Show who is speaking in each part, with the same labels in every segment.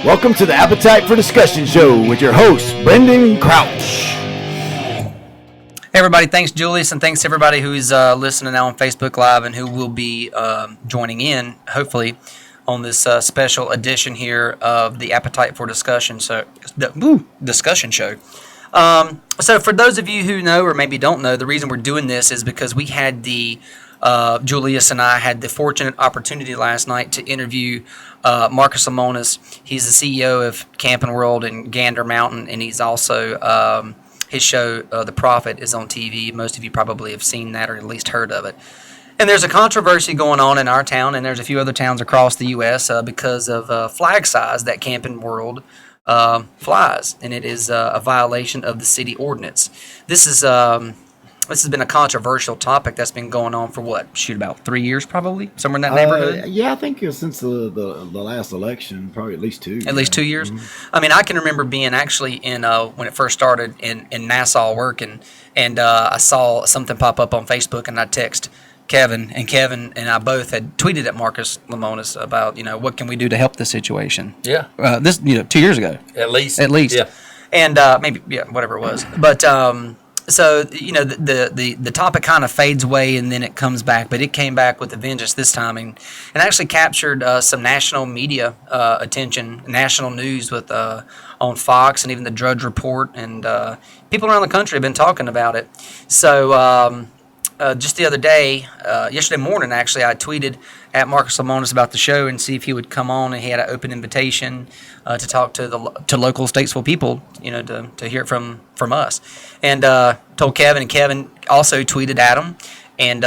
Speaker 1: Welcome to the Appetite for Discussion show with your host, Brendan Crouch.
Speaker 2: Hey everybody, thanks Julius, and thanks to everybody who is listening now on Facebook Live and who will be joining in, hopefully, on this special edition here of the Appetite for Discussion discussion show. So for those of you who know or maybe don't know, the reason we're doing this is because we had Julius and I had the fortunate opportunity last night to interview Marcus Lemonis. He's the CEO of Camping World in Gander Mountain, and he's also his show, The Prophet, is on TV. Most of you probably have seen that or at least heard of it. And there's a controversy going on in our town, and there's a few other towns across the U.S. Because of flag size that Camping World flies, and it is a violation of the city ordinance. This has been a controversial topic that's been going on for about 3 years, probably somewhere in that neighborhood.
Speaker 1: Yeah, I think since the last election, probably at least 2.
Speaker 2: At least 2 years. Mm-hmm. I mean, I can remember being actually in when it first started in Nassau working, and I saw something pop up on Facebook, and I text Kevin, and Kevin and I both had tweeted at Marcus Lemonis about what can we do to help this situation.
Speaker 3: Yeah.
Speaker 2: This 2 years ago.
Speaker 3: At least.
Speaker 2: Yeah. And maybe whatever it was, but. So, the topic kind of fades away and then it comes back, but it came back with a vengeance this time and actually captured some national media attention, national news with on Fox and even the Drudge Report, and people around the country have been talking about it. So, just the other day, yesterday morning, actually, I tweeted at Marcus Lemonis about the show and see if he would come on, and he had an open invitation to talk to local Statesville people, to hear it from us. And told Kevin, and Kevin also tweeted at him and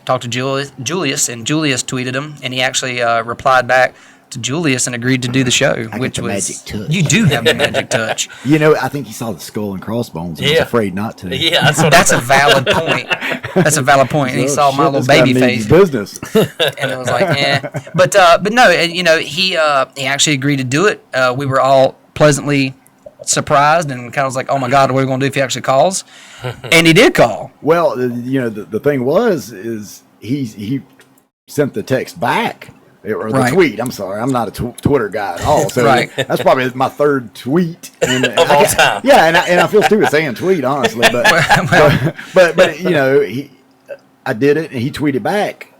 Speaker 2: talked to Julius, and Julius tweeted him, and he actually replied back to Julius and agreed to do the show, which was
Speaker 1: magic touch.
Speaker 2: You do have the magic touch.
Speaker 1: I think he saw the skull and crossbones and was afraid not to.
Speaker 3: Yeah,
Speaker 2: that's a valid point. That's a valid point. And he saw my little baby face.
Speaker 1: Business.
Speaker 2: And it was like, but no, he actually agreed to do it. We were all pleasantly surprised and kind of was like, oh my God, what are we going to do if he actually calls? And he did call.
Speaker 1: Well, the thing is he sent the text back. Or the tweet. I'm sorry, I'm not a Twitter guy at all. So that's probably my third tweet
Speaker 3: of all time.
Speaker 1: Yeah, and I feel stupid saying tweet, honestly. But I did it, and he tweeted back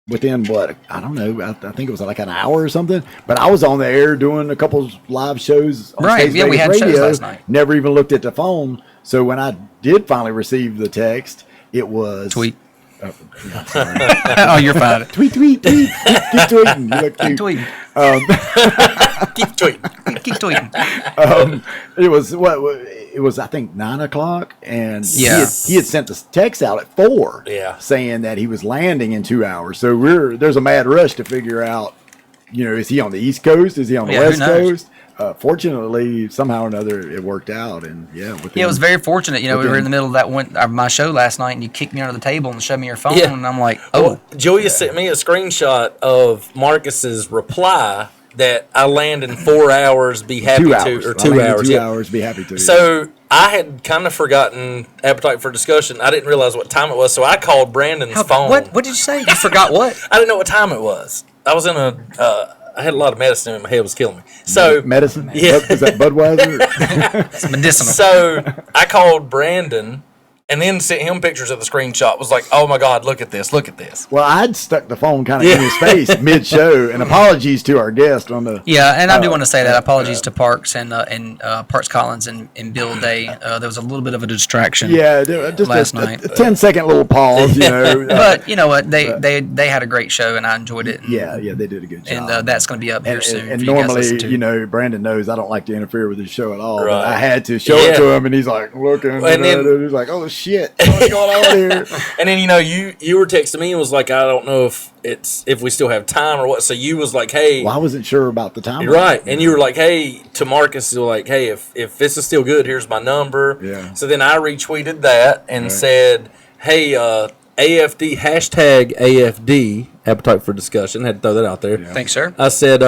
Speaker 1: within what, I don't know. I think it was like an hour or something. But I was on the air doing a couple live shows on
Speaker 2: Statesville
Speaker 1: we had
Speaker 2: radio.
Speaker 1: Shows
Speaker 2: last night.
Speaker 1: Never even looked at the phone. So when I did finally receive the text, it was
Speaker 2: tweet. Oh, you're fine.
Speaker 1: Tweet. Keep tweeting. You look cute.
Speaker 2: Tweet.
Speaker 3: Keep tweeting.
Speaker 2: Keep tweeting.
Speaker 1: It was I think 9:00, and he had sent the text out at 4, saying that he was landing in 2 hours. So there's a mad rush to figure out, is he on the East Coast? Is he on the West Coast? Fortunately, somehow or another, it worked out, and
Speaker 2: it was very fortunate. We were in the middle of my show last night, and you kicked me under the table and showed me your phone, and I'm like, oh.
Speaker 3: Well, Julia sent me a screenshot of Marcus's reply that I land in 4 hours, be happy
Speaker 1: 2 hours.
Speaker 3: to, or 2 hours.
Speaker 1: 2 hours, be happy to.
Speaker 3: So I had kind of forgotten Appetite for Discussion. I didn't realize what time it was, so I called Brandon's phone.
Speaker 2: What did you say? You forgot what?
Speaker 3: I didn't know what time it was. I was in I had a lot of medicine in my head, was killing me. So
Speaker 1: medicine?
Speaker 3: Yeah.
Speaker 1: Is that Budweiser?
Speaker 2: It's medicinal.
Speaker 3: So I called Brandon and then sent him pictures of the screenshot. Was like, oh my God, look at this. Well,
Speaker 1: I'd stuck the phone kind of in his face mid-show, and apologies to our guest on the.
Speaker 2: Yeah, and I do want to say that apologies to Parks and Parks Collins and Bill Day. There was a little bit of a distraction.
Speaker 1: Yeah, just
Speaker 2: last night.
Speaker 1: A 10-second little pause,
Speaker 2: But you know what? They had a great show, and I enjoyed it. And,
Speaker 1: they did a good job.
Speaker 2: And that's going to be up here soon.
Speaker 1: And
Speaker 2: for you
Speaker 1: normally,
Speaker 2: guys to listen to.
Speaker 1: Brandon knows I don't like to interfere with his show at all.
Speaker 3: Right.
Speaker 1: But I had to show it to him, and he's like looking, and then he's like, "Oh shit, what's going on here?"
Speaker 3: And then you were texting me and was like, I don't know if we still have time or what. So you was like, hey,
Speaker 1: well, I wasn't sure about the time.
Speaker 3: Right, and you were like, hey, to Marcus, you were like, hey, if this is still good, here's my number.
Speaker 1: Yeah.
Speaker 3: So then I retweeted that and said, hey, AFD, hashtag AFD, appetite for discussion. Had to throw that out there.
Speaker 2: Yeah. Thanks, sir.
Speaker 3: I said,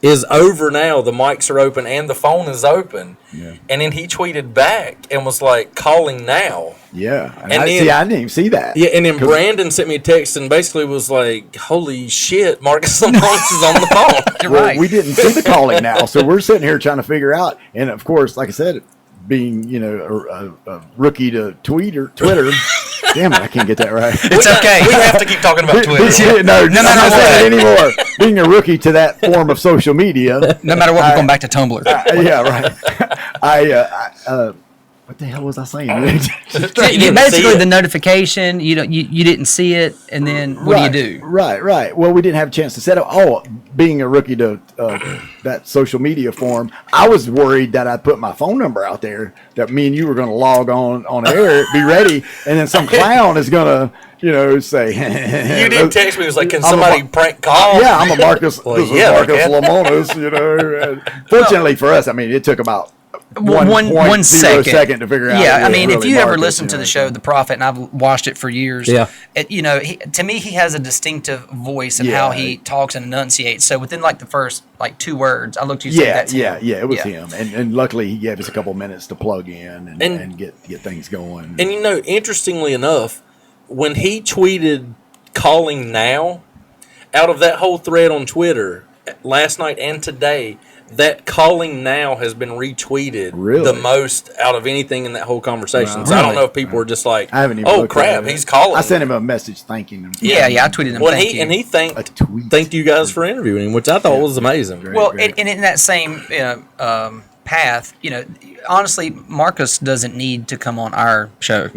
Speaker 3: is over now. The mics are open and the phone is open. Yeah. And then he tweeted back and was like, calling now.
Speaker 1: Yeah. And I didn't even see that.
Speaker 3: Yeah, and then Brandon sent me a text and basically was like, holy shit, Marcus Lemonis is on the phone.
Speaker 2: You're
Speaker 1: well,
Speaker 2: right.
Speaker 1: We didn't see the calling now, so we're sitting here trying to figure out. And, of course, like I said, being, a rookie to Twitter. Damn it, I can't get that right.
Speaker 2: It's okay.
Speaker 3: We have to keep talking about Twitter.
Speaker 1: No, I'm not saying it anymore. Being a rookie to that form of social media.
Speaker 2: No matter what, we're going back to Tumblr.
Speaker 1: Yeah, right. What the hell was I saying?
Speaker 2: Basically, the notification, you didn't see it, and then what do you do?
Speaker 1: Right. Well, we didn't have a chance to set up. Oh, being a rookie to that social media form, I was worried that I put my phone number out there, that me and you were going to log on air, be ready, and then some clown is going to, say.
Speaker 3: You didn't text me. It was like, can somebody prank call?
Speaker 1: Yeah, I'm a Marcus. Marcus Lemonis. Fortunately for us, it took about one second to figure out.
Speaker 2: Yeah, if you ever listen to the show The Prophet, and I've watched it for years, to me he has a distinctive voice and how he talks and enunciates. So within the first 2 words, I looked at you.
Speaker 1: It was him, and luckily he gave us a couple minutes to plug in and get things going.
Speaker 3: And interestingly enough, when he tweeted calling now, out of that whole thread on Twitter last night and today, that calling now has been retweeted the most out of anything in that whole conversation. Wow. So I don't know if people were just like, I haven't even oh crap, he's calling.
Speaker 1: I sent him a message thanking him.
Speaker 2: Yeah, I tweeted him.
Speaker 3: Well, he thanked you guys for interviewing him, which I thought was amazing.
Speaker 2: Great. And in that same path, honestly, Marcus doesn't need to come on our show,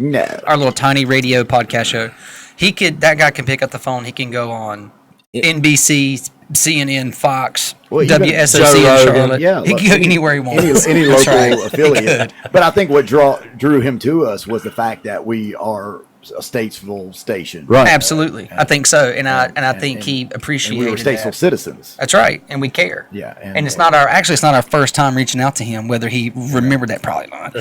Speaker 2: our little tiny radio podcast show. That guy can pick up the phone. He can go on NBC, CNN, Fox, WSOC in Charlotte. Yeah, he can go anywhere he wants.
Speaker 1: Any local affiliate. But I think what drew him to us was the fact that we are a Statesville station.
Speaker 2: Right. Absolutely. I think so. And I think he appreciated
Speaker 1: we were Statesville citizens.
Speaker 2: That's right. And we care.
Speaker 1: Yeah.
Speaker 2: And it's not our first time reaching out to him, whether he remembered that, probably not.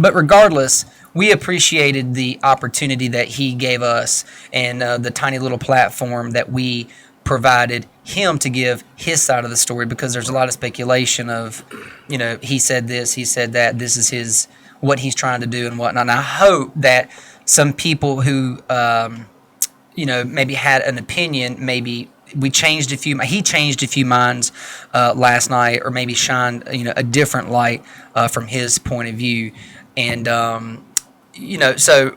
Speaker 2: But regardless, we appreciated the opportunity that he gave us and the tiny little platform that we provided him to give his side of the story, because there's a lot of speculation of, he said this, he said that, this is what he's trying to do and whatnot. And I hope that some people who, maybe had an opinion, maybe he changed a few minds last night, or maybe shined, a different light from his point of view. And, so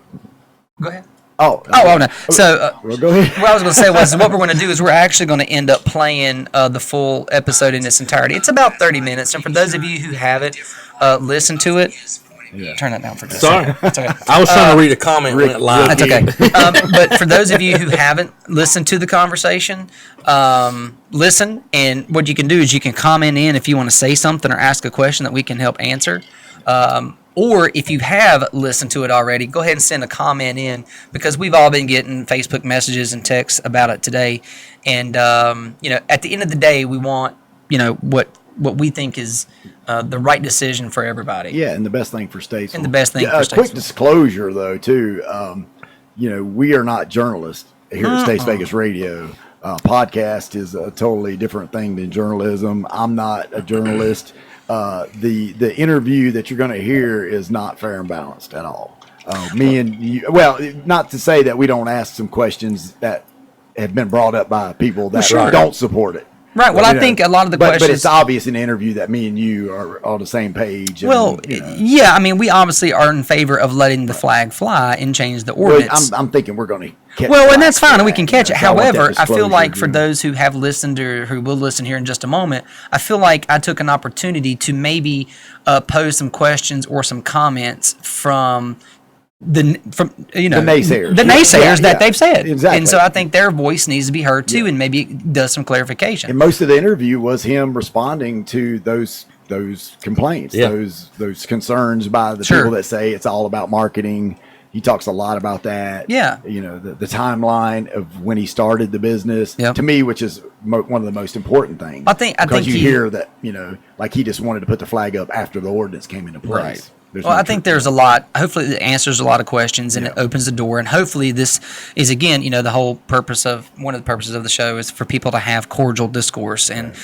Speaker 2: go ahead.
Speaker 1: Oh
Speaker 2: no. So,
Speaker 1: go ahead.
Speaker 2: What I was going to say was, what we're going to do is we're actually going to end up playing the full episode in its entirety. It's about 30 minutes, and for those of you who haven't listened to it, turn that down for just a second. That's okay.
Speaker 3: I was trying to read a comment when it live.
Speaker 2: That's okay. But for those of you who haven't listened to the conversation, listen, and what you can do is you can comment in if you want to say something or ask a question that we can help answer. Or if you have listened to it already, go ahead and send a comment in, because we've all been getting Facebook messages and texts about it today. And, at the end of the day, we want, what we think is the right decision for everybody.
Speaker 1: Yeah, and the best thing for Statesville.
Speaker 2: And the best thing for Statesville.
Speaker 1: Quick disclosure, though, too. We are not journalists here at States Vegas Radio. Podcast is a totally different thing than journalism. I'm not a journalist. The interview that you're going to hear is not fair and balanced at all. Me and you, well, not to say that we don't ask some questions that have been brought up by people that don't support it.
Speaker 2: Right. Well, I think a lot of the questions.
Speaker 1: But it's obvious in the interview that me and you are on the same page.
Speaker 2: Well, yeah. We obviously are in favor of letting the flag fly and change the ordinance.
Speaker 1: Well, I'm thinking we're going to catch it.
Speaker 2: Well, and that's fine, and we can catch it. However, I feel like for those who have listened or who will listen here in just a moment, I feel like I took an opportunity to maybe pose some questions or some comments from the naysayers that they've said.
Speaker 1: Exactly.
Speaker 2: And so I think their voice needs to be heard too, and maybe it does some clarification.
Speaker 1: And most of the interview was him responding to those complaints, those concerns by the people that say it's all about marketing. He talks a lot about that.
Speaker 2: Yeah.
Speaker 1: The timeline of when he started the business, to me, which is one of the most important things.
Speaker 2: I think
Speaker 1: you hear that, like he just wanted to put the flag up after the ordinance came into place.
Speaker 2: Right. I think there's a lot. Hopefully, it answers a lot of questions and it opens the door. And hopefully, this is again, the whole purpose of one of the purposes of the show is for people to have cordial discourse and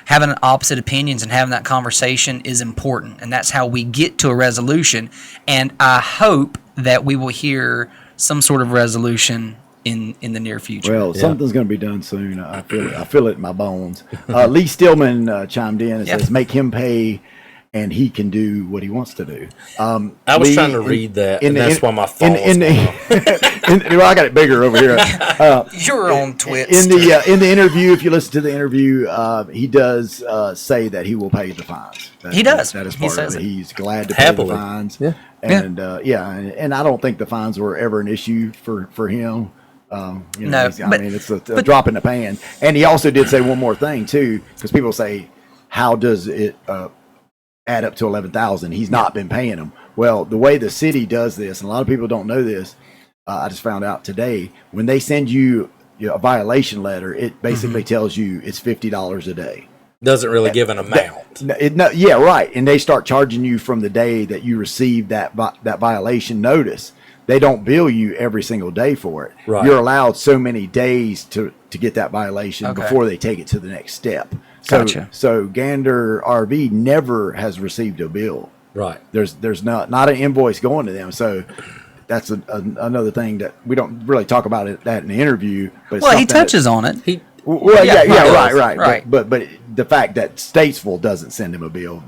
Speaker 2: having opposite opinions and having that conversation is important. And that's how we get to a resolution. And I hope that we will hear some sort of resolution in the near future.
Speaker 1: Well, something's going to be done soon. I feel it in my bones. Lee Stillman chimed in and says, "Make him pay." And he can do what he wants to do.
Speaker 3: I was trying to read that, and that's why my phone was
Speaker 1: well, I got it bigger over here.
Speaker 2: You're on Twitch.
Speaker 1: In the interview, if you listen to the interview, he does say that he will pay the fines.
Speaker 2: He does.
Speaker 1: That is part of it. He's glad to pay the fines. Yeah. And and I don't think the fines were ever an issue for him. It's a drop in the pan. And he also did say one more thing too, because people say, "How does it add up to $11,000? He's not been paying them." Well, the way the city does this, and a lot of people don't know this, I just found out today, when they send you a violation letter, it basically tells you it's $50 a day.
Speaker 3: Doesn't really give an amount.
Speaker 1: Right. And they start charging you from the day that you receive that violation notice. They don't bill you every single day for it. Right. You're allowed so many days to get that violation before they take it to the next step. So Gander RV never has received a bill.
Speaker 3: Right.
Speaker 1: There's not an invoice going to them. So that's another thing that we don't really talk about that in the interview. But
Speaker 2: he touches on it.
Speaker 1: Right. But the fact that Statesville doesn't send him a bill,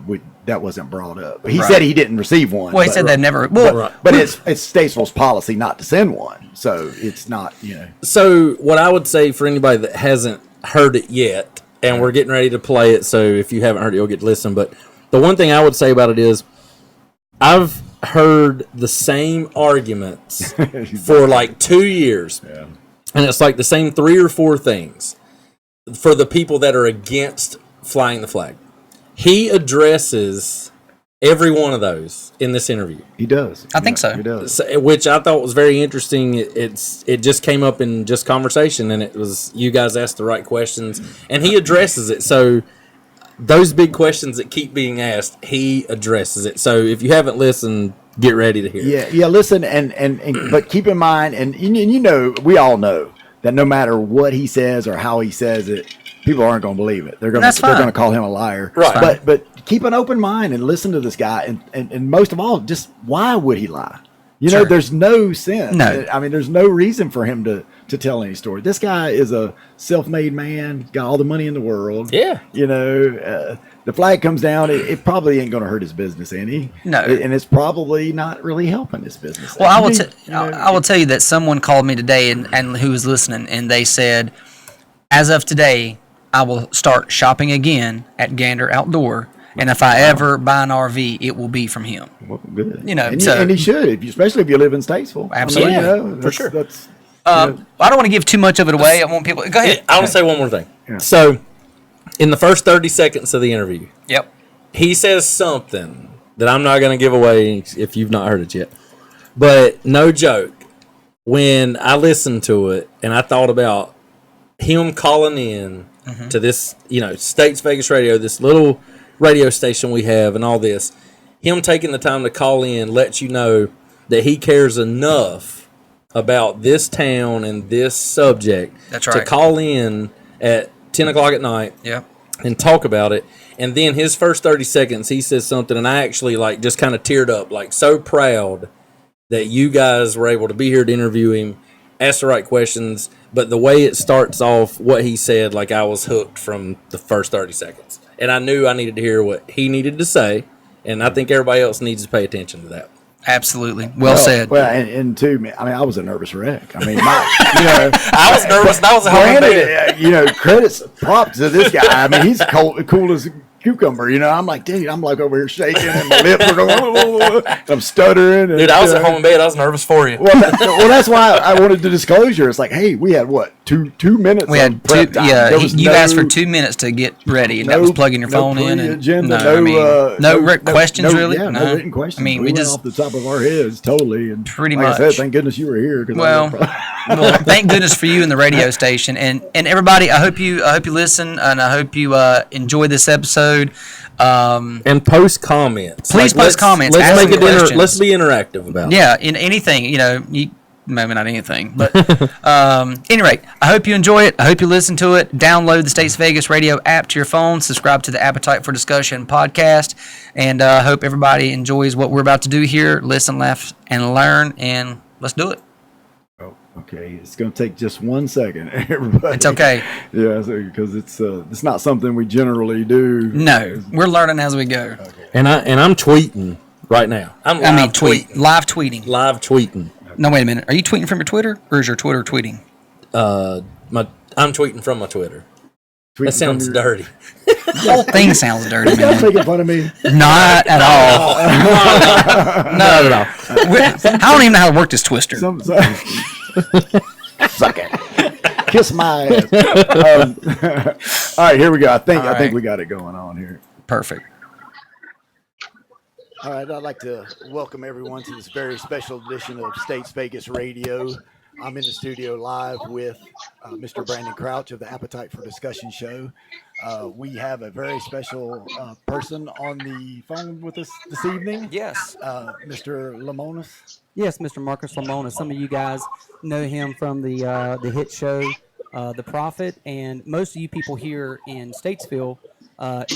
Speaker 1: that wasn't brought up. He said he didn't receive one.
Speaker 2: Well, he said they've never.
Speaker 1: But it's Statesville's policy not to send one, so it's not.
Speaker 3: So what I would say for anybody that hasn't heard it yet, and we're getting ready to play it, so if you haven't heard it, you'll get to listen. But the one thing I would say about it is, I've heard the same arguments for like 2 years, and it's like the same 3 or 4 things for the people that are against flying the flag. He addresses every one of those in this interview.
Speaker 1: He does.
Speaker 2: I think so.
Speaker 1: He does.
Speaker 3: Which I thought was very interesting. It just came up in just conversation, and it was you guys asked the right questions, and he addresses it. So those big questions that keep being asked, he addresses it. So if you haven't listened, get ready to hear it.
Speaker 1: Yeah, listen, and but keep in mind, and we all know that no matter what he says or how he says it, people aren't going to believe it. They're going to call him a liar.
Speaker 3: Right.
Speaker 1: But keep an open mind and listen to this guy, and most of all, just why would he lie? There's no sense.
Speaker 2: No.
Speaker 1: I mean, there's no reason for him to tell any story. This guy is a self-made man, got all the money in the world.
Speaker 3: Yeah.
Speaker 1: The flag comes down, it probably ain't going to hurt his business any.
Speaker 2: No.
Speaker 1: And it's probably not really helping his business.
Speaker 2: Well, I will tell you that someone called me today and who was listening, and they said, as of today, I will start shopping again at Gander Outdoor. And if I ever buy an RV, it will be from him.
Speaker 1: Well, good.
Speaker 2: And
Speaker 1: he should, especially if you live in Statesville.
Speaker 2: Absolutely.
Speaker 1: For sure.
Speaker 2: I don't want to give too much of it away. I want people. Go ahead.
Speaker 3: I want to say one more thing. Yeah. So, in the first 30 seconds of the interview, he says something that I'm not going to give away if you've not heard it yet. But no joke, when I listened to it and I thought about him calling in to this, States Vegas Radio, this little radio station we have and all this, him taking the time to call in lets you know that he cares enough about this town and this subject to call in at 10 o'clock at night and talk about it. And then his first 30 seconds, he says something, and I actually just kind of teared up, so proud that you guys were able to be here to interview him, ask the right questions. But the way it starts off, what he said, I was hooked from the first 30 seconds. And I knew I needed to hear what he needed to say, and I think everybody else needs to pay attention to that.
Speaker 2: Absolutely. Well said.
Speaker 1: Well, and too, I was a nervous wreck. I mean,
Speaker 3: I was nervous. That was a
Speaker 1: granted, credits, props to this guy. I mean, he's cool as a cucumber. I'm like, dude, I'm over here shaking, and my lips are going, I'm stuttering.
Speaker 3: Dude, I was at home in bed. I was nervous for you.
Speaker 1: Well, that's why I wanted the disclosure. It's like, hey, we had two minutes.
Speaker 2: We had prep time. Yeah, you asked for 2 minutes to get ready, and that was plugging your phone in. And no questions really.
Speaker 1: Yeah, no written questions. I mean, we just off the top of our heads, totally, and
Speaker 2: pretty
Speaker 1: like
Speaker 2: much.
Speaker 1: I said, thank goodness you were here.
Speaker 2: Well, thank goodness for you and the radio station, and everybody. I hope you listen, and I hope you enjoy this episode.
Speaker 3: And post comments.
Speaker 2: Please post comments.
Speaker 3: Let's make it. Let's be interactive about it.
Speaker 2: Yeah, in anything, maybe not anything, but any rate, I hope you enjoy it. I hope you listen to it. Download the States Vegas Radio app to your phone. Subscribe to the Appetite for Discussion podcast, and I hope everybody enjoys what we're about to do here. Listen, laugh, and learn, and let's do it.
Speaker 1: Oh, okay. It's going to take just 1 second, everybody.
Speaker 2: It's okay.
Speaker 1: Yeah, because it's not something we generally do.
Speaker 2: No, we're learning as we go.
Speaker 3: Okay. And I'm tweeting right now.
Speaker 2: Live tweeting.
Speaker 3: Live tweeting.
Speaker 2: No, wait a minute. Are you tweeting from your Twitter, or is your Twitter tweeting?
Speaker 3: I'm tweeting from my Twitter. That sounds dirty.
Speaker 2: The whole thing sounds dirty, man.
Speaker 1: You're making fun of me.
Speaker 2: Not at all. Not at all. I don't even know how to work this twister.
Speaker 1: Suck it. Kiss my ass. All right, here we go. I think we got it going on here.
Speaker 2: Perfect.
Speaker 1: All right, I'd like to welcome everyone to this very special edition of States Vegas Radio. I'm in the studio live with Mr. Brandon Crouch of the Appetite for Discussion show. We have a very special person on the phone with us this evening.
Speaker 2: Yes.
Speaker 1: Mr. Lemonis.
Speaker 4: Yes, Mr. Marcus Lemonis. Some of you guys know him from the hit show, The Prophet, and most of you people here in Statesville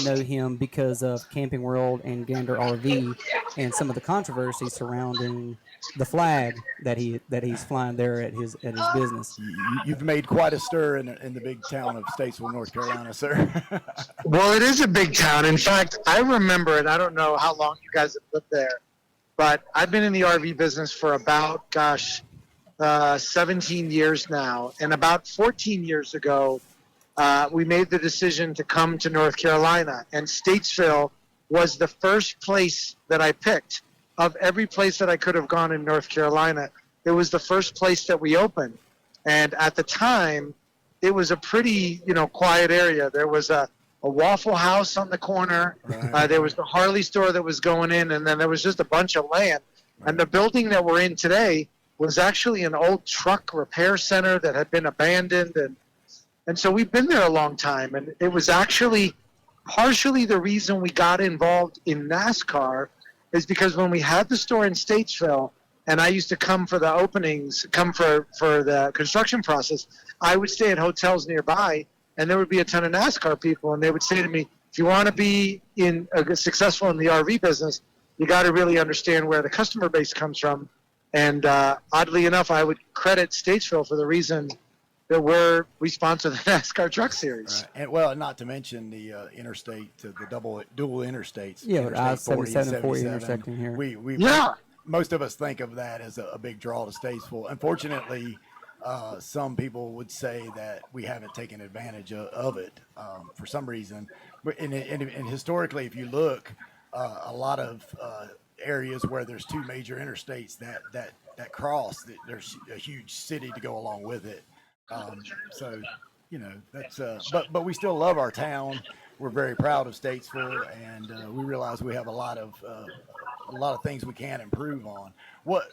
Speaker 4: know him because of Camping World and Gander RV and some of the controversy surrounding the flag that he's flying there at his business.
Speaker 1: You've made quite a stir in the big town of Statesville, North Carolina, sir.
Speaker 5: Well, it is a big town. In fact, I remember it. I don't know how long you guys have lived there, but I've been in the RV business for about 17 years now, and about 14 years ago, we made the decision to come to North Carolina, and Statesville was the first place that I picked. Of every place that I could have gone in North Carolina, it was the first place that we opened. And at the time, it was a pretty, quiet area. There was a Waffle House on the corner. Right. There was the Harley store that was going in, and then there was just a bunch of land. Right. And the building that we're in today was actually an old truck repair center that had been abandoned, and so we've been there a long time, and it was actually partially the reason we got involved in NASCAR is because when we had the store in Statesville, and I used to come for the openings, come for the construction process, I would stay at hotels nearby, and there would be a ton of NASCAR people, and they would say to me, if you want to be successful in the RV business, you got to really understand where the customer base comes from. And oddly enough, I would credit Statesville for the reason that we sponsor the NASCAR Truck Series.
Speaker 1: Right. And not to mention the interstate, the dual interstates.
Speaker 4: Yeah, I-77 and 40 intersecting here.
Speaker 1: Most of us think of that as a big draw to Statesville. Unfortunately, some people would say that we haven't taken advantage of it for some reason. But and historically, if you look, a lot of areas where there's two major interstates that cross, there's a huge city to go along with it. That's but we still love our town. We're very proud of Statesville, and we realize we have a lot of things we can improve on. What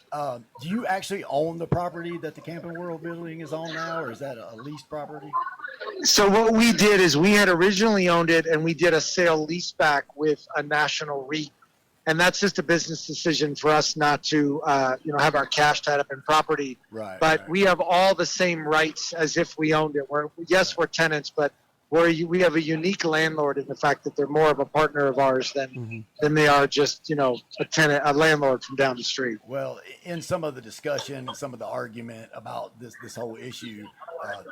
Speaker 1: do you actually own the property that the Camping World building is on now, or is that a leased property?
Speaker 5: So what we did is we had originally owned it, and we did a sale leaseback with a national REIT. And that's just a business decision for us not to, have our cash tied up in property.
Speaker 1: Right.
Speaker 5: But we have all the same rights as if we owned it. We're tenants, but we have a unique landlord in the fact that they're more of a partner of ours than they are just, a landlord from down the street.
Speaker 1: Well, in some of the discussion and some of the argument about this whole issue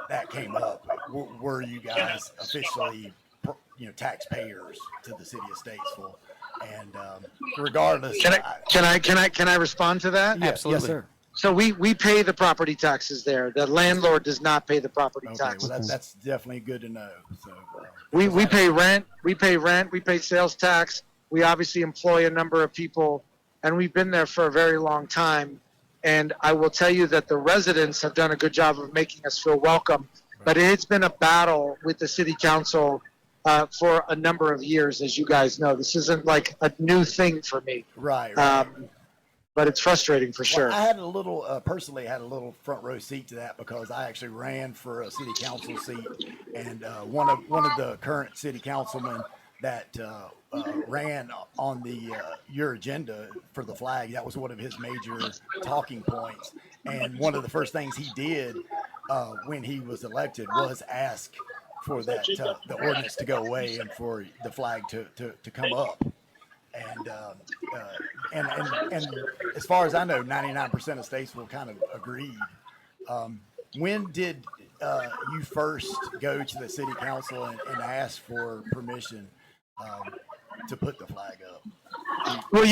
Speaker 1: that came up, were you guys officially, taxpayers to the city of Statesville? And regardless,
Speaker 5: can I respond to that?
Speaker 1: Yeah,
Speaker 2: absolutely.
Speaker 1: Yes, sir.
Speaker 5: So we pay the property taxes there. The landlord does not pay the property taxes.
Speaker 1: Well, that's definitely good to know. So
Speaker 5: we pay rent. We pay sales tax. We obviously employ a number of people, and we've been there for a very long time. And I will tell you that the residents have done a good job of making us feel welcome. Right. But it's been a battle with the city council for a number of years, as you guys know. This isn't like a new thing for me.
Speaker 1: Right.
Speaker 5: But it's frustrating for sure.
Speaker 1: I had personally had a little front row seat to that because I actually ran for a city council seat, and one of the current city councilmen that ran on the your agenda for the flag. That was one of his major talking points, and one of the first things he did when he was elected was ask for that the ordinance to go away and for the flag to come up. And as far as I know, 99% of Statesville kind of agreed. When did you first go to the city council and ask for permission to put the flag up?
Speaker 5: Well,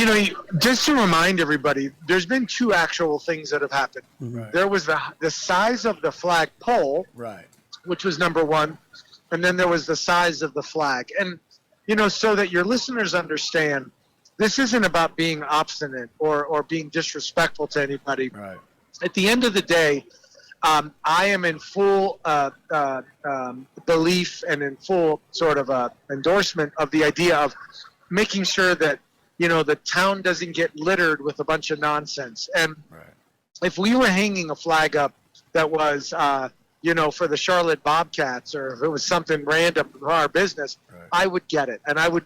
Speaker 5: just to remind everybody, there's been two actual things that have happened.
Speaker 1: Right.
Speaker 5: There was the size of the flag pole,
Speaker 1: right,
Speaker 5: which was number one, and then there was the size of the flag. And so that your listeners understand, this isn't about being obstinate or being disrespectful to anybody.
Speaker 1: Right.
Speaker 5: At the end of the day, I am in full belief and in full sort of endorsement of the idea of making sure that the town doesn't get littered with a bunch of nonsense. And
Speaker 1: right.
Speaker 5: If we were hanging a flag up that was for the Charlotte Bobcats, or if it was something random for our business,
Speaker 1: right.
Speaker 5: I would get it, and I would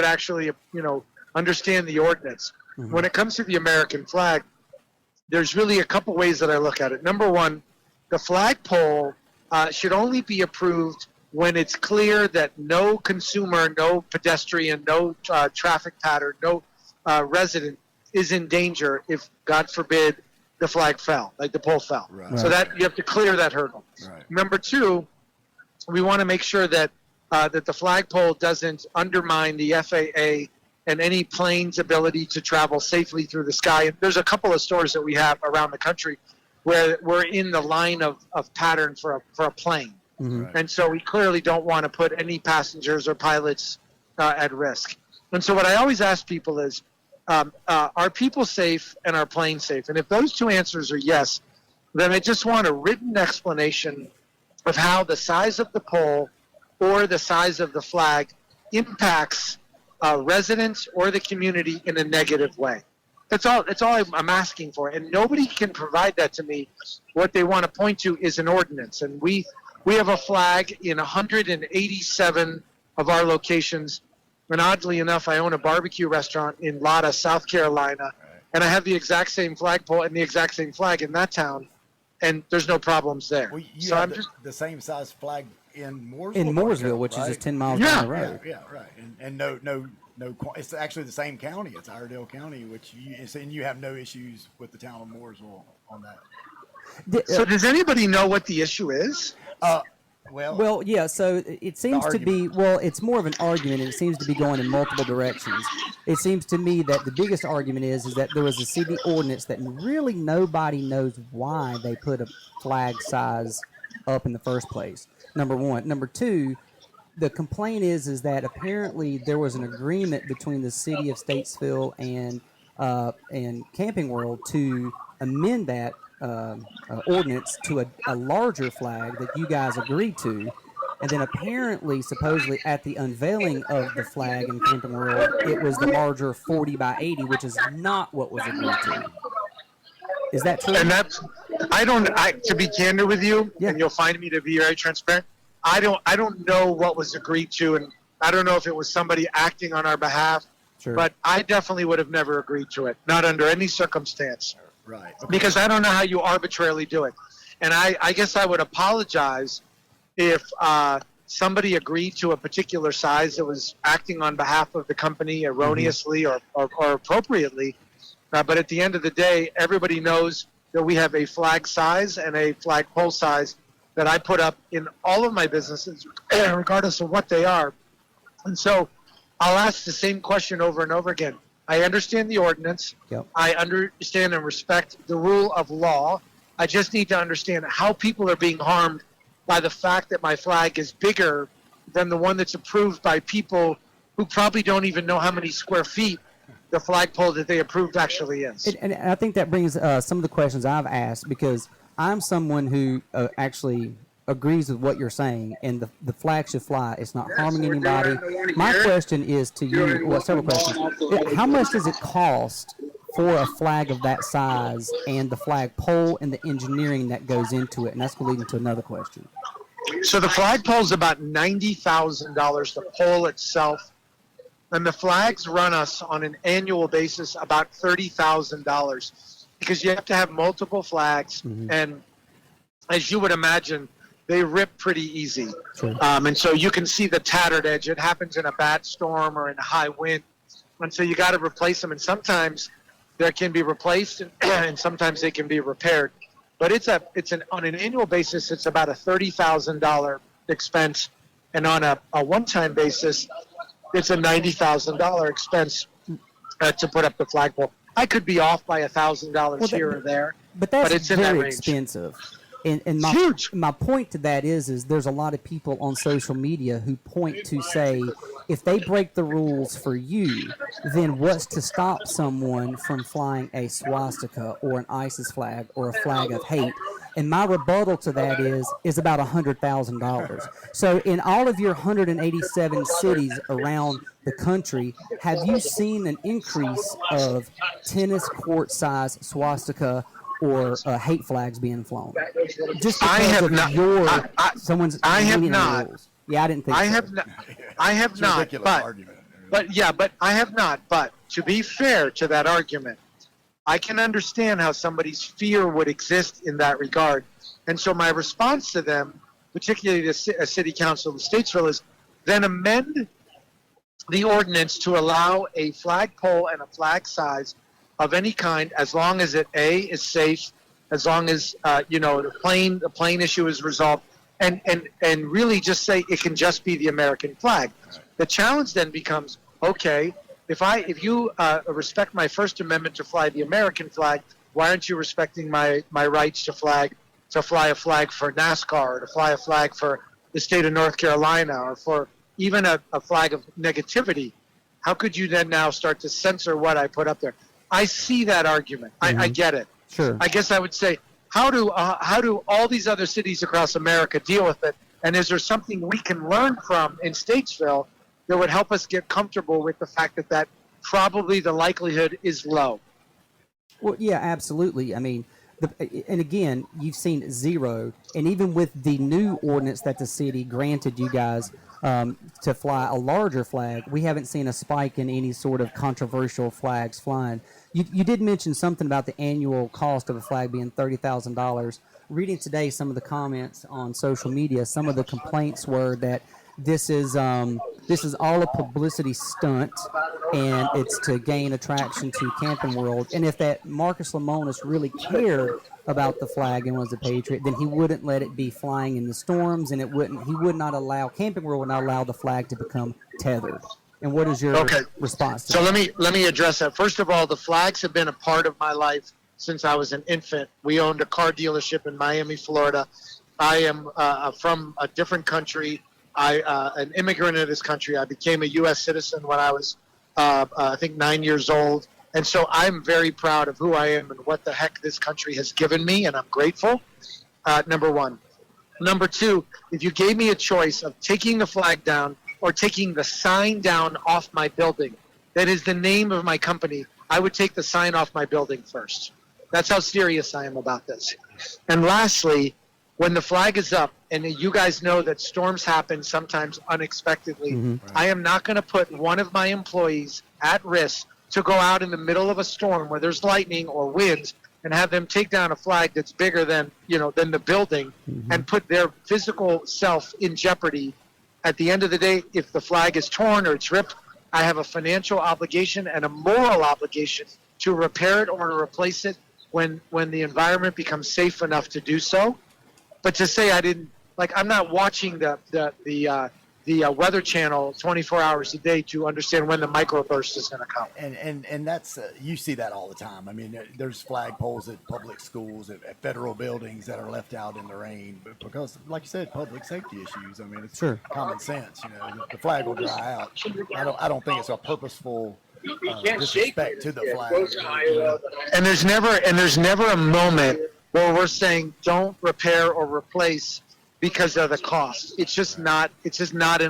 Speaker 5: actually understand the ordinance. Mm-hmm. When it comes to the American flag, there's really a couple ways that I look at it. Number one, the flagpole should only be approved when it's clear that no consumer, no pedestrian, no traffic pattern, no resident is in danger if, God forbid, the flag fell, like the pole fell.
Speaker 1: Right.
Speaker 5: So that you have to clear that hurdle.
Speaker 1: Right.
Speaker 5: Number two, we want to make sure that the flagpole doesn't undermine the FAA and any plane's ability to travel safely through the sky. And there's a couple of stores that we have around the country where we're in the line of pattern for a plane.
Speaker 1: Mm-hmm. Right.
Speaker 5: And so we clearly don't want to put any passengers or pilots at risk. And so what I always ask people is, are people safe and are planes safe? And if those two answers are yes, then I just want a written explanation of how the size of the pole or the size of the flag impacts residents or the community in a negative way. That's all I'm asking for, and nobody can provide that to me. What they want to point to is an ordinance, and we have a flag in 187 of our locations. And oddly enough, I own a barbecue restaurant in Latta, South Carolina,
Speaker 1: right.
Speaker 5: And I have the exact same flagpole and the exact same flag in that town, and there's no problems there.
Speaker 1: Well, you have the same size flag in Mooresville.
Speaker 4: In Mooresville, which is just 10 miles down the road.
Speaker 1: Yeah, right. And no, it's actually the same county. It's Iredell County, and you have no issues with the town of Mooresville on that.
Speaker 5: So does anybody know what the issue is?
Speaker 4: Well, yeah. So it seems to be. Well, it's more of an argument, and it seems to be going in multiple directions. It seems to me that the biggest argument is that there was a city ordinance that really nobody knows why they put a flag size up in the first place. Number one. Number two, the complaint is that apparently there was an agreement between the city of Statesville and Camping World to amend that ordinance to a larger flag that you guys agreed to, and then apparently, supposedly, at the unveiling of the flag in Camping World, it was the larger 40 by 80, which is not what was agreed to. Is that true?
Speaker 5: And to be candid with you, and you'll find me to be very transparent, I don't know what was agreed to, and I don't know if it was somebody acting on our behalf,
Speaker 4: sure.
Speaker 5: But I definitely would have never agreed to it, not under any circumstance.
Speaker 1: Right. Okay.
Speaker 5: Because I don't know how you arbitrarily do it. And I guess I would apologize if somebody agreed to a particular size that was acting on behalf of the company erroneously or appropriately. But at the end of the day, everybody knows that we have a flag size and a flagpole size that I put up in all of my businesses, regardless of what they are. And so I'll ask the same question over and over again. I understand the ordinance.
Speaker 4: Yep.
Speaker 5: I understand and respect the rule of law. I just need to understand how people are being harmed by the fact that my flag is bigger than the one that's approved by people who probably don't even know how many square feet the flagpole that they approved actually is.
Speaker 4: And I think that brings some of the questions I've asked, because I'm someone who actually agrees with what you're saying, and the flag should fly. It's not harming anybody. My question is to you, well, several questions. How much does it cost for a flag of that size and the flagpole and the engineering that goes into it? And that's going to lead into another question.
Speaker 5: So the flagpole is about $90,000, the pole itself. And the flags run us on an annual basis about $30,000 because you have to have multiple flags. And as you would imagine, they rip pretty easy. And so you can see the tattered edge. It happens in a bad storm or in a high wind. And so you got to replace them. And sometimes they can be replaced and sometimes they can be repaired. But on an annual basis, it's about a $30,000 expense. And on a one-time basis, it's a $90,000 expense to put up the flagpole. I could be off by $1,000 here or there,
Speaker 4: but that's
Speaker 5: it's in
Speaker 4: very
Speaker 5: that range.
Speaker 4: Expensive. And
Speaker 5: Huge.
Speaker 4: My point to that is there's a lot of people on social media who point to say, if they break the rules for you, then what's to stop someone from flying a swastika or an ISIS flag or a flag of hate? And my rebuttal to that is about $100,000. So in all of your 187 cities around the country, have you seen an increase of tennis court size swastika or hate flags being flown? Just because
Speaker 5: I have
Speaker 4: of
Speaker 5: not.
Speaker 4: someone's
Speaker 5: I have
Speaker 4: reading the
Speaker 5: not.
Speaker 4: rules. Yeah, I didn't think
Speaker 5: I
Speaker 4: so.
Speaker 5: have not. I have not. But I have not. But to be fair to that argument, I can understand how somebody's fear would exist in that regard. And so my response to them, particularly the city council of Statesville, is then amend the ordinance to allow a flagpole and a flag size of any kind, as long as it is safe, as long as the plane issue is resolved, and really just say it can just be the American flag. Right. The challenge then becomes, okay, if you respect my First Amendment to fly the American flag, why aren't you respecting my rights to fly a flag for NASCAR, or to fly a flag for the state of North Carolina, or for even a flag of negativity? How could you then now start to censor what I put up there? I see that argument. I get it.
Speaker 4: Sure.
Speaker 5: I guess I would say, how do all these other cities across America deal with it? And is there something we can learn from in Statesville that would help us get comfortable with the fact that probably the likelihood is low?
Speaker 4: Well, yeah, absolutely. I mean, and again, you've seen zero. And even with the new ordinance that the city granted you guys to fly a larger flag, we haven't seen a spike in any sort of controversial flags flying. You did mention something about the annual cost of a flag being $30,000. Reading today some of the comments on social media, some of the complaints were that this is all a publicity stunt, and it's to gain attraction to Camping World. And if that Marcus Lemonis really cared about the flag and was a patriot, then he wouldn't let it be flying in the storms, and he would not allow Camping World would not allow the flag to become tethered. And what is your response to that?
Speaker 5: So let me address that. First of all, the flags have been a part of my life since I was an infant. We owned a car dealership in Miami, Florida. I am from a different country. An immigrant in this country. I became a U.S. citizen when I was, I think, 9 years old. And so I'm very proud of who I am and what the heck this country has given me, and I'm grateful, number one. Number two, if you gave me a choice of taking the flag down or taking the sign down off my building, that is the name of my company, I would take the sign off my building first. That's how serious I am about this. And lastly, when the flag is up, and you guys know that storms happen sometimes unexpectedly, I am not going to put one of my employees at risk to go out in the middle of a storm where there's lightning or winds and have them take down a flag that's bigger than the building and put their physical self in jeopardy. At the end of the day, if the flag is torn or it's ripped, I have a financial obligation and a moral obligation to repair it or to replace it when the environment becomes safe enough to do so. But to say I didn't, I'm not watching the Weather Channel 24 hours a day to understand when the microburst is going to come.
Speaker 1: And that's you see that all the time. I mean, there's flagpoles at public schools, at federal buildings that are left out in the rain because, like you said, public safety issues. I mean, it's common sense. The flag will dry out. I don't think it's a purposeful disrespect to the flag.
Speaker 5: And there's never a moment where we're saying don't repair or replace because of the cost. It's just not in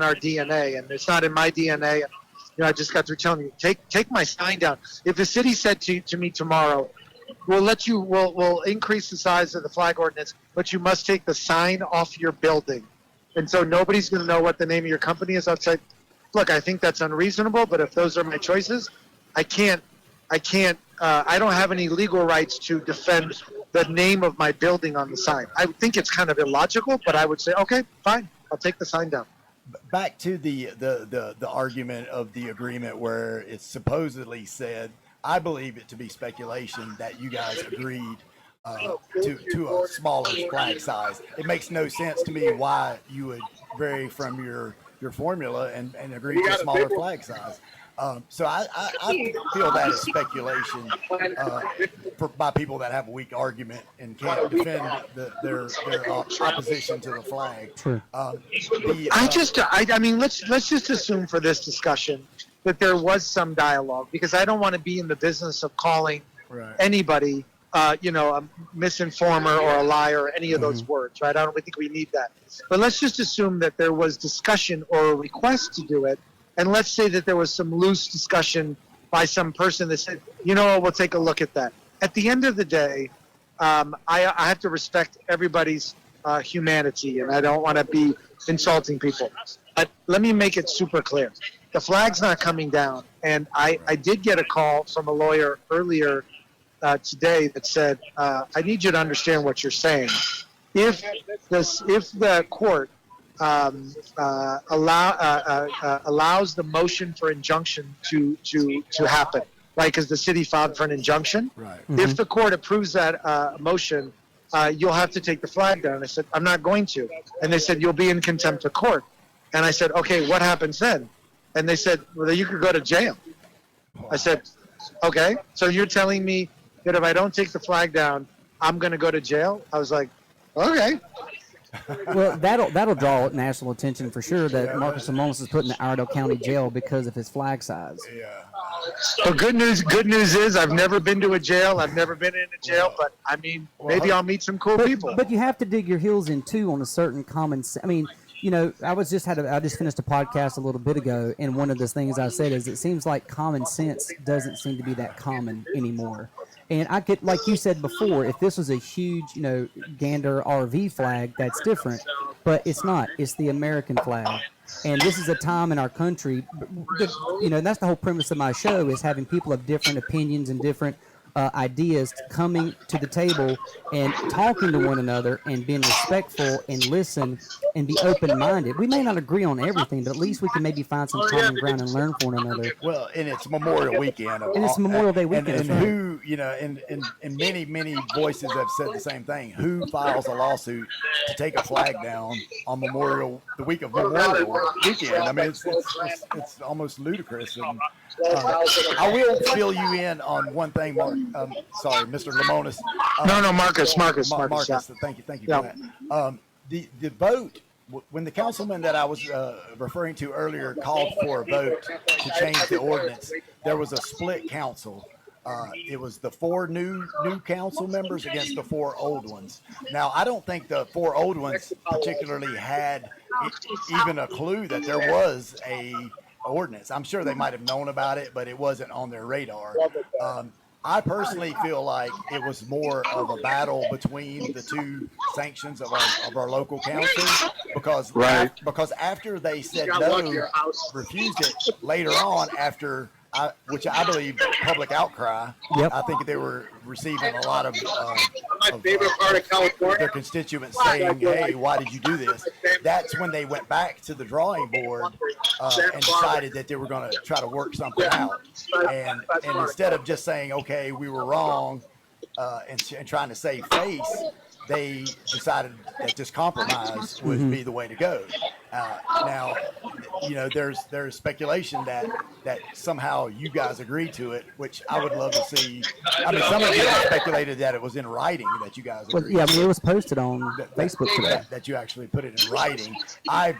Speaker 5: our DNA, and it's not in my DNA. And, I just got through telling you, take my sign down. If the city said to me tomorrow, we'll increase the size of the flag ordinance, but you must take the sign off your building. and so nobody's going to know what the name of your company is outside. Look, I think that's unreasonable, but if those are my choices, I don't have any legal rights to defend the name of my building on the sign. I think it's kind of illogical, but I would say, okay, fine, I'll take the sign down.
Speaker 1: Back to the argument of the agreement where it's supposedly said, I believe it to be speculation that you guys agreed to a smaller flag size. It makes no sense to me why you would vary from your formula and agree to a smaller flag size. So I feel that is speculation by people that have a weak argument and can't defend their opposition to the flag.
Speaker 4: True.
Speaker 5: I mean, let's just assume for this discussion that there was some dialogue, because I don't want to be in the business of calling anybody, a misinformer or a liar or any of those words, right? I don't think we need that. But let's just assume that there was discussion or a request to do it. And let's say that there was some loose discussion by some person that said, we'll take a look at that. At the end of the day, I have to respect everybody's humanity, and I don't want to be insulting people. But let me make it super clear. The flag's not coming down. And I did get a call from a lawyer earlier today that said, I need you to understand what you're saying. If the court allows the motion for injunction to happen, right? Because the city filed for an injunction.
Speaker 1: Right.
Speaker 4: Mm-hmm.
Speaker 5: If the court approves that motion, you'll have to take the flag down. I said, I'm not going to. And they said, you'll be in contempt of court. And I said, okay, what happens then? And they said, well, you could go to jail. Wow. I said, okay, so you're telling me that if I don't take the flag down, I'm going to go to jail? I was like, okay.
Speaker 4: Well, that'll draw national attention for sure that Marcus Lemonis is put in the Iredell County Jail because of his flag size.
Speaker 1: Yeah.
Speaker 5: Well, good news is I've never been to a jail. I've never been in a jail, but I mean, maybe I'll meet some cool people.
Speaker 4: But you have to dig your heels in too on a certain common sense. I mean, I just finished a podcast a little bit ago, and one of the things I said is it seems like common sense doesn't seem to be that common anymore. And I could, like you said before, if this was a huge, Gander RV flag, that's different. But it's not. It's the American flag. And this is a time in our country, that's the whole premise of my show, is having people of different opinions and different ideas coming to the table and talking to one another and being respectful and listen and be open-minded. We may not agree on everything, but at least we can maybe find some common ground and learn from one another.
Speaker 1: Well, and it's Memorial Weekend.
Speaker 4: And it's Memorial Day weekend.
Speaker 1: And who, and many voices have said the same thing. Who files a lawsuit to take a flag down on the week of Memorial Weekend? I mean, it's almost ludicrous. And, I will fill you in on one thing, Mark. Sorry, Mr. Lemonis.
Speaker 5: No, Marcus.
Speaker 1: Marcus,
Speaker 5: Yeah.
Speaker 1: thank you for that. The vote, when the councilman that I was referring to earlier called for a vote to change the ordinance, there was a split council. It was the 4 new council members against the 4 old ones. Now, I don't think the 4 old ones particularly had even a clue that there was a ordinance. I'm sure they might have known about it, but it wasn't on their radar. I personally feel like it was more of a battle between the 2 sanctions of our local council, because after they said no, refused it later on after. Which I believe public outcry.
Speaker 4: Yep.
Speaker 1: I think they were receiving a lot of
Speaker 5: favorite part of California.
Speaker 1: Their constituents saying, "Hey, why did you do this?" That's when they went back to the drawing board and decided that they were going to try to work something out. And instead of just saying, "Okay, we were wrong," and trying to save face, they decided that this compromise would be the way to go. Now, there's speculation that somehow you guys agreed to it, which I would love to see. I mean, some of you speculated that it was in writing that you guys agreed.
Speaker 4: Yeah, I mean, it was posted on Facebook today.
Speaker 1: That you actually put it in writing. I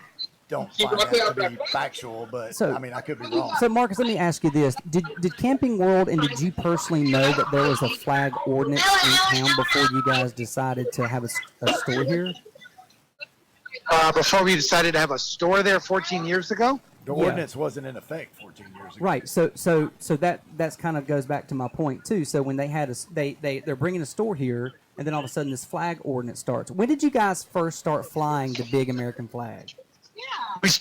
Speaker 1: don't find that to be factual, but I could be wrong.
Speaker 4: So, Marcus, let me ask you this: Did Camping World and did you personally know that there was a flag ordinance in town before you guys decided to have a store here?
Speaker 5: Before we decided to have a store there 14 years ago?
Speaker 1: The ordinance wasn't in effect 14 years ago.
Speaker 4: Right. So that's kind of goes back to my point too. So when they had they're bringing a store here, and then all of a sudden this flag ordinance starts. When did you guys first start flying the big American flag?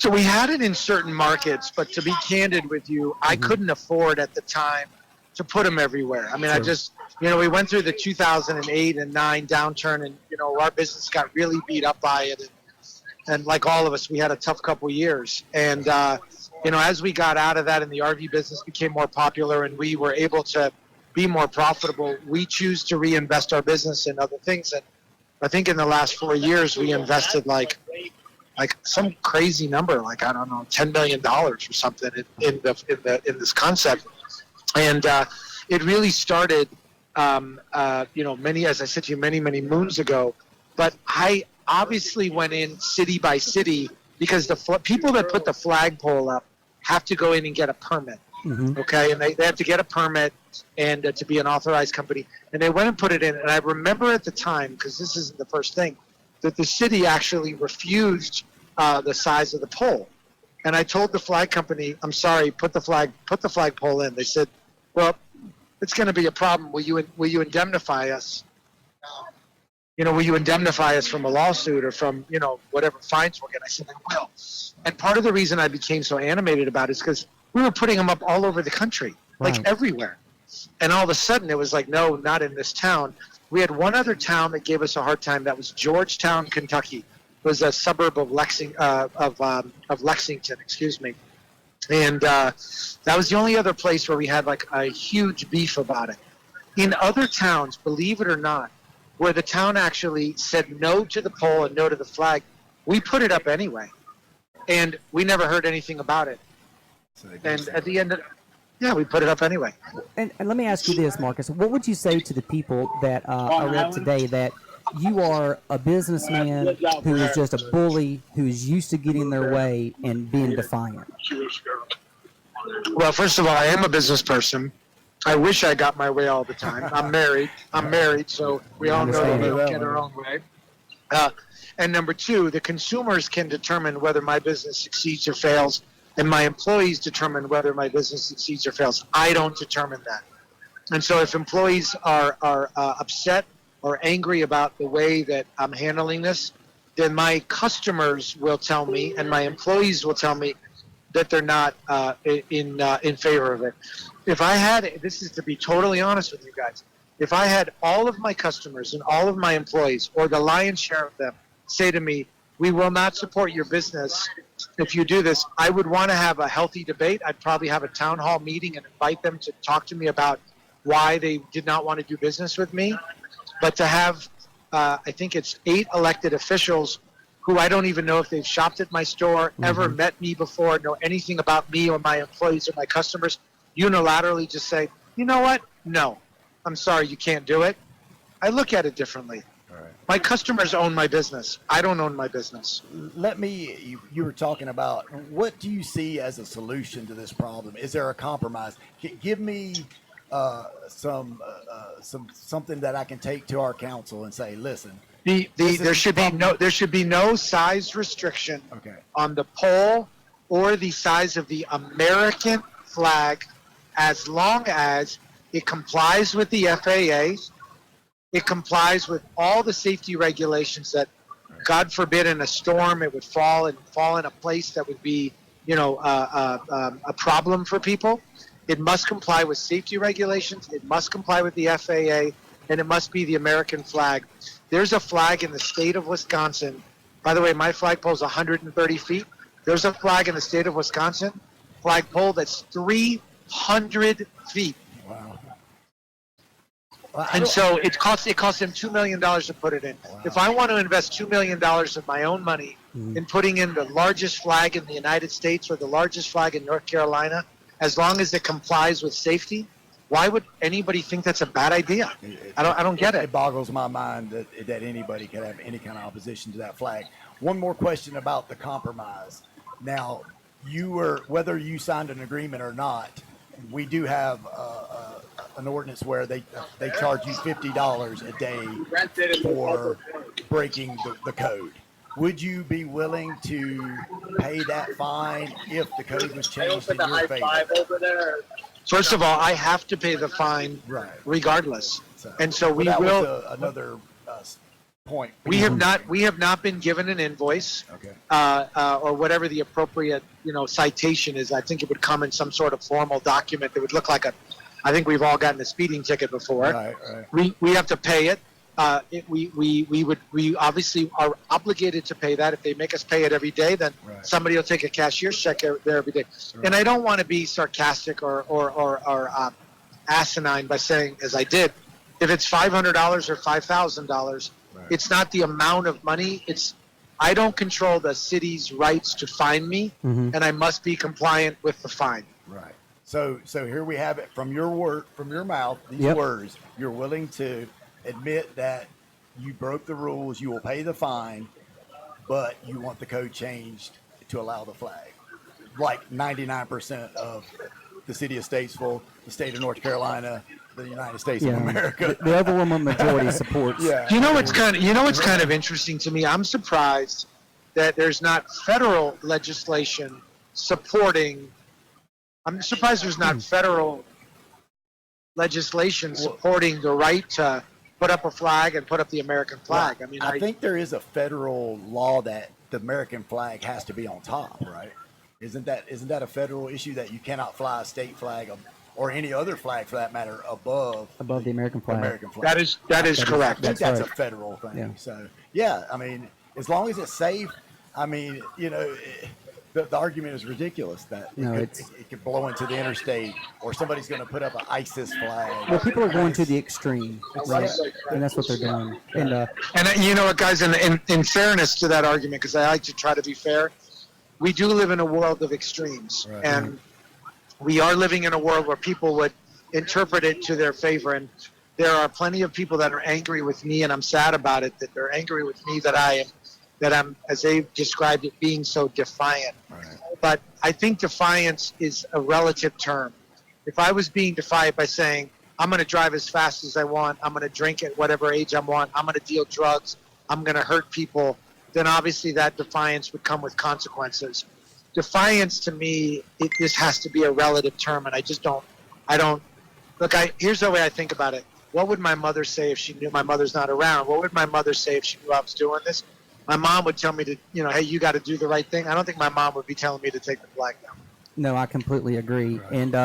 Speaker 5: We had it in certain markets, but to be candid with you, I couldn't afford at the time to put them everywhere. I mean, I just, we went through the 2008 and 9 downturn, and our business got really beat up by it, and like all of us, we had a tough couple years. And as we got out of that and the RV business became more popular and we were able to be more profitable, we choose to reinvest our business in other things. And I think in the last 4 years, we invested like some crazy number, like, I don't know, $10 million or something in this concept. And it really started, as I said to you, many moons ago. But I obviously went in city by city because the people that put the flagpole up have to go in and get a permit. Okay, and they have to get a permit and to be an authorized company. And they went and put it in. And I remember at the time, because this isn't the first thing, that the city actually refused the size of the pole. And I told the flag company, I'm sorry, put the flagpole in. They said, well, it's going to be a problem. Will you indemnify us? Will you indemnify us from a lawsuit or from, whatever fines we'll get? I said, I will. And part of the reason I became so animated about it is because we were putting them up all over the country, like everywhere. And all of a sudden it was like, no, not in this town. We had one other town that gave us a hard time. That was Georgetown, Kentucky. It was a suburb of Lexington, excuse me. And that was the only other place where we had like a huge beef about it. In other towns, believe it or not, where the town actually said no to the pole and no to the flag, we put it up anyway. And we never heard anything about it. And at the end we put it up anyway.
Speaker 4: And let me ask you this, Marcus. What would you say to the people that I read today that you are a businessman who is just a bully, who is used to getting their way and being defiant?
Speaker 5: Well, first of all, I am a business person. I wish I got my way all the time. I'm married, so we all know that we don't get our own way. And number two, the consumers can determine whether my business succeeds or fails, and my employees determine whether my business succeeds or fails. I don't determine that. And so if employees are upset or angry about the way that I'm handling this, then my customers will tell me and my employees will tell me that they're not in favor of it. If I had, this is to be totally honest with you guys, if I had all of my customers and all of my employees, or the lion's share of them, say to me, we will not support your business if you do this, I would want to have a healthy debate. I'd probably have a town hall meeting and invite them to talk to me about why they did not want to do business with me. But to have, I think it's 8 elected officials who I don't even know if they've shopped at my store, ever met me before, know anything about me or my employees or my customers, unilaterally just say, you know what? No, I'm sorry, you can't do it. I look at it differently. Right. My customers own my business. I don't own my business.
Speaker 1: You were talking about, what do you see as a solution to this problem? Is there a compromise? Give me something that I can take to our council and say, listen,
Speaker 5: there should be no size restriction on the pole or the size of the American flag, as long as it complies with the FAA. It complies with all the safety regulations that, God forbid, in a storm it would fall in a place that would be, a problem for people. It must comply with safety regulations. It must comply with the FAA, and it must be the American flag. There's a flag in the state of Wisconsin. By the way, my flagpole is 130 feet. There's a flag in the state of Wisconsin, flagpole that's 300 feet.
Speaker 1: Wow.
Speaker 5: And so it cost them $2 million to put it in. Wow. If I want to invest $2 million of my own money in putting in the largest flag in the United States or the largest flag in North Carolina, as long as it complies with safety, why would anybody think that's a bad idea? I don't get it.
Speaker 1: It boggles my mind that anybody could have any kind of opposition to that flag. One more question about the compromise. Now, whether you signed an agreement or not, we do have an ordinance where they charge you $50 a day for breaking the code. Would you be willing to pay that fine if the code was changed in your favor?
Speaker 5: First of all, I have to pay the fine regardless. And so we will.
Speaker 1: Was another point.
Speaker 5: We have not been given an invoice, or whatever the appropriate citation is. I think it would come in some sort of formal document that would look like I think we've all gotten a speeding ticket before. Right. We have to pay it. We obviously are obligated to pay that. If they make us pay it every day, then somebody will take a cashier's check there every day. Right. And I don't want to be sarcastic or asinine by saying, as I did, if it's $500 or $5,000, it's not the amount of money. I don't control the city's rights to fine me, and I must be compliant with the fine.
Speaker 1: Right. So here we have it from your mouth. These words. You're willing to admit that you broke the rules. You will pay the fine, but you want the code changed to allow the flag. Like 99% of the city of Statesville, the state of North Carolina, the United States of America.
Speaker 4: The overwhelming majority supports.
Speaker 5: You know what's kind of interesting to me? I'm surprised that there's not federal legislation supporting. I'm surprised there's not federal legislation supporting the right to put up a flag and put up the American flag. I mean,
Speaker 1: I think there is a federal law that the American flag has to be on top, right? Isn't that a federal issue that you cannot fly a state flag or any other flag for that matter above
Speaker 4: the American flag?
Speaker 5: That is correct.
Speaker 1: I think that's a federal thing. Yeah. So I mean, as long as it's safe, I mean, the argument is ridiculous that it could blow into the interstate or somebody's going to put up an ISIS flag.
Speaker 4: Well, people are going to the extreme, right? And that's what they're doing. And
Speaker 5: you know what, guys, in fairness to that argument, because I like to try to be fair, we do live in a world of extremes. Right. And we are living in a world where people would interpret it to their favor. And there are plenty of people that are angry with me, and I'm sad about it, that they're angry with me that I'm, as they've described it, being so defiant. Right. But I think defiance is a relative term. If I was being defiant by saying, I'm going to drive as fast as I want, I'm going to drink at whatever age I want, I'm going to deal drugs, I'm going to hurt people, then obviously that defiance would come with consequences. Defiance to me, this has to be a relative term, and here's the way I think about it. What would my mother say if she knew my mother's not around? What would my mother say if she knew I was doing this? My mom would tell me to, hey, you got to do the right thing. I don't think my mom would be telling me to take the flag down.
Speaker 4: No, I completely agree. Right. And,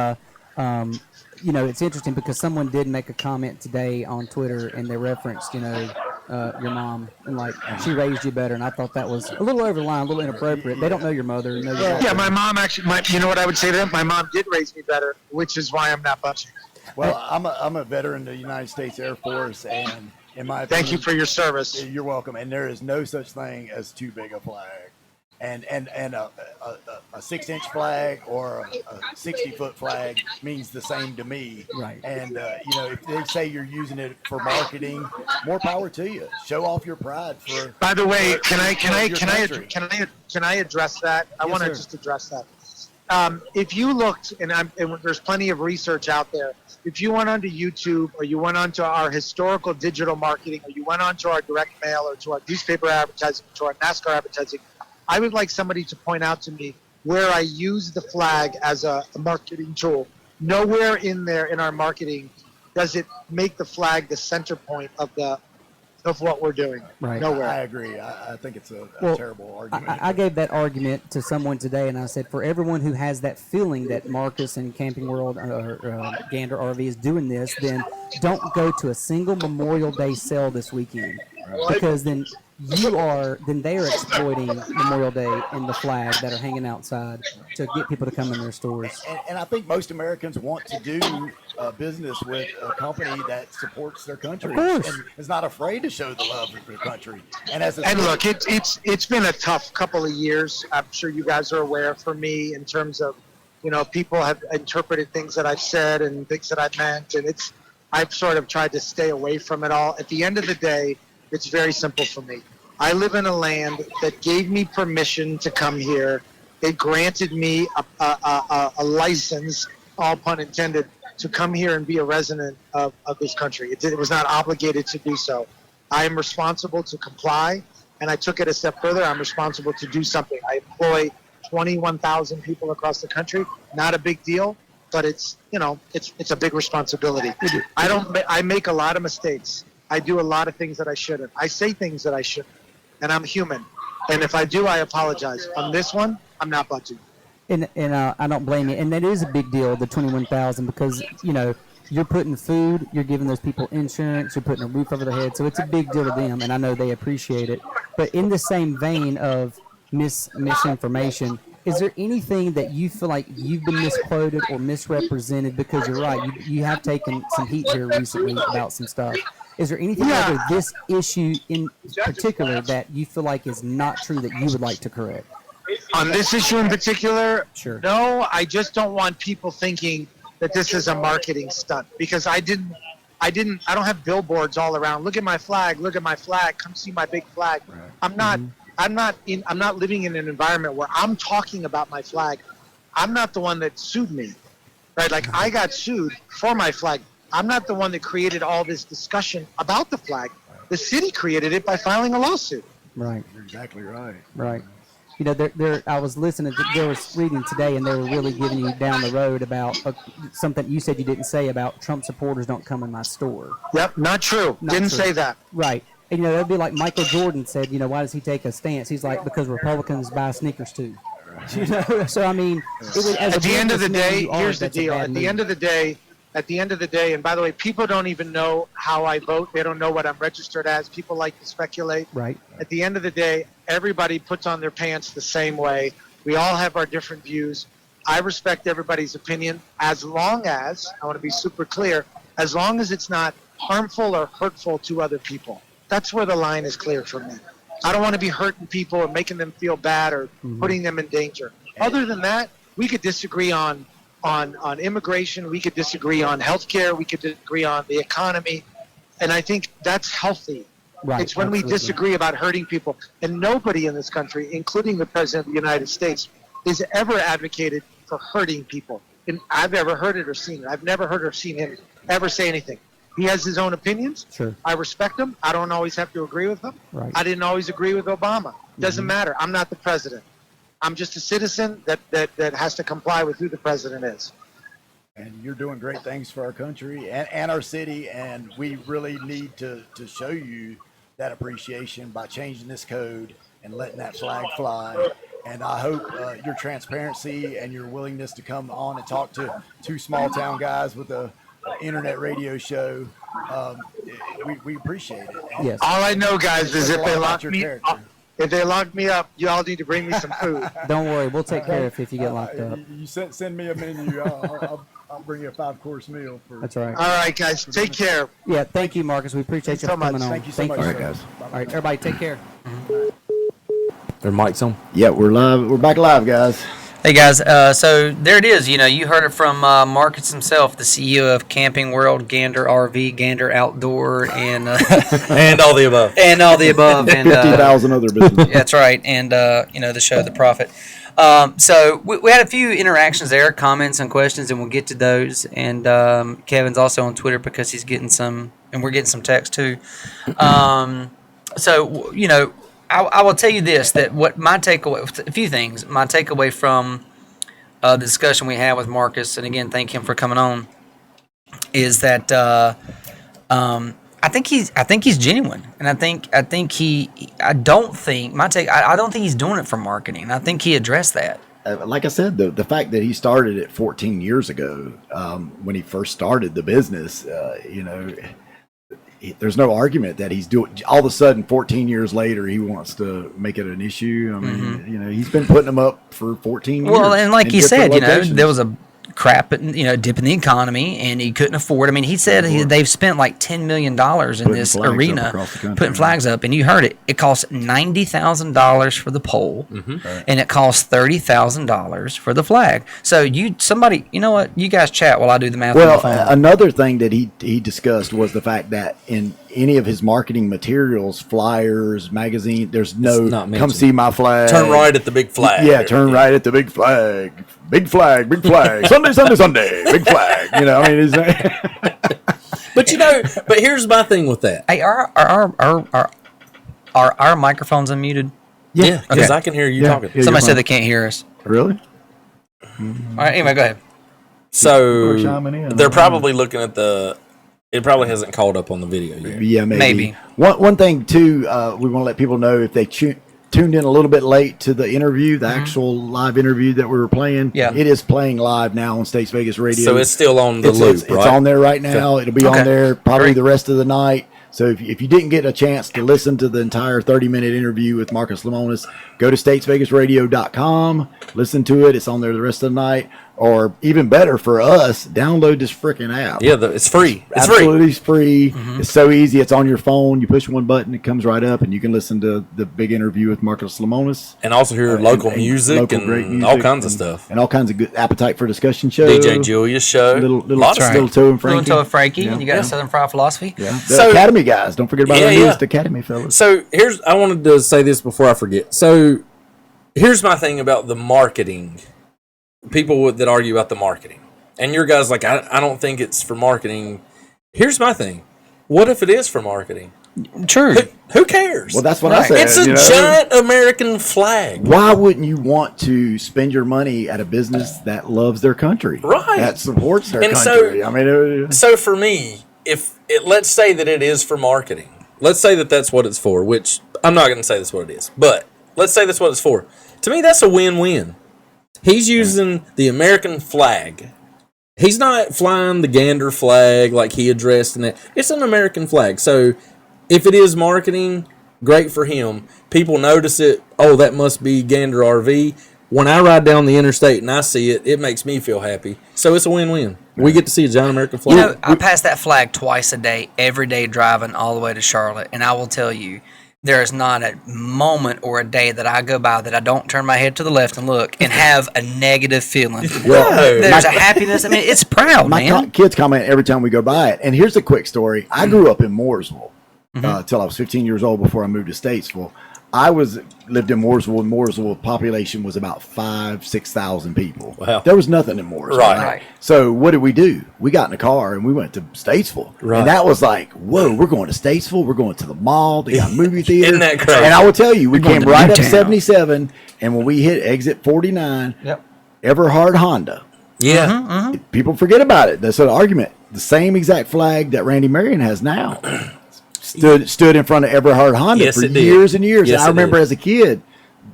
Speaker 4: it's interesting because someone did make a comment today on Twitter and they referenced, your mom and she raised you better. And I thought that was a little over the line, a little inappropriate. They don't know your mother.
Speaker 5: Yeah, my mom actually, you know what I would say to them? My mom did raise me better, which is why I'm not bunching.
Speaker 1: Well, I'm a veteran of the United States Air Force, and in my opinion,
Speaker 5: thank you for your service.
Speaker 1: You're welcome. And there is no such thing as too big a flag. And a 6-inch flag or a 60-foot flag means the same to me. Right. And if they say you're using it for marketing, more power to you. Show off your pride for.
Speaker 5: By the way, can I address that? I want to just address that. If you looked, and there's plenty of research out there. If you went onto YouTube or you went onto our historical digital marketing or you went onto our direct mail or to our newspaper advertising, to our NASCAR advertising, I would like somebody to point out to me where I use the flag as a marketing tool. Nowhere in there in our marketing does it make the flag the center point of what we're doing.
Speaker 4: Right.
Speaker 5: Nowhere.
Speaker 1: I agree. I think it's a terrible argument.
Speaker 4: I gave that argument to someone today, and I said, for everyone who has that feeling that Marcus and Camping World or Gander RV is doing this, then don't go to a single Memorial Day sale this weekend. Right. Because then they are exploiting Memorial Day and the flag that are hanging outside to get people to come in their stores.
Speaker 1: And I think most Americans want to do business with a company that supports their country.
Speaker 4: Of course.
Speaker 1: And is not afraid to show the love of their country. And
Speaker 5: look, it's been a tough couple of years. I'm sure you guys are aware for me in terms of, people have interpreted things that I've said and things that I've meant. And I've sort of tried to stay away from it all. At the end of the day, it's very simple for me. I live in a land that gave me permission to come here. It granted me a license, all pun intended, to come here and be a resident of this country. It was not obligated to do so. I am responsible to comply, and I took it a step further. I'm responsible to do something. I employ 21,000 people across the country. Not a big deal. but it's a big responsibility. I make a lot of mistakes. I do a lot of things that I shouldn't. I say things that I shouldn't, and I'm human. And if I do, I apologize. On this one, I'm not budging.
Speaker 4: And I don't blame you. And that is a big deal, the 21,000, because you're putting food, you're giving those people insurance, you're putting a roof over their head, so it's a big deal to them, and I know they appreciate it. But in the same vein of misinformation, is there anything that you feel like you've been misquoted or misrepresented? Because you're right, you have taken some heat here recently about some stuff. Is there anything over this issue in particular that you feel like is not true that you would like to correct?
Speaker 5: On this issue in particular,
Speaker 4: sure.
Speaker 5: No, I just don't want people thinking that this is a marketing stunt, because I don't have billboards all around. Look at my flag. Look at my flag. Come see my big flag. Right. I'm not living in an environment where I'm talking about my flag. I'm not the one that sued me, right? Like, I got sued for my flag. I'm not the one that created all this discussion about the flag. The city created it by filing a lawsuit.
Speaker 4: Right.
Speaker 1: You're exactly right.
Speaker 4: Right. I was listening. There was reading today, and they were really giving you down the road about something you said you didn't say about Trump supporters don't come in my store.
Speaker 5: Yep, not true. Didn't say that.
Speaker 4: Right. And, that'd be like Michael Jordan said, why does he take a stance? He's like, because Republicans buy sneakers too. So, I mean,
Speaker 5: at the end of the day, here's the deal. At the end of the day, and by the way, people don't even know how I vote. They don't know what I'm registered as. People like to speculate.
Speaker 4: Right.
Speaker 5: At the end of the day, everybody puts on their pants the same way. We all have our different views. I respect everybody's opinion, as long as, I want to be super clear, as long as it's not harmful or hurtful to other people. That's where the line is clear for me. I don't want to be hurting people or making them feel bad or putting them in danger. Other than that, we could disagree on immigration, we could disagree on healthcare, we could disagree on the economy, and I think that's healthy.
Speaker 4: Right,
Speaker 5: it's when we disagree about hurting people, and nobody in this country, including the President of the United States, is ever advocated for hurting people. And I've ever heard it or seen it. I've never heard or seen him ever say anything. He has his own opinions.
Speaker 4: Sure.
Speaker 5: I respect them. I don't always have to agree with them.
Speaker 4: Right.
Speaker 5: I didn't always agree with Obama. Doesn't matter. I'm not the president. I'm just a citizen that has to comply with who the president is.
Speaker 1: And you're doing great things for our country and our city, and we really need to show you that appreciation by changing this code and letting that flag fly. And I hope your transparency and your willingness to come on and talk to two small town guys with a internet radio show, we appreciate it. And
Speaker 4: yes.
Speaker 5: All I know, guys, is if they lock me up, you all need to bring me some food.
Speaker 4: Don't worry, we'll take care of it if you get locked up.
Speaker 1: You send me a menu. I'll bring you a 5-course meal.
Speaker 4: That's right.
Speaker 5: All right, guys, take care.
Speaker 4: Yeah, thank you, Marcus. We appreciate you
Speaker 5: so
Speaker 4: coming
Speaker 5: much.
Speaker 4: on.
Speaker 1: Thank you so much.
Speaker 4: All
Speaker 1: right, guys.
Speaker 4: All right, everybody, take care.
Speaker 3: Their mic's on.
Speaker 1: Yeah, we're live. We're back live, guys.
Speaker 2: Hey guys, so there it is. You heard it from Marcus himself, the CEO of Camping World, Gander RV, Gander Outdoor, and
Speaker 3: and all the above,
Speaker 2: and all the above, and
Speaker 1: 50,000 other businesses.
Speaker 2: That's right, and the show, The Prophet. So we had a few interactions there, comments and questions, and we'll get to those. And Kevin's also on Twitter because he's getting some, and we're getting some text too. So I will tell you this, that what my takeaway, a few things, my takeaway from the discussion we had with Marcus, and again, thank him for coming on, is that I think he's genuine, and I don't think he's doing it for marketing. I think he addressed that.
Speaker 1: Like I said, the fact that he started it 14 years ago, when he first started the business, there's no argument that he's doing. All of a sudden, 14 years later, he wants to make it an issue. I mean, he's been putting them up for 14 years.
Speaker 2: Well, and like he said, there was a dip in the economy, and he couldn't afford. I mean, he said they've spent like $10 million in this arena putting flags up, and you heard it. It costs $90,000 for the pole, and it costs $30,000 for the flag. So you know what? You guys chat while I do the math.
Speaker 1: Well, another thing that he discussed was the fact that in any of his marketing materials, flyers, magazine, there's no come see my flag.
Speaker 3: Turn right at the big flag.
Speaker 1: Yeah, turn right at the big flag. Big flag, big flag. Sunday, big flag.
Speaker 3: But here's my thing with that.
Speaker 2: Hey, are our microphones unmuted?
Speaker 3: Yeah, because I can hear you talking.
Speaker 1: Yeah,
Speaker 2: somebody said they can't hear us.
Speaker 1: Really?
Speaker 2: All right, anyway, go ahead.
Speaker 3: So they're
Speaker 1: in.
Speaker 3: probably looking at it probably hasn't caught up on the video yet.
Speaker 1: Yeah, maybe. One thing, too, we want to let people know if they tuned in a little bit late to the interview, the actual live interview that we were playing.
Speaker 2: Yeah.
Speaker 1: It is playing live now on States Vegas Radio.
Speaker 3: So it's still on the loop, right?
Speaker 1: It's on there right now. It'll be on there probably the rest of the night. So if you didn't get a chance to listen to the entire 30-minute interview with Marcus Lemonis, go to statesvegasradio.com, listen to it. It's on there the rest of the night. Or even better for us, download this freaking app.
Speaker 3: Yeah, it's free. It's
Speaker 1: absolutely free. It's so easy. It's on your phone. You push one button, it comes right up, and you can listen to the big interview with Marcus Lemonis.
Speaker 3: And also hear local music and all kinds of stuff.
Speaker 1: And all kinds of good Appetite for Discussion show.
Speaker 3: DJ Julia's show.
Speaker 1: Little Toe and Frankie.
Speaker 2: Little Toe and Frankie. And you got Southern Fried Philosophy.
Speaker 1: Yeah. The Academy guys. Don't forget about our newest Academy fellas.
Speaker 3: So I wanted to say this before I forget. So here's my thing about the marketing. People that argue about the marketing. And your guys like, I don't think it's for marketing. Here's my thing. What if it is for marketing?
Speaker 2: True.
Speaker 3: Who cares?
Speaker 1: Well, that's what I said.
Speaker 3: It's a giant American flag.
Speaker 1: Why wouldn't you want to spend your money at a business that loves their country?
Speaker 3: Right.
Speaker 1: That supports their country.
Speaker 3: So for me, let's say that it is for marketing. Let's say that that's what it's for, which I'm not going to say that's what it is. But let's say that's what it's for. To me, that's a win-win. He's using the American flag. He's not flying the Gander flag like he addressed in that. It's an American flag. So if it is marketing, great for him. People notice it. Oh, that must be Gander RV. When I ride down the interstate and I see it, it makes me feel happy. So it's a win-win. We get to see a giant American flag.
Speaker 2: I pass that flag twice a day, every day driving all the way to Charlotte. And I will tell you, there is not a moment or a day that I go by that I don't turn my head to the left and look and have a negative feeling. There's a happiness. I mean, it's proud,
Speaker 1: my kids comment every time we go by it. And here's a quick story. I grew up in Mooresville till I was 15 years old before I moved to Statesville. I lived in Mooresville, and Mooresville population was about 6,000 people.
Speaker 3: Wow.
Speaker 1: There was nothing in Mooresville.
Speaker 3: Right.
Speaker 1: So what did we do? We got in a car and we went to Statesville. Right. And that was like, whoa, we're going to Statesville. We're going to the mall. They got a movie theater.
Speaker 3: Isn't that crazy?
Speaker 1: And I will tell you, we came right up 77, and when we hit exit 49, Everhard Honda.
Speaker 3: Yeah.
Speaker 1: People forget about it. That's an argument. The same exact flag that Randy Marion has now. Stood in front of Everhard Honda for years and years.
Speaker 3: Yes,
Speaker 1: and I remember as a kid,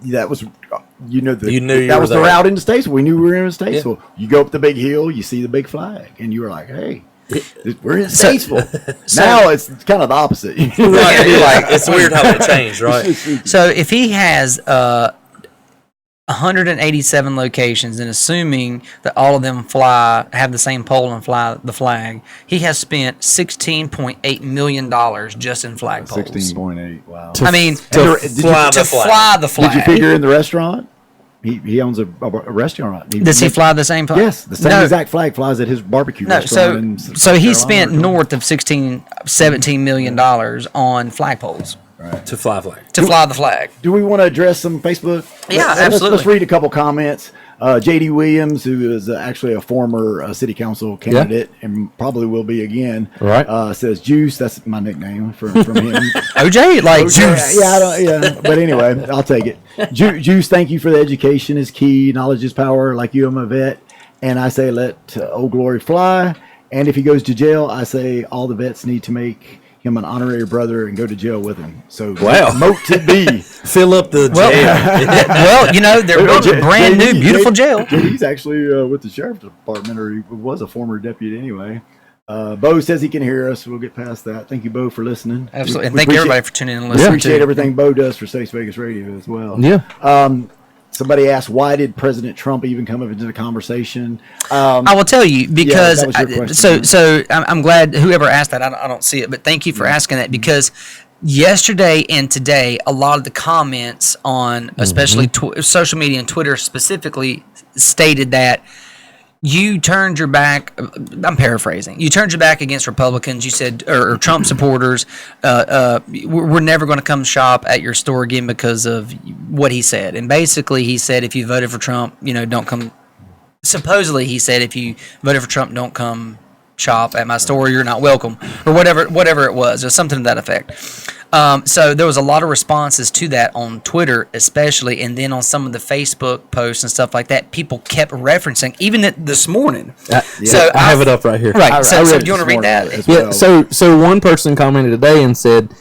Speaker 1: that was,
Speaker 3: that
Speaker 1: was the route into Statesville. We knew we were in Statesville. Yeah. You go up the big hill, you see the big flag, and you were like, hey, we're in Statesville. Now it's kind of the opposite.
Speaker 3: It's weird how they changed, right?
Speaker 2: So if he has 187 locations, and assuming that all of them have the same pole and fly the flag, he has spent $16.8 million just in flag poles.
Speaker 1: 16.8, wow.
Speaker 2: I mean,
Speaker 3: to fly the flag.
Speaker 1: Did you figure in the restaurant? He owns a restaurant.
Speaker 2: Does he fly the same flag?
Speaker 1: Yes, the same exact flag flies at his barbecue restaurant.
Speaker 2: So he spent north of $17 million on flagpoles.
Speaker 1: Right.
Speaker 3: To fly flag.
Speaker 2: Fly the flag.
Speaker 1: Do we want to address some Facebook?
Speaker 2: Yeah, absolutely.
Speaker 1: Let's read a couple comments. J.D. Williams, who is actually a former city council candidate and probably will be again, says Juice. That's my nickname from him.
Speaker 2: OJ, Juice.
Speaker 1: Yeah. But anyway, I'll take it. Juice, thank you for the education is key. Knowledge is power. Like you, I'm a vet. And I say let Old Glory fly. And if he goes to jail, I say all the vets need to make him an honorary brother and go to jail with him. So moat to be.
Speaker 3: Fill up the jail.
Speaker 2: They're building a brand new, beautiful jail.
Speaker 1: He's actually with the sheriff's department, or he was a former deputy anyway. Bo says he can hear us. We'll get past that. Thank you, Bo, for listening.
Speaker 2: Absolutely. And thank everybody for tuning in and listening.
Speaker 1: We appreciate everything Bo does for States Vegas Radio as well.
Speaker 3: Yeah.
Speaker 1: Somebody asked, why did President Trump even come up into the conversation?
Speaker 2: I will tell you, because I'm glad whoever asked that, I don't see it, but thank you for asking that, because yesterday and today, a lot of the comments on especially social media and Twitter specifically stated that you turned your back. I'm paraphrasing. You turned your back against Republicans. You said, or Trump supporters. We're never going to come shop at your store again because of what he said. And basically, he said, if you voted for Trump, don't come. Supposedly, he said, if you voted for Trump, don't come shop at my store, you're not welcome, or whatever it was, or something to that effect. So there was a lot of responses to that on Twitter, especially, and then on some of the Facebook posts and stuff like that. People kept referencing, even this morning.
Speaker 6: So I have it up right here.
Speaker 2: Right. So do you want to read that?
Speaker 6: Yeah. So one person commented today and said,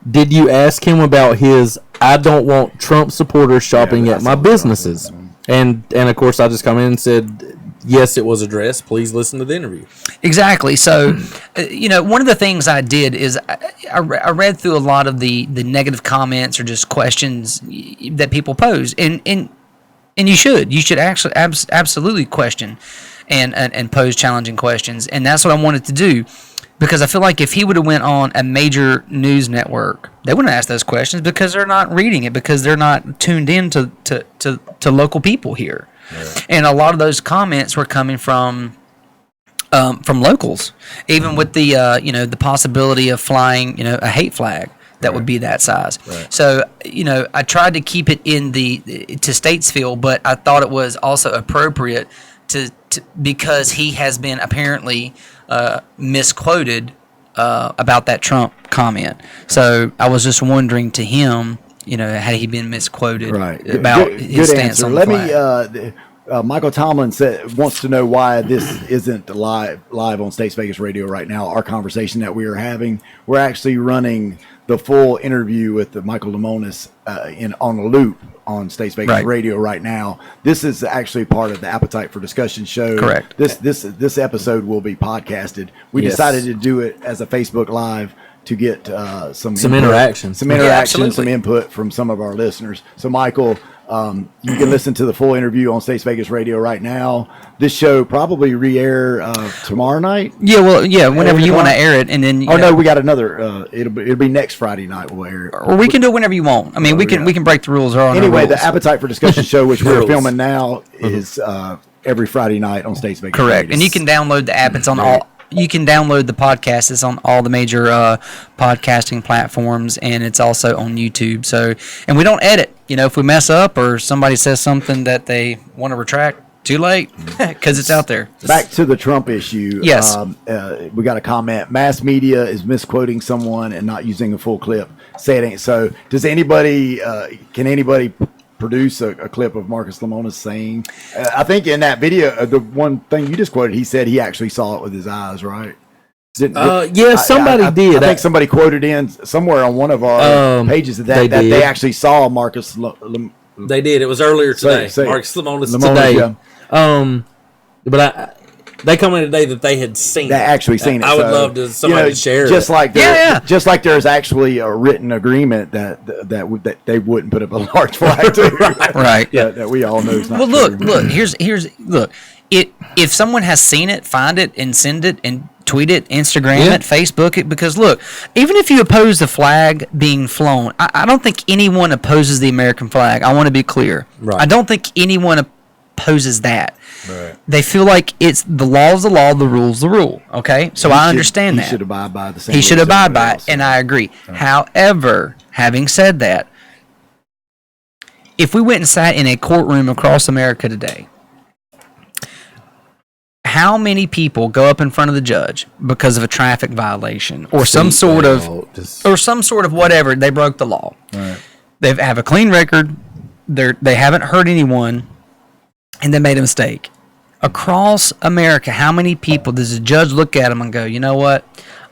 Speaker 6: "Did you ask him about his? I don't want Trump supporters shopping at my businesses." And of course, I just commented and said, "Yes, it was addressed. Please listen to the interview."
Speaker 2: Exactly. So, one of the things I did is I read through a lot of the negative comments or just questions that people pose, and you should actually absolutely question and pose challenging questions, and that's what I wanted to do, because I feel like if he would have went on a major news network, they wouldn't ask those questions because they're not reading it, because they're not tuned in to local people here. Right. And a lot of those comments were coming from locals, even with the the possibility of flying a hate flag that would be that size. Right. So I tried to keep it to Statesville, but I thought it was also appropriate to because he has been apparently misquoted about that Trump comment. So I was just wondering to him, had he been misquoted about his stance on the flag.
Speaker 1: Michael Tomlin wants to know why this isn't live on States Vegas Radio right now. Our conversation that we are having, we're actually running the full interview with Michael Lemonis on a loop on States Vegas Radio right now. This is actually part of the Appetite for Discussion show.
Speaker 2: Correct.
Speaker 1: This episode will be podcasted. We decided to do it as a Facebook Live to get some
Speaker 6: interaction,
Speaker 1: some input from some of our listeners. So, Michael, you can listen to the full interview on States Vegas Radio right now. This show probably re-air tomorrow night.
Speaker 2: Whenever you want to air it, and then
Speaker 1: no, we got another. It'll be next Friday night. We'll air it,
Speaker 2: or we can do it whenever you want. I mean, we can break the rules.
Speaker 1: Anyway, the Appetite for Discussion show, which we're filming now, is every Friday night on States Vegas.
Speaker 2: Correct,
Speaker 1: Radio.
Speaker 2: and you can download the app. It's on all. You can download the podcast. It's on all the major podcasting platforms, and it's also on YouTube. So, and we don't edit. If we mess up or somebody says something that they want to retract, too late, because it's out there.
Speaker 1: Back to the Trump issue.
Speaker 2: Yes.
Speaker 1: We got a comment. Mass media is misquoting someone and not using a full clip. Say it ain't so. Does anybody? Can anybody produce a clip of Marcus Lemonis saying? I think in that video, the one thing you just quoted, he said he actually saw it with his eyes, right?
Speaker 6: Somebody did.
Speaker 1: I think somebody quoted in somewhere on one of our pages that they actually saw Marcus.
Speaker 3: They did. It was earlier today. Marcus Lemonis
Speaker 1: today.
Speaker 3: Yeah. But they commented today that they had seen
Speaker 1: it. They actually seen it.
Speaker 3: I would love to somebody share
Speaker 1: just
Speaker 3: it.
Speaker 1: Just like there's actually a written agreement that they wouldn't put up a large flag to.
Speaker 2: Right.
Speaker 1: Yeah. That we all know is not
Speaker 2: true.
Speaker 1: Look.
Speaker 2: Here's if someone has seen it, find it and send it and tweet it, Instagram it, Facebook it, because look, even if you oppose the flag being flown, I don't think anyone opposes the American flag. I want to be clear.
Speaker 6: Right.
Speaker 2: I don't think anyone opposes that.
Speaker 1: Right.
Speaker 2: They feel like it's the law is the law, the rule is the rule. Okay, so I understand that.
Speaker 1: He should abide by the same.
Speaker 2: He should abide by it, and I agree. Right. However, having said that, if we went and sat in a courtroom across America today, how many people go up in front of the judge because of a traffic violation or some sort of whatever, they broke the law?
Speaker 1: Right.
Speaker 2: They have a clean record. They haven't hurt anyone, and they made a mistake. Across America, how many people does the judge look at them and go, you know what?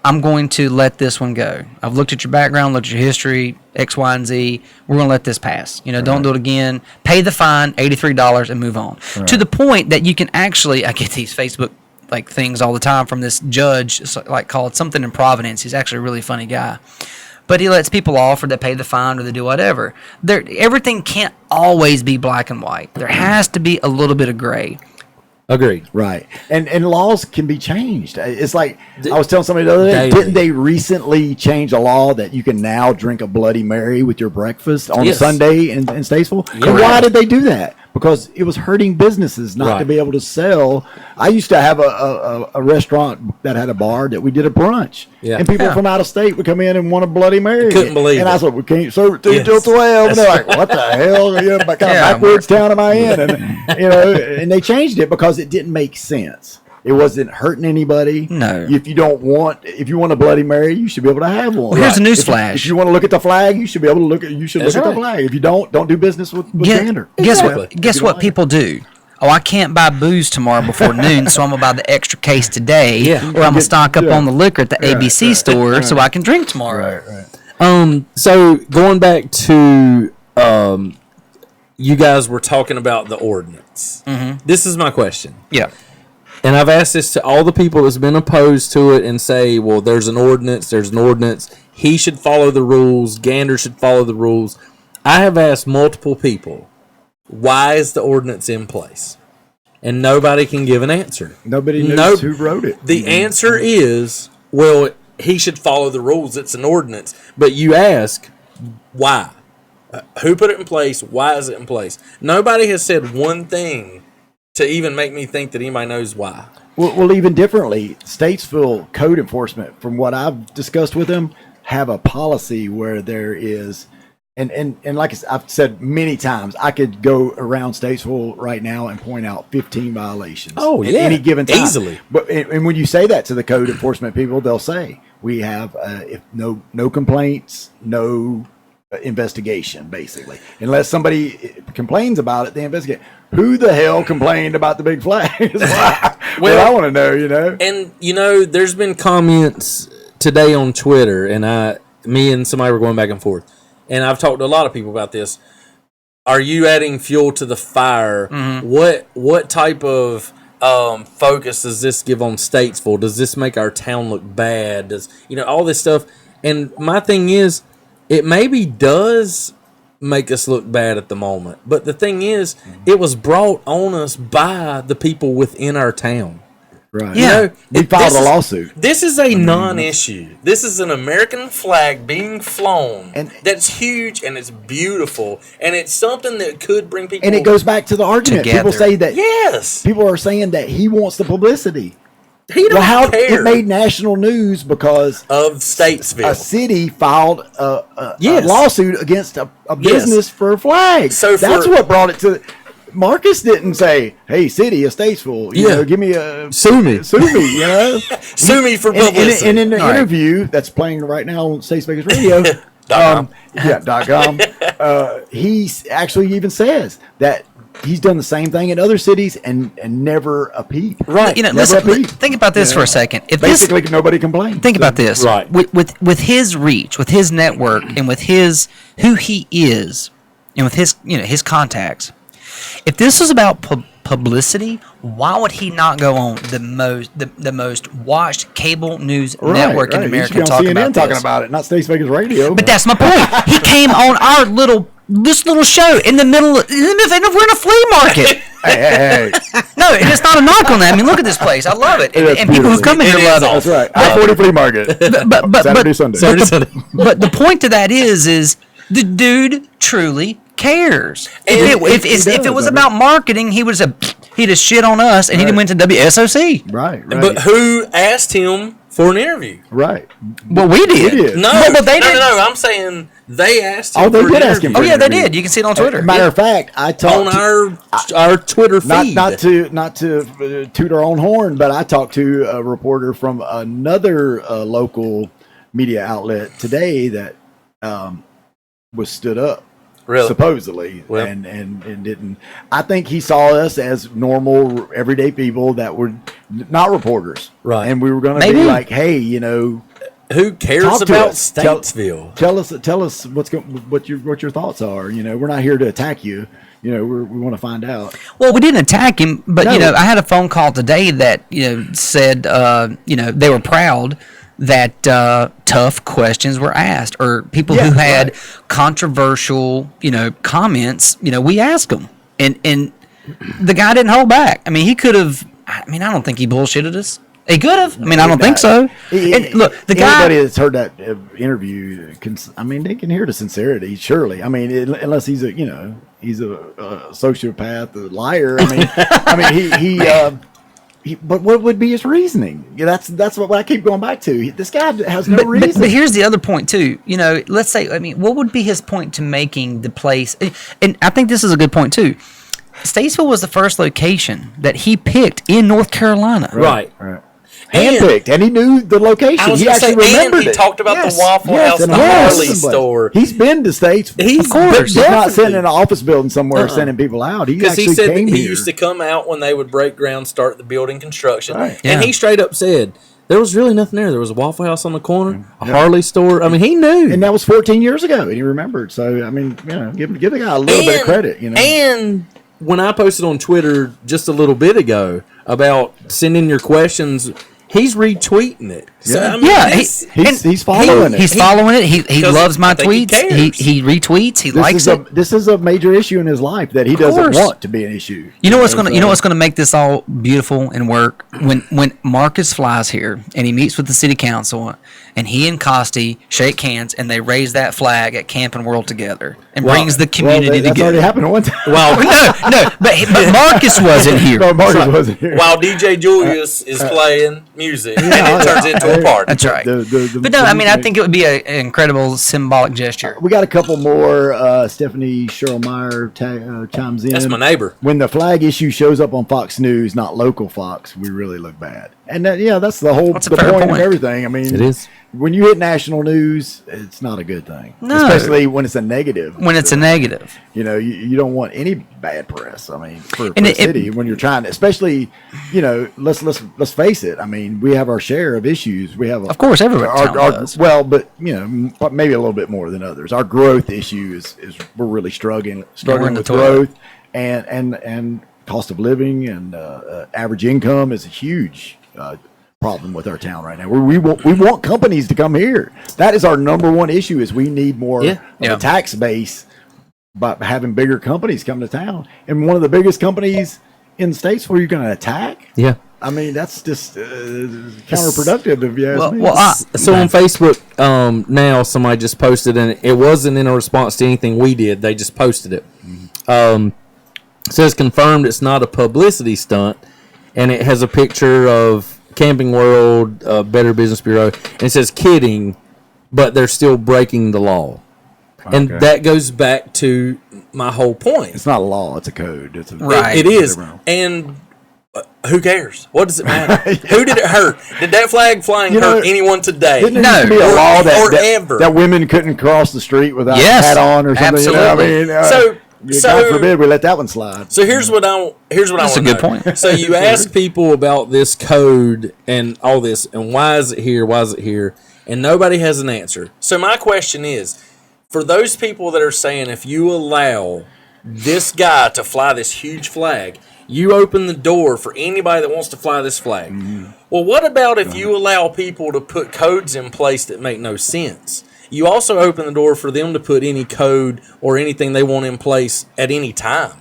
Speaker 2: I'm going to let this one go. I've looked at your background, looked at your history, X, Y, and Z. We're going to let this pass. Don't do it again. Pay the fine, $83, and move on. Right. To the point that you can actually, I get these Facebook things all the time from this judge, called something in Providence. He's actually a really funny guy. But he lets people off, or they pay the fine, or they do whatever. Everything can't always be black and white. There has to be a little bit of gray.
Speaker 6: Agreed.
Speaker 1: Right. And laws can be changed. It's like I was telling somebody the other day, didn't they recently change a law that you can now drink a Bloody Mary with your breakfast on Sunday in Statesville? Yeah. Why did they do that? Because it was hurting businesses not to be able to sell. I used to have a restaurant that had a bar that we did a brunch. Yeah. And people from out of state would come in and want a Bloody Mary.
Speaker 3: Couldn't believe it.
Speaker 1: And I said, we can't serve it to you till 12. And they're like, what the hell? What kind of backwards town am I in? And, and they changed it because it didn't make sense. It wasn't hurting anybody.
Speaker 2: No.
Speaker 1: If you want a Bloody Mary, you should be able to have one.
Speaker 2: Well, here's a newsflash.
Speaker 1: If you want to look at the flag, you should be able to look at. You should look at the flag. If you don't do business with gander.
Speaker 2: Guess what? Guess what people do? Oh, I can't buy booze tomorrow before noon, so I'm gonna buy the extra case today, or I'm gonna stock up on the liquor at the ABC store so I can drink tomorrow.
Speaker 6: Right. So going back to you guys were talking about the ordinance.
Speaker 2: Mm-hmm.
Speaker 6: This is my question.
Speaker 2: Yeah.
Speaker 6: And I've asked this to all the people that's been opposed to it and say, well, there's an ordinance. He should follow the rules. Gander should follow the rules. I have asked multiple people, why is the ordinance in place? And nobody can give an answer.
Speaker 1: Nobody knows who wrote it.
Speaker 6: The answer is, well, he should follow the rules. It's an ordinance. But you ask, why? Who put it in place? Why is it in place? Nobody has said one thing to even make me think that anybody knows why.
Speaker 1: Well, even differently, Statesville code enforcement, from what I've discussed with them, have a policy where there is, and like I've said many times, I could go around Statesville right now and point out 15 violations.
Speaker 6: Oh,
Speaker 1: at
Speaker 6: yeah.
Speaker 1: any given time.
Speaker 6: Easily.
Speaker 1: But and when you say that to the code enforcement people, they'll say, we have if no complaints, no investigation, basically. Unless somebody complains about it, they investigate. Who the hell complained about the big flag? Well, I want to know,
Speaker 6: And, there's been comments today on Twitter, and me and somebody were going back and forth. And I've talked to a lot of people about this. Are you adding fuel to the fire? Mm-hmm. What type of focus does this give on Statesville? Does this make our town look bad? Does, all this stuff? And my thing is, it maybe does make us look bad at the moment. But the thing is, it was brought on us by the people within our town.
Speaker 1: Right.
Speaker 2: Yeah.
Speaker 1: We filed a lawsuit.
Speaker 6: This is a non-issue. This is an American flag being flown.
Speaker 1: And
Speaker 6: that's huge and it's beautiful. And it's something that could bring people.
Speaker 1: And it goes back to the argument.
Speaker 2: Together.
Speaker 1: People say that.
Speaker 6: Yes.
Speaker 1: People are saying that he wants the publicity.
Speaker 6: He don't care.
Speaker 1: It made national news because
Speaker 6: of Statesville.
Speaker 1: A city filed a lawsuit against a business for a flag.
Speaker 6: So
Speaker 1: that's what brought it to. Marcus didn't say, "Hey, city of Statesville, give me a
Speaker 6: sue me,
Speaker 1: sue me,
Speaker 6: sue me for publicity."
Speaker 1: And in the interview that's playing right now on States Vegas Radio, .com, he actually even says that he's done the same thing in other cities and never appeased.
Speaker 2: Right. Listen, think about this for a second. If
Speaker 1: basically nobody complained.
Speaker 2: Think about this.
Speaker 6: Right.
Speaker 2: With his reach, with his network, and with who he is, and with his contacts. If this was about publicity, why would he not go on the most watched cable news network in America talking about this?
Speaker 1: Talking about it, not States Vegas Radio.
Speaker 2: But that's my point. He came on our this little show in the middle of, we're in a flea market.
Speaker 1: hey.
Speaker 2: No, it's not a knock on that. I mean, look at this place. I love it. And people who come in here love it.
Speaker 1: That's right. I-40 flea market.
Speaker 2: But
Speaker 1: Saturday, Sunday.
Speaker 2: But the point to that is the dude truly cares. If it was about marketing, he'd have shit on us and he'd have went to WSOC.
Speaker 1: Right.
Speaker 6: But who asked him for an interview?
Speaker 1: Right.
Speaker 2: Well, we did.
Speaker 6: No,
Speaker 2: but they didn't.
Speaker 6: No. I'm saying they asked him.
Speaker 1: Oh, they did ask him.
Speaker 2: Oh, yeah, they did. You can see it on Twitter.
Speaker 1: Matter of fact, I talked
Speaker 6: on our Twitter feed.
Speaker 1: Not to toot our own horn, but I talked to a reporter from another local media outlet today that was stood up.
Speaker 6: Really?
Speaker 1: Supposedly,
Speaker 6: well,
Speaker 1: and didn't. I think he saw us as normal, everyday people that were not reporters,
Speaker 6: right?
Speaker 1: And we were going to be like, "Hey, who
Speaker 6: cares about Statesville?
Speaker 1: Tell us what your thoughts are. We're not here to attack you. We want to find out."
Speaker 2: Well, we didn't attack him, but I had a phone call today that said they were proud that tough questions were asked, or people who had controversial, comments, we asked them, and the guy didn't hold back. I mean, he could have. I mean, I don't think he bullshitted us. He could have. I mean, I don't think so. And look, the guy.
Speaker 1: Anybody that's heard that interview, they can hear the sincerity. Surely, unless he's a sociopath, a liar. But what would be his reasoning? That's what I keep going back to. This guy has no reason.
Speaker 2: But here's the other point too. Let's say, what would be his point to making the place? And I think this is a good point too. Statesville was the first location that he picked in North Carolina.
Speaker 3: Right.
Speaker 1: Handpicked, and he knew the location. He actually remembered it.
Speaker 3: He talked about the Waffle House and the Harley store.
Speaker 1: He's been to Statesville. He's not sitting in an office building somewhere sending people out. He actually
Speaker 3: said
Speaker 1: came
Speaker 3: he
Speaker 1: here.
Speaker 3: used to come out when they would break ground, start the building construction,
Speaker 1: Right.
Speaker 3: and he straight up said there was really nothing there. There was a Waffle House on the corner, a Harley store. I mean, he knew,
Speaker 1: and that was 14 years ago, and he remembered. So I mean, give the guy a little bit of credit.
Speaker 3: And when I posted on Twitter just a little bit ago about sending your questions, he's retweeting it. So, I mean,
Speaker 1: he's following it.
Speaker 2: He's following it. He loves my tweets. He retweets. He likes it.
Speaker 1: This is a major issue in his life that he doesn't want to be an issue.
Speaker 2: You know what's gonna make this all beautiful and work when Marcus flies here and he meets with the city council and he and Costi shake hands and they raise that flag at Camping World together and brings the community
Speaker 1: that's
Speaker 2: together.
Speaker 1: Already happened one time.
Speaker 2: Well, no, but Marcus wasn't here.
Speaker 1: No, Marcus wasn't here.
Speaker 3: While DJ Julius is playing music, and it turns into a party.
Speaker 2: That's right. But no, I mean, I think it would be an incredible symbolic gesture.
Speaker 1: We got a couple more. Stephanie Sherrill-Meyer chimes in.
Speaker 3: That's my neighbor.
Speaker 1: When the flag issue shows up on Fox News, not local Fox, we really look bad. And that's the whole point of everything. I mean,
Speaker 6: it is.
Speaker 1: When you hit national news, it's not a good thing.
Speaker 2: No.
Speaker 1: Especially when it's a negative.
Speaker 2: When it's a negative.
Speaker 1: You don't want any bad press. I mean, for the city, when you're trying to, especially, let's face it. I mean, we have our share of issues. We have,
Speaker 2: of course, everybody does.
Speaker 1: Well, but maybe a little bit more than others. Our growth issue is we're really struggling with growth, and cost of living and average income is a huge problem with our town right now. We want companies to come here. That is our number one issue. Is we need more of a tax base by having bigger companies come to town. And one of the biggest companies in the states where you're going to attack.
Speaker 6: Yeah.
Speaker 1: I mean, that's just counterproductive if you ask me.
Speaker 6: So on Facebook now, somebody just posted, and it wasn't in a response to anything we did. They just posted it. It says confirmed it's not a publicity stunt, and it has a picture of Camping World, Better Business Bureau, and it says kidding, but they're still breaking the law. Okay. And that goes back to my whole point.
Speaker 1: It's not a law, it's a code.
Speaker 3: It is. And who cares? What does it matter? Who did it hurt? Did that flag flying hurt anyone today?
Speaker 1: Didn't there be a law that women couldn't cross the street without a hat on or something?
Speaker 2: Absolutely.
Speaker 1: God forbid we let that one slide.
Speaker 3: So here's what I want.
Speaker 2: That's a good point.
Speaker 3: So you ask people about this code and all this, and why is it here? Why is it here? And nobody has an answer. So my question is, for those people that are saying, if you allow this guy to fly this huge flag, you open the door for anybody that wants to fly this flag. Mm-hmm. Well, what about if you allow people to put codes in place that make no sense? You also open the door for them to put any code or anything they want in place at any time.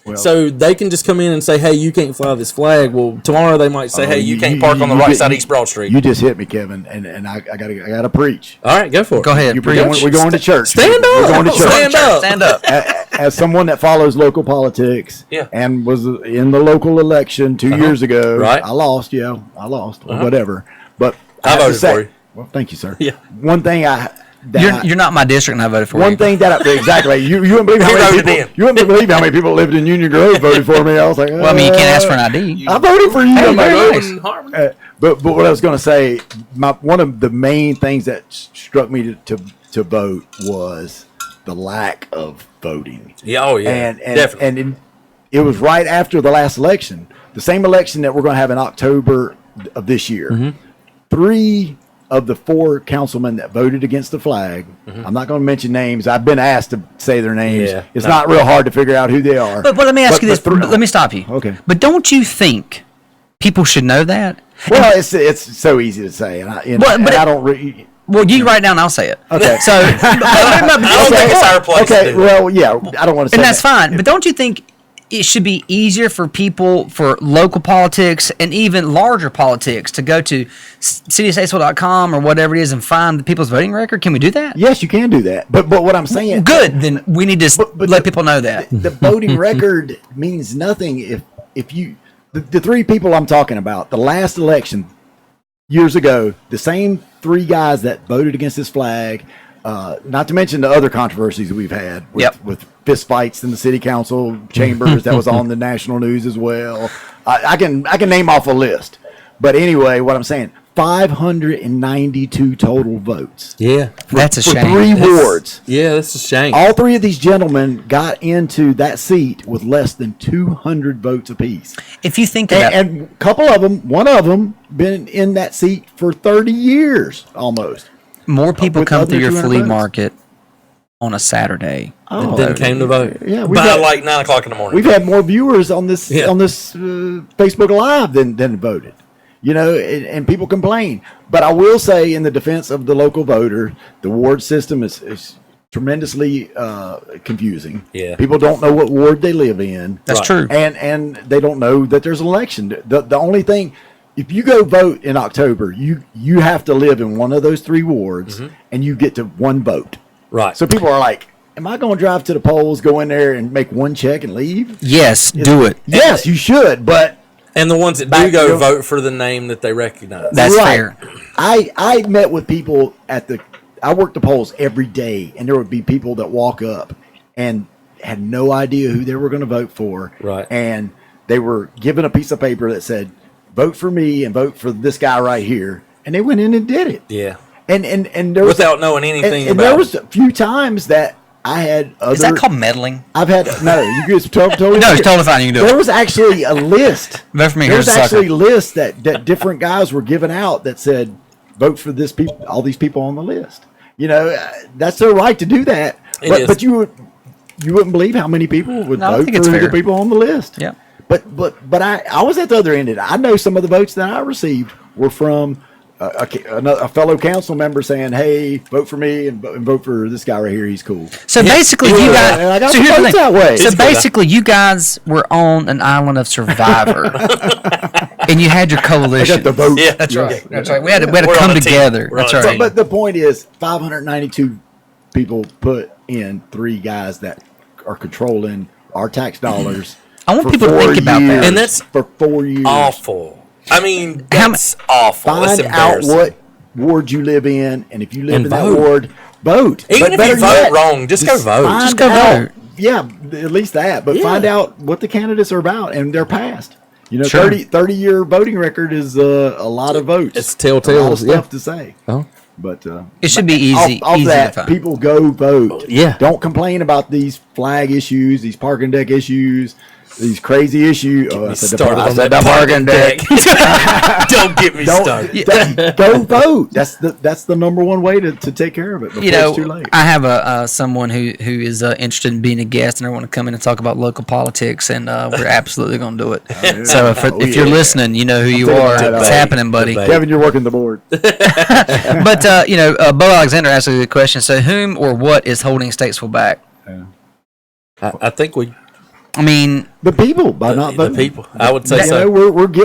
Speaker 3: Well, so they can just come in and say, hey, you can't fly this flag. Well, tomorrow they might say, hey, you can't park on the right side of East Broad Street.
Speaker 1: You just hit me, Kevin, and I gotta preach.
Speaker 3: All right, go for it.
Speaker 2: Go ahead.
Speaker 1: We're going to church.
Speaker 3: Stand up.
Speaker 1: We're going to church.
Speaker 3: Stand up.
Speaker 1: As someone that follows local politics and was in the local election 2 years ago,
Speaker 3: right.
Speaker 1: I lost, or whatever. But
Speaker 3: I voted for you.
Speaker 1: Well, thank you, sir.
Speaker 3: Yeah.
Speaker 1: One thing
Speaker 2: you're not my district, and I voted for you.
Speaker 1: One thing exactly. You wouldn't believe how many people lived in Union Grove voted for me. I was like,
Speaker 2: well, I mean, you can't ask for an ID.
Speaker 1: I voted for you.
Speaker 2: Hey,
Speaker 1: but what I was going to say, one of the main things that struck me to vote was the lack of voting.
Speaker 3: Yeah, and definitely.
Speaker 1: And it was right after the last election, the same election that we're going to have in October of this year. Mm-hmm. 3 of the 4 councilmen that voted against the flag, I'm not going to mention names. I've been asked to say their names. Yeah, it's not real hard to figure out who they are.
Speaker 2: But let me ask you this. Let me stop you.
Speaker 1: Okay.
Speaker 2: But don't you think people should know that?
Speaker 1: Well, it's so easy to say, and I don't really.
Speaker 2: Well, you write down, I'll say it.
Speaker 1: Okay.
Speaker 2: So,
Speaker 3: I don't think it's our place.
Speaker 1: Okay. Well, yeah, I don't want to say
Speaker 2: and that's fine. But don't you think it should be easier for people, for local politics and even larger politics, to go to citystatesville.com or whatever it is and find the people's voting record? Can we do that?
Speaker 1: Yes, you can do that. But what I'm saying...
Speaker 2: Good. Then we need to let people know that.
Speaker 1: The voting record means nothing if you... The 3 people I'm talking about, the last election years ago, the same 3 guys that voted against this flag Not to mention the other controversies that we've had with fist fights in the city council chambers. That was on the national news as well. I can name off a list. But anyway, what I'm saying, 592 total votes.
Speaker 6: Yeah.
Speaker 2: That's a
Speaker 1: for
Speaker 2: shame.
Speaker 1: 3 wards.
Speaker 6: Yeah, that's a shame.
Speaker 1: All 3 of these gentlemen got into that seat with less than 200 votes apiece.
Speaker 2: If you think about
Speaker 1: And a couple of them, one of them, been in that seat for 30 years almost.
Speaker 2: more people
Speaker 1: with
Speaker 2: come through your
Speaker 1: 200
Speaker 2: flea
Speaker 1: votes.
Speaker 2: market on a Saturday.
Speaker 6: Then came to vote.
Speaker 1: Yeah,
Speaker 3: By like 9 o'clock in the morning.
Speaker 1: we've had more viewers on this Facebook Live than voted. You know, and people complain. But I will say, in the defense of the local voter, the ward system is tremendously confusing.
Speaker 3: Yeah.
Speaker 1: People don't know what ward they live in.
Speaker 2: That's true.
Speaker 1: And they don't know that there's an election. The only thing, if you go vote in October, you have to live in one of those 3 wards, and you get to 1 vote.
Speaker 3: Right.
Speaker 1: So people are like, am I going to drive to the polls, go in there, and make 1 check and leave?
Speaker 2: Yes, do it.
Speaker 1: Yes, you should, but...
Speaker 3: And the ones that do go vote for the name that they recognize.
Speaker 2: That's fair.
Speaker 1: I met with people I worked the polls every day, and there would be people that walk up and had no idea who they were going to vote for.
Speaker 3: Right.
Speaker 1: And they were given a piece of paper that said, vote for me and vote for this guy right here. And they went in and did it.
Speaker 3: Yeah.
Speaker 1: And there was,
Speaker 3: Without knowing anything
Speaker 1: and
Speaker 3: about
Speaker 1: there was a few times that I had other...
Speaker 2: Is that called meddling?
Speaker 1: I've had... No, you guys totally...
Speaker 2: No, it's totally fine. You can do
Speaker 1: There
Speaker 2: it.
Speaker 1: was actually a list.
Speaker 2: Vote for me.
Speaker 1: There
Speaker 2: Here's
Speaker 1: was
Speaker 2: a
Speaker 1: actually
Speaker 2: sucker.
Speaker 1: lists that different guys were giving out that said, vote for all these people on the list. You know, that's their right to do that. But you wouldn't believe how many people would
Speaker 2: No, I
Speaker 1: vote
Speaker 2: think it's
Speaker 1: for the
Speaker 2: fair.
Speaker 1: people on the list.
Speaker 2: Yeah.
Speaker 1: But I was at the other end of it. I know some of the votes that I received were from a fellow council member saying, "Hey, vote for me and vote for this guy right here. He's cool."
Speaker 2: So basically, you
Speaker 1: and
Speaker 2: guys.
Speaker 1: I got
Speaker 2: So
Speaker 1: some
Speaker 2: here's the
Speaker 1: votes
Speaker 2: thing.
Speaker 1: that way.
Speaker 2: So basically, you guys were on an island of Survivor, and you had your
Speaker 1: I
Speaker 2: coalition.
Speaker 1: got the vote.
Speaker 3: Yeah,
Speaker 2: That's
Speaker 1: Yes.
Speaker 2: right. That's right. We had to
Speaker 3: We're on
Speaker 2: come
Speaker 3: a team.
Speaker 2: together.
Speaker 3: We're on
Speaker 2: That's
Speaker 3: a
Speaker 2: right.
Speaker 3: team.
Speaker 1: But the point is, 592 people put in 3 guys that are controlling our tax dollars.
Speaker 2: I want
Speaker 1: for
Speaker 2: people to
Speaker 1: 4
Speaker 2: think about that.
Speaker 1: years,
Speaker 3: And that's
Speaker 1: for 4 years.
Speaker 3: awful. I mean, that's awful. That's
Speaker 1: Find out
Speaker 3: embarrassing.
Speaker 1: what ward you live in, and if you live
Speaker 6: And
Speaker 1: in that
Speaker 6: vote.
Speaker 1: ward, vote.
Speaker 3: Even
Speaker 1: But
Speaker 3: if
Speaker 1: better
Speaker 3: you vote wrong, just go vote.
Speaker 1: find
Speaker 2: Just go
Speaker 1: out-
Speaker 2: vote.
Speaker 1: Yeah, at least that. But
Speaker 3: Yeah.
Speaker 1: find out what the candidates are about, and they're past. You know,
Speaker 2: Sure.
Speaker 1: 30-year voting record is a lot of votes.
Speaker 6: It's telltale,
Speaker 1: A lot of
Speaker 6: yeah.
Speaker 1: stuff to say.
Speaker 6: Oh.
Speaker 1: But
Speaker 2: It should be easy.
Speaker 1: Off
Speaker 2: easy
Speaker 1: that,
Speaker 2: to find.
Speaker 1: people go vote.
Speaker 6: Yeah.
Speaker 1: Don't complain about these flag issues, these parking deck issues, these crazy issues. Oh, I said
Speaker 3: Started
Speaker 1: I
Speaker 3: on
Speaker 1: said
Speaker 3: that
Speaker 1: the parking deck.
Speaker 3: Don't get me started.
Speaker 1: Go vote. That's the number one way to take care of it before
Speaker 2: You know,
Speaker 1: it's too late.
Speaker 2: I have someone who is interested in being a guest, and I want to come in and talk about local politics, and we're absolutely going to do it. So if you're listening, you know who you
Speaker 1: taking
Speaker 2: are.
Speaker 1: that
Speaker 2: It's
Speaker 1: out.
Speaker 2: happening, buddy.
Speaker 3: Debate.
Speaker 1: Kevin, you're working the board.
Speaker 2: But Bo Alexander asked a good question. So whom or what is holding Statesville back?
Speaker 3: I think
Speaker 2: I mean,
Speaker 1: The people by not
Speaker 3: the
Speaker 1: voting.
Speaker 3: people. I would say
Speaker 1: You know,
Speaker 3: so.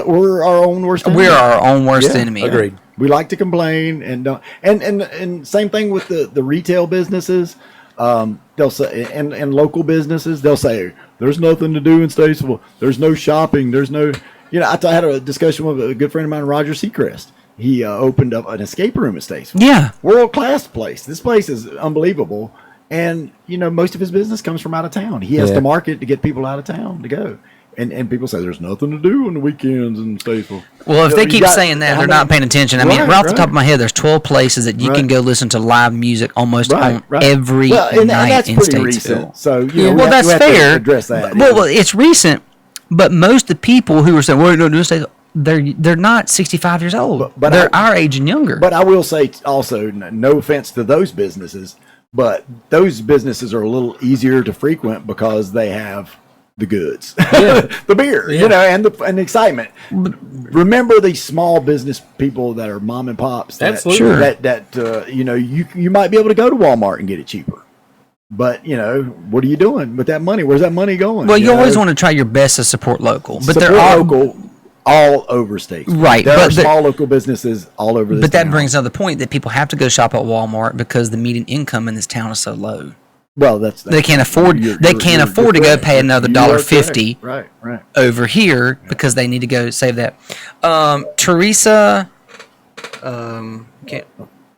Speaker 1: we're our own worst enemy.
Speaker 2: we're our own worst
Speaker 1: Yeah,
Speaker 2: enemy.
Speaker 3: Agreed.
Speaker 1: We like to complain and don't. And same thing with the retail businesses. They'll say and local businesses. They'll say there's nothing to do in Statesville. There's no shopping. There's no. You know, I had a discussion with a good friend of mine, Roger Seacrest. He opened up an escape room at Statesville.
Speaker 2: Yeah.
Speaker 1: World class place. This place is unbelievable. And you know, most of his business comes from out of town. He has
Speaker 6: Yeah.
Speaker 1: to market to get people out of town to go. And people say there's nothing to do on the weekends in Statesville.
Speaker 2: Well, if
Speaker 1: You
Speaker 2: they
Speaker 1: know,
Speaker 2: keep
Speaker 1: you got-
Speaker 2: saying that,
Speaker 1: how
Speaker 2: they're
Speaker 1: many-
Speaker 2: not paying attention. I mean,
Speaker 1: Right,
Speaker 2: right off the
Speaker 1: right.
Speaker 2: top of my head, there's 12 places that you can
Speaker 1: Right.
Speaker 2: go listen to live music almost on
Speaker 1: Right.
Speaker 2: every
Speaker 1: Well, and
Speaker 2: night
Speaker 1: that's
Speaker 2: in
Speaker 1: pretty
Speaker 2: Statesville.
Speaker 1: recent. So, you
Speaker 2: Yeah,
Speaker 1: know, we
Speaker 2: well,
Speaker 1: have-
Speaker 2: that's
Speaker 1: we have to
Speaker 2: fair.
Speaker 1: address that.
Speaker 2: Well, it's recent, but most of the people who are saying, "Well, no, Statesville," they're not 65 years old.
Speaker 1: But
Speaker 2: they're our age and younger.
Speaker 1: But I will say also, no offense to those businesses, but those businesses are a little easier to frequent because they have the goods, the beer, you know, and the excitement. Remember these small business people that are mom and pops. That,
Speaker 3: Absolutely.
Speaker 2: Sure.
Speaker 1: That you know, you might be able to go to Walmart and get it cheaper. But you know, what are you doing with that money? Where's that money going?
Speaker 2: well, you always want to try your best to support local, but
Speaker 1: support
Speaker 2: there are
Speaker 1: local all over states.
Speaker 2: Right,
Speaker 1: There
Speaker 2: but
Speaker 1: are small local businesses all over this
Speaker 2: But that
Speaker 1: town.
Speaker 2: brings another point that people have to go shop at Walmart because the median income in this town is so low.
Speaker 1: Well, that's
Speaker 2: They can't afford. They can't afford to go
Speaker 1: correct.
Speaker 2: pay another
Speaker 1: You are correct.
Speaker 2: $1.50
Speaker 1: Right, right.
Speaker 2: over here because they need to go save that. Teresa, can't,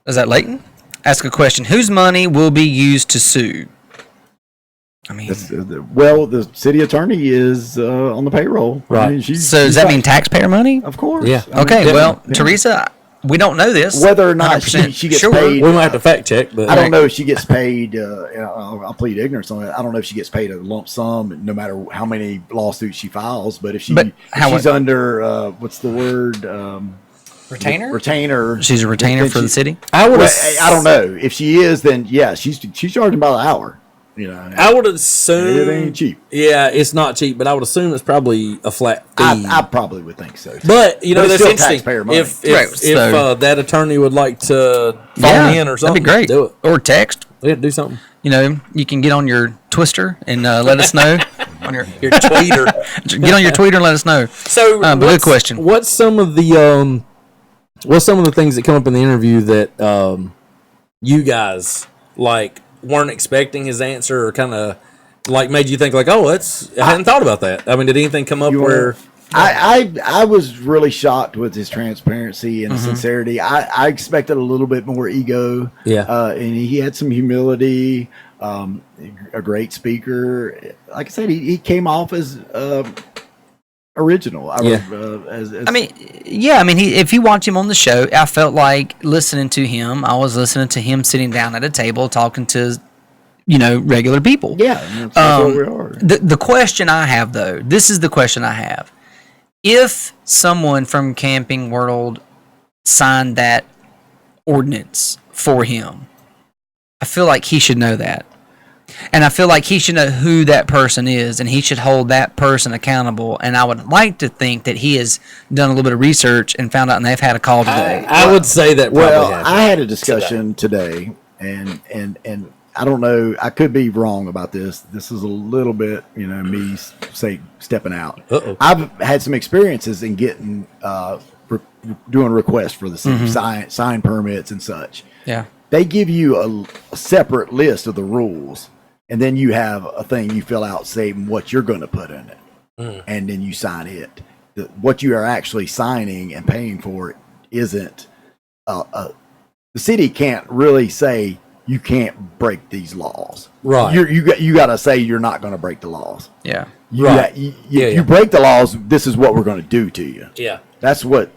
Speaker 2: is that Layton? ask a question. Whose money will be used to sue? I mean,
Speaker 1: the city attorney is on the payroll.
Speaker 6: Right.
Speaker 1: I mean,
Speaker 2: so does that mean taxpayer money?
Speaker 1: Of course.
Speaker 6: Yeah.
Speaker 2: Okay. Well, Teresa, we don't know this.
Speaker 1: Whether or not she gets
Speaker 2: sure.
Speaker 1: paid.
Speaker 6: We might have to fact check, but
Speaker 1: I don't know if she gets paid. I'll plead ignorance on it. I don't know if she gets paid a lump sum, no matter how many lawsuits she files. But if she's under what's the word?
Speaker 2: Retainer.
Speaker 1: Retainer.
Speaker 2: She's a retainer for the city.
Speaker 1: I don't know if she is. Then yeah, she's charging by the hour.
Speaker 3: I would assume
Speaker 1: it ain't cheap.
Speaker 3: Yeah, it's not cheap, but I would assume it's probably a flat fee.
Speaker 1: I probably would think so.
Speaker 3: But that's interesting. If that attorney would like to phone in or something,
Speaker 2: that'd be great.
Speaker 3: Do it
Speaker 2: or text.
Speaker 3: Yeah, do something.
Speaker 2: You can get on your Twister and let us know on your
Speaker 3: tweeter.
Speaker 2: Get on your Twitter and let us know.
Speaker 3: So,
Speaker 2: good question.
Speaker 6: What's some of the things that come up in the interview that
Speaker 3: you guys weren't expecting his answer, or kind of made you think I hadn't thought about that? I mean, did anything come up where
Speaker 1: I was really shocked with his transparency and sincerity. I expected a little bit more ego.
Speaker 6: Yeah.
Speaker 1: And he had some humility, a great speaker. Like I said, he came off as original.
Speaker 2: If you watch him on the show, I felt like listening to him. I was listening to him sitting down at a table talking to, regular people.
Speaker 1: Yeah, that's what we are.
Speaker 2: The question I have, though, this is the question I have. If someone from Camping World signed that ordinance for him, I feel like he should know that. And I feel like he should know who that person is, and he should hold that person accountable. And I would like to think that he has done a little bit of research and found out, and they've had a call today.
Speaker 3: I would say that.
Speaker 1: I had a discussion today, and I don't know. I could be wrong about this. This is a little bit, me stepping out.
Speaker 3: Uh-oh.
Speaker 1: I've had some experiences in getting doing requests for the city, sign permits and such.
Speaker 2: Yeah,
Speaker 1: they give you a separate list of the rules. And then you have a thing you fill out saying what you're going to put in it. And then you sign it. What you are actually signing and paying for isn't the city can't really say you can't break these laws.
Speaker 6: Right.
Speaker 1: You got to say you're not going to break the laws.
Speaker 2: Yeah.
Speaker 1: You break the laws, this is what we're going to do to you.
Speaker 3: Yeah.
Speaker 1: That's what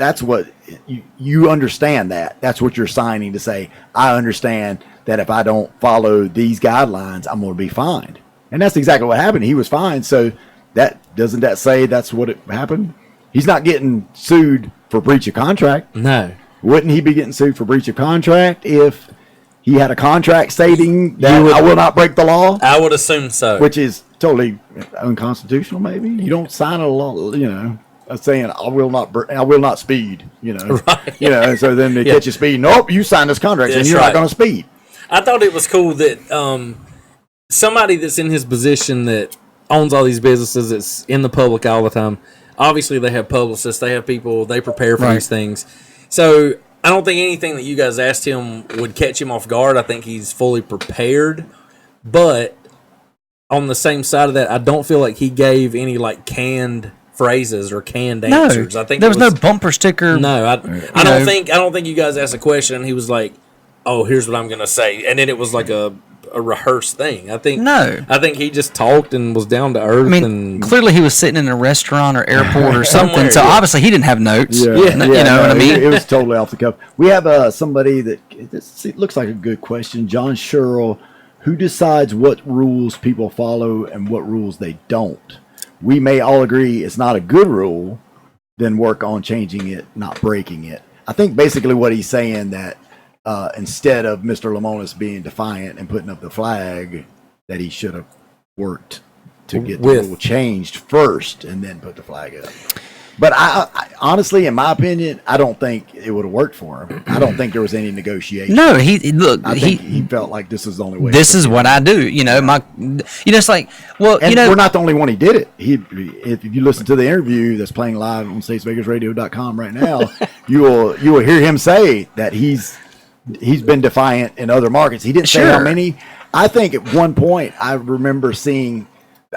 Speaker 1: you understand that. That's what you're signing to say, I understand that if I don't follow these guidelines, I'm going to be fined. And that's exactly what happened. He was fined. So doesn't that say that's what happened? He's not getting sued for breach of contract.
Speaker 6: No.
Speaker 1: Wouldn't he be getting sued for breach of contract if he had a contract stating that I will not break the law?
Speaker 3: I would assume so.
Speaker 1: Which is totally unconstitutional, maybe. You don't sign a law, saying I will not speed,
Speaker 3: Right.
Speaker 1: So then they catch you speeding. Nope, you signed this contract and you're not going to speed.
Speaker 3: I thought it was cool that somebody that's in his position that owns all these businesses, that's in the public all the time. Obviously, they have publicists, they have people, they prepare for these things. So I don't think anything that you guys asked him would catch him off guard. I think he's fully prepared. But on the same side of that, I don't feel like he gave any canned phrases or canned answers. I think
Speaker 2: there was no bumper sticker.
Speaker 3: No, I don't think you guys asked a question and he was like, "Oh, here's what I'm gonna say," and then it was like a rehearsed thing. I think he just talked and was down to earth.
Speaker 2: I mean, clearly he was sitting in a restaurant or airport or something. So obviously he didn't have notes.
Speaker 1: What I mean? It was totally off the cuff. We have somebody it looks like a good question. John Sherrill, who decides what rules people follow and what rules they don't? We may all agree it's not a good rule, then work on changing it, not breaking it. I think basically what he's saying that instead of Mr. Lemonis being defiant and putting up the flag, that he should have worked to get the rule changed first and then put the flag up. But I honestly, in my opinion, I don't think it would have worked for him. I don't think there was any negotiation.
Speaker 2: No,
Speaker 1: I think he felt like this is the only way.
Speaker 2: This is what I do. It's like,
Speaker 1: we're not the only one. He did it. If you listen to the interview that's playing live on StatesVegasRadio.com right now, you will hear him say that he's been defiant in other markets. He didn't say how many. I think at one point I remember seeing.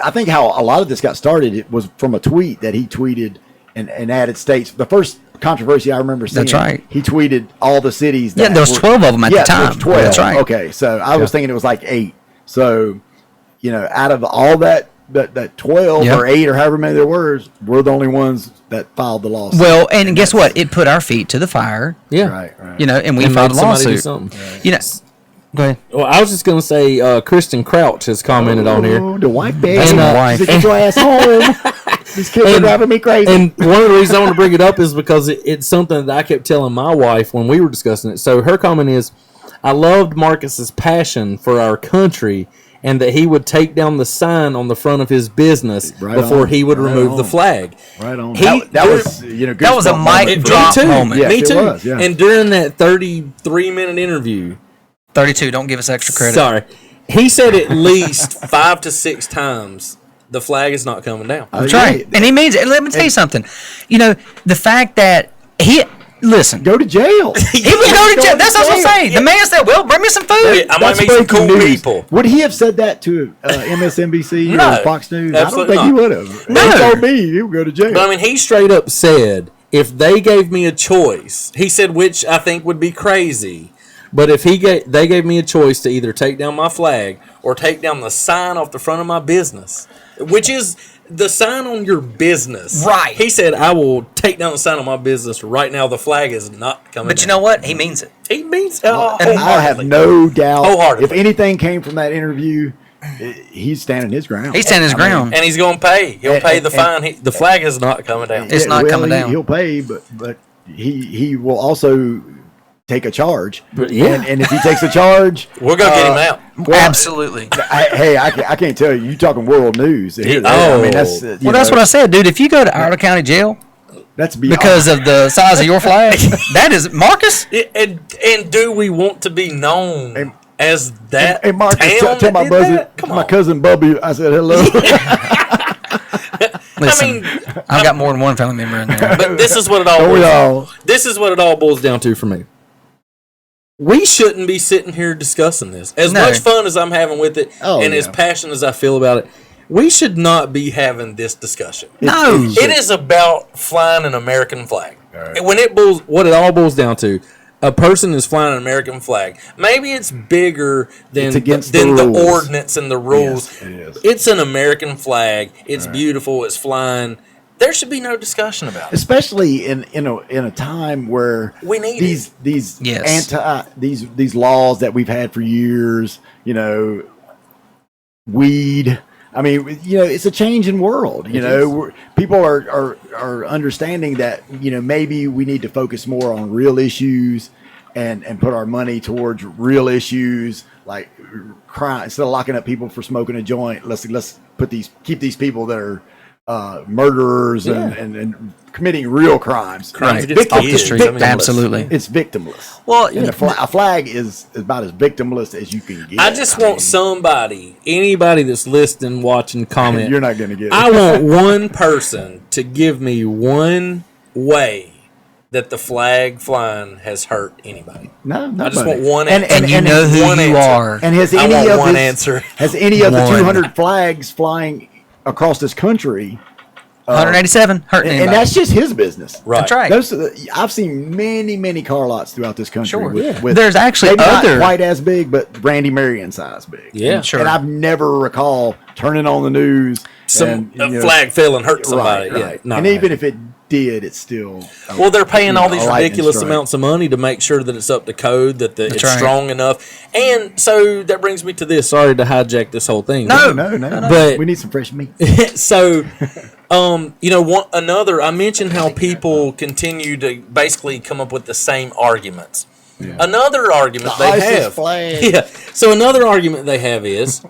Speaker 1: I think how a lot of this got started. It was from a tweet that he tweeted. and added states. The first controversy I remember seeing.
Speaker 2: That's right.
Speaker 1: He tweeted all the cities.
Speaker 2: There was 12 of them at the time.
Speaker 1: There was 12.
Speaker 2: That's right.
Speaker 1: Okay, so I was thinking it was like 8. So, out of all that 12 or 8 or however many there were, we're the only ones that filed the lawsuit.
Speaker 2: Well, and guess what? It put our feet to the fire.
Speaker 6: Yeah.
Speaker 1: Right.
Speaker 2: And we filed a lawsuit. Go ahead.
Speaker 6: Well, I was just going to say Kristen Crouch has commented on here.
Speaker 1: The white baby.
Speaker 6: And,
Speaker 1: Get your ass home. These kids are driving me crazy.
Speaker 6: And one of the reasons I want to bring it up is because it's something that I kept telling my wife when we were discussing it. So her comment is, I loved Marcus's passion for our country and that he would take down the sign on the front of his business before he would remove the flag.
Speaker 1: Right on.
Speaker 2: That was a mic drop moment.
Speaker 1: Yes,
Speaker 6: me too.
Speaker 1: Was, yeah.
Speaker 6: And during that 33-minute interview,
Speaker 2: 32. Don't give us extra credit.
Speaker 6: Sorry, he said at least 5 to 6 times the flag is not coming down.
Speaker 2: That's right, and he means it. Let me tell you something. The fact that listen,
Speaker 1: go to jail.
Speaker 2: He would go to jail. That's what I'm saying. The man said, "Well, bring me some food."
Speaker 3: I'm gonna meet some cool people.
Speaker 1: Would he have said that to MSNBC or Fox News? I don't think he would have.
Speaker 2: No.
Speaker 1: He told me he would go to jail.
Speaker 6: But I mean, he straight up said, if they gave me a choice, he said, which I think would be crazy, but if they gave me a choice to either take down my flag or take down the sign off the front of my business, which is the sign on your business.
Speaker 2: Right.
Speaker 6: He said, I will take down the sign on my business right now. The flag is not coming down.
Speaker 2: But you know what? He means it.
Speaker 6: He means it.
Speaker 1: And I have no doubt.
Speaker 6: Wholeheartedly.
Speaker 1: If anything came from that interview, he's standing his ground.
Speaker 2: He's standing his ground.
Speaker 6: And he's going to pay. He'll pay the fine. The flag is not coming down.
Speaker 2: It's not coming down.
Speaker 1: He'll pay, but he will also take a charge.
Speaker 6: Yeah.
Speaker 1: And if he takes a charge,
Speaker 3: We're going to get him out.
Speaker 1: Well,
Speaker 2: Absolutely.
Speaker 1: I can't tell you. You're talking world news. I mean, that's
Speaker 2: That's what I said, dude. If you go to Iredell County Jail,
Speaker 1: that's beyond.
Speaker 2: because of the size of your flag, that is Marcus.
Speaker 3: And do we want to be known as that?
Speaker 1: Hey, Marcus,
Speaker 3: town
Speaker 1: tell my
Speaker 3: that?
Speaker 1: cousin Bubby, I said hello.
Speaker 2: Listen, I've got more than one family member in there.
Speaker 3: But this is what it all.
Speaker 6: This is what it all boils down to for me. We shouldn't be sitting here discussing this. As much fun as I'm having with it, as passionate as I feel about it, we should not be having this discussion.
Speaker 2: No,
Speaker 3: it is about flying an American flag.
Speaker 6: Right. What it all boils down to, a person is flying an American flag. Maybe it's bigger than the ordinance and the rules.
Speaker 1: Yes, it is.
Speaker 3: It's an American flag. It's beautiful. It's flying. There should be no discussion about it,
Speaker 1: especially in a time where
Speaker 3: we need
Speaker 1: these laws that we've had for years. Weed. I mean, it's a changing world. People are understanding that maybe we need to focus more on real issues and put our money towards real issues like crime. Instead of locking up people for smoking a joint, let's keep these people that are murderers and committing real crimes.
Speaker 2: Right. Off the street. Absolutely.
Speaker 1: It's victimless.
Speaker 2: Well,
Speaker 1: and a flag is about as victimless as you can get.
Speaker 6: I just want anybody that's listening, watching, comment.
Speaker 1: You're not going to get it.
Speaker 6: I want one person to give me one way that the flag flying has hurt anybody.
Speaker 1: No, nobody.
Speaker 6: I just want one
Speaker 2: answer. And you know who you are.
Speaker 1: And has any of the 200 flags flying across this country,
Speaker 2: 187 hurting anybody.
Speaker 1: And that's just his business.
Speaker 2: Right. That's right.
Speaker 1: I've seen many car lots throughout this country.
Speaker 2: Sure.
Speaker 1: With
Speaker 2: there's actually
Speaker 1: maybe not quite as big, but Randy Marion size big.
Speaker 6: Yeah,
Speaker 2: sure.
Speaker 1: And I've never recall turning on the news
Speaker 3: some flag fell and hurt somebody.
Speaker 1: Right. Yeah, and even if it did, it's still
Speaker 3: they're paying all these ridiculous amounts of money to make sure that it's up to code, that it's strong enough. And so that brings me to this. Sorry to hijack this whole thing.
Speaker 1: No.
Speaker 6: But
Speaker 1: we need some fresh meat.
Speaker 6: So, I mentioned how people continue to basically come up with the same arguments.
Speaker 1: Yeah.
Speaker 3: Another argument they have.
Speaker 1: Flag.
Speaker 6: Yeah. So another argument they have is,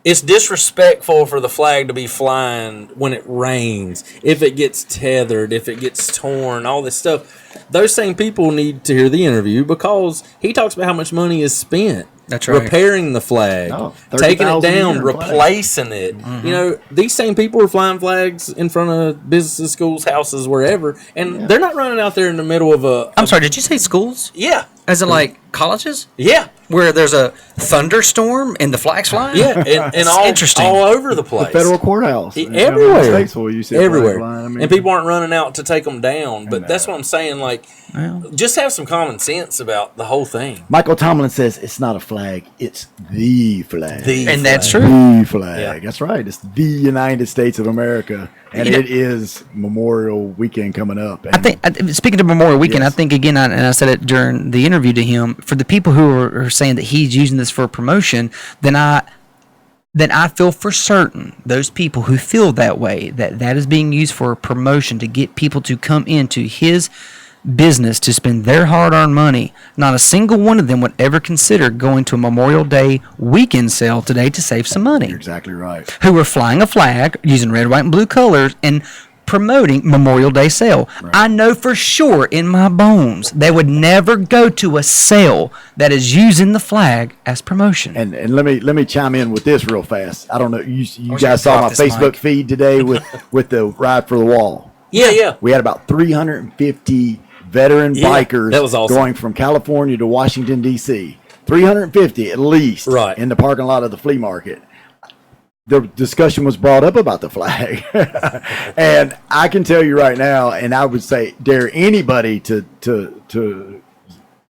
Speaker 6: it's disrespectful for the flag to be flying when it rains, if it gets tethered, if it gets torn, all this stuff. Those same people need to hear the interview because he talks about how much money is spent repairing the flag, taking it down, replacing it.
Speaker 2: Mm-hmm.
Speaker 6: These same people are flying flags in front of businesses, schools, houses, wherever, and they're not running out there in the middle of a...
Speaker 2: I'm sorry, did you say schools?
Speaker 3: Yeah.
Speaker 2: As in, like, colleges?
Speaker 3: Yeah.
Speaker 2: Where there's a thunderstorm and the flag's flying?
Speaker 3: Yeah, and all,
Speaker 2: interesting.
Speaker 3: all over the place.
Speaker 1: The federal courthouse.
Speaker 3: Everywhere.
Speaker 1: Statesville, you see
Speaker 3: Everywhere.
Speaker 1: I mean,
Speaker 3: and people aren't running out to take them down. But that's what I'm saying. Like, just have some common sense about the whole thing.
Speaker 1: Michael Tomlin says it's not a flag, it's the flag.
Speaker 2: And that's true.
Speaker 1: The flag.
Speaker 3: Yeah.
Speaker 1: That's right. It's the United States of America. And it is Memorial Weekend coming up. And
Speaker 2: I think, speaking of Memorial Weekend,
Speaker 1: Yes.
Speaker 2: I think, again, and I said it during the interview to him, for the people who are saying that he's using this for promotion, then I feel for certain those people who feel that way, that is being used for a promotion to get people to come into his business to spend their hard-earned money. Not a single one of them would ever consider going to a Memorial Day weekend sale today to save some money.
Speaker 1: you're exactly right.
Speaker 2: Who are flying a flag using red, white, and blue colors and promoting Memorial Day sale. Right. I know for sure in my bones they would never go to a sale that is using the flag as promotion.
Speaker 1: And let me chime in with this real fast. I don't know, you guys saw my Facebook feed today with the Ride for the Wall.
Speaker 3: Yeah.
Speaker 1: We had about 350 veteran bikers
Speaker 3: that was awesome.
Speaker 1: going from California to Washington, D.C. 350 at least in the parking lot of the flea market. The discussion was brought up about the flag. And I can tell you right now, and I would say dare anybody to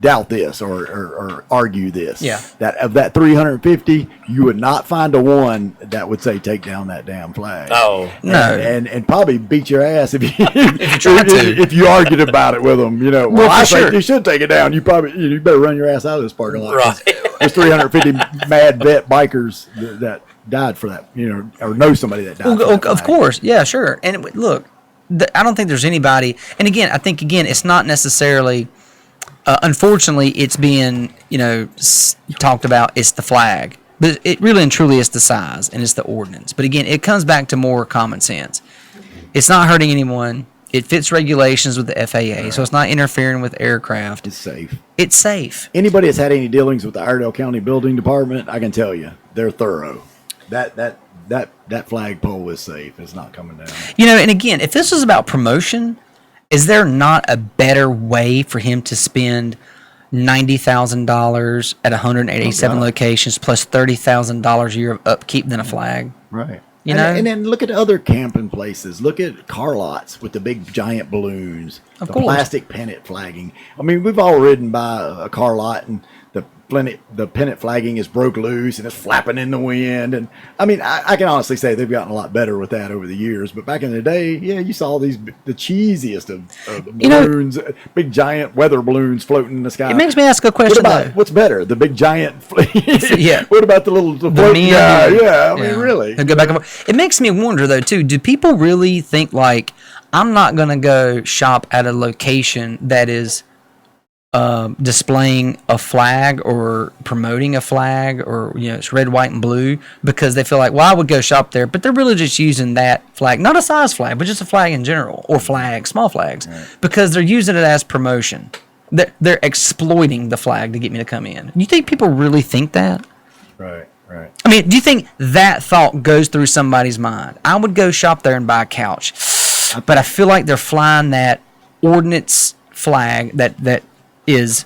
Speaker 1: doubt this or argue this.
Speaker 2: Yeah.
Speaker 1: That of that 350, you would not find a one that would say take down that damn flag.
Speaker 3: Oh
Speaker 2: no,
Speaker 1: and probably beat your ass if you
Speaker 2: if
Speaker 1: you argued about it with them. You know,
Speaker 2: well,
Speaker 1: I
Speaker 2: sure.
Speaker 1: think you should take it down. You better run your ass out of this parking lot.
Speaker 3: Right.
Speaker 1: There's 350 mad vet bikers that died for that. You know, or know somebody that died.
Speaker 2: Well, of course, yeah, sure. And look, I don't think there's anybody. And again, I think it's not necessarily. Unfortunately, it's being talked about. It's the flag, but it really and truly is the size and it's the ordinance. But again, it comes back to more common sense. It's not hurting anyone. It fits regulations with the FAA, so it's not interfering with aircraft.
Speaker 1: It's safe.
Speaker 2: It's safe.
Speaker 1: Anybody that's had any dealings with the Iredell County Building Department, I can tell you, they're thorough. That flagpole is safe. It's not coming down.
Speaker 2: And again, if this was about promotion, is there not a better way for him to spend $90,000 at 187 locations plus $30,000 a year of upkeep than a flag?
Speaker 1: Right.
Speaker 2: You know?
Speaker 1: And then look at other camping places. Look at car lots with the big giant balloons, the plastic pennant flagging. I mean, we've all ridden by a car lot and the pennant flagging is broke loose and it's flapping in the wind. And I mean, I can honestly say they've gotten a lot better with that over the years. But back in the day, you saw the cheesiest of balloons, big giant weather balloons floating in the sky.
Speaker 2: It makes me ask a question.
Speaker 1: What's better, the big giant?
Speaker 2: Yeah.
Speaker 1: What about the floating guy? Yeah. I mean, really.
Speaker 2: Go back and forth. It makes me wonder though too. Do people really think like I'm not going to go shop at a location that is displaying a flag or promoting a flag or it's red, white, and blue because they feel like, well, I would go shop there, but they're really just using that flag, not a size flag, but just a flag in general or small flags, because they're using it as promotion. They're exploiting the flag to get me to come in. You think people really think that?
Speaker 1: Right.
Speaker 2: I mean, do you think that thought goes through somebody's mind? I would go shop there and buy a couch, but I feel like they're flying that ordinance flag that is.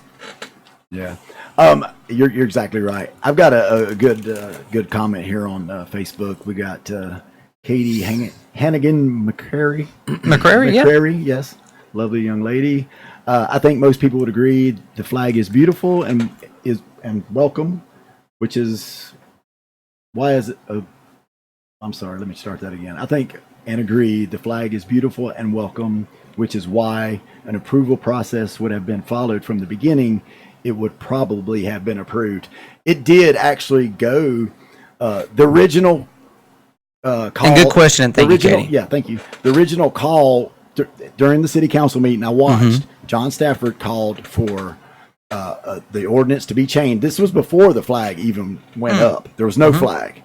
Speaker 2: Yeah.
Speaker 1: You're exactly right. I've got a good comment here on Facebook. We got Katie Hannigan McCrary.
Speaker 2: McCrary,
Speaker 1: yes. Lovely young lady. I think most people would agree the flag is beautiful and welcome, which is why is it I'm sorry, let me start that again. I think and agree the flag is beautiful and welcome, which is why an approval process would have been followed from the beginning. It would probably have been approved. It did actually go, the original call.
Speaker 2: And good question, and thank you, Katie.
Speaker 1: Yeah, thank you. The original call during the city council meeting I watched, John Stafford called for the ordinance to be changed. This was before the flag even went up. There was no flag.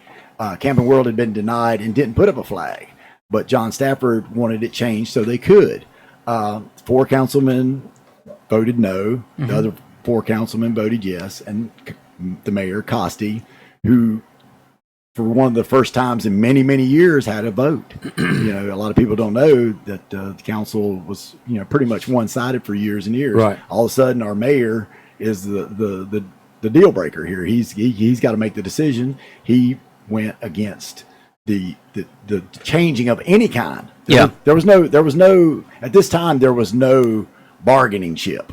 Speaker 1: Camping World had been denied and didn't put up a flag. But John Stafford wanted it changed so they could. 4 councilmen voted no. The other 4 councilmen voted yes. And the mayor, Costi, who for one of the first times in many, many years had a vote. A lot of people don't know that the council was, pretty much one-sided for years and years.
Speaker 6: Right.
Speaker 1: All of a sudden, our mayor is the deal breaker here. He's got to make the decision. He went against the changing of any kind. There was no at this time there was no bargaining chip.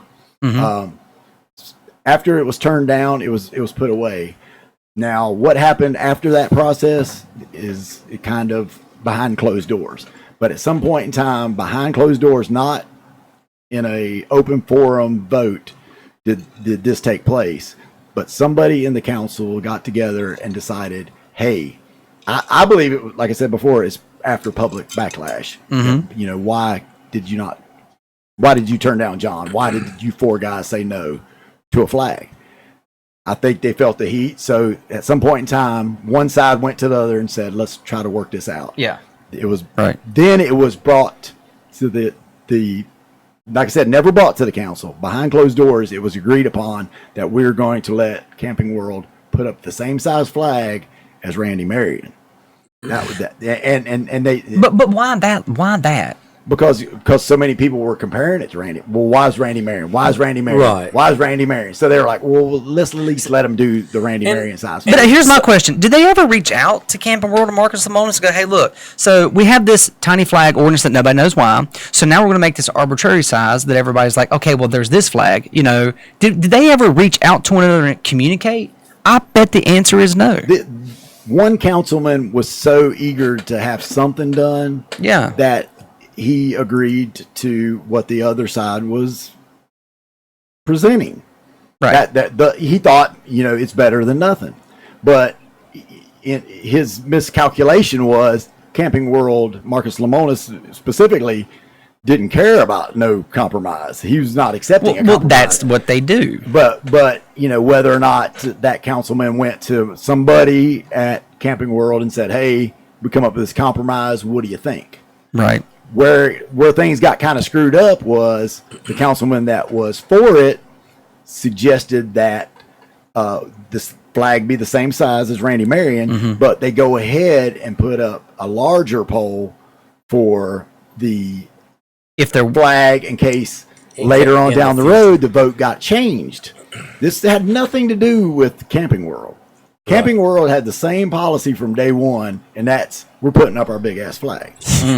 Speaker 1: After it was turned down, it was put away. Now, what happened after that process is kind of behind closed doors. But at some point in time, behind closed doors, not in a open forum vote, did this take place. But somebody in the council got together and decided, hey, I believe it, like I said before, it's after public backlash. You know, why did you turn down John? Why did you 4 guys say no to a flag? I think they felt the heat. So at some point in time, one side went to the other and said, let's try to work this out.
Speaker 2: Yeah.
Speaker 1: It was right. Then it was brought to the like I said, never brought to the council. Behind closed doors, it was agreed upon that we're going to let Camping World put up the same size flag as Randy Marion. That was that. And they
Speaker 2: But why that? Why that?
Speaker 1: Because so many people were comparing it to Randy. Well, why is Randy Marion? Why is Randy Marion?
Speaker 6: Right.
Speaker 1: Why is Randy Marion? So they were like, well, let's at least let him do the Randy Marion size.
Speaker 2: But here's my question. Did they ever reach out to Camping World and Marcus Lemonis and go, hey, look, so we have this tiny flag ordinance that nobody knows why. So now we're going to make this arbitrary size that everybody's like, okay, well, there's this flag. You know, did they ever reach out to one another and communicate? I bet the answer is no.
Speaker 1: One councilman was so eager to have something done that he agreed to what the other side was presenting. Right. He thought, you know, it's better than nothing. But his miscalculation was Camping World, Marcus Lemonis specifically, didn't care about no compromise. He was not accepting a compromise.
Speaker 2: Well, that's what they do.
Speaker 1: But you know, whether or not that councilman went to somebody at Camping World and said, hey, we come up with this compromise, what do you think?
Speaker 2: Right.
Speaker 1: Where things got kind of screwed up was the councilman that was for it suggested that this flag be the same size as Randy Marion, but they go ahead and put up a larger pole for the flag in case later on down the road the vote got changed. This had nothing to do with Camping World. Camping World had the same policy from day one, and that's we're putting up our big ass flag,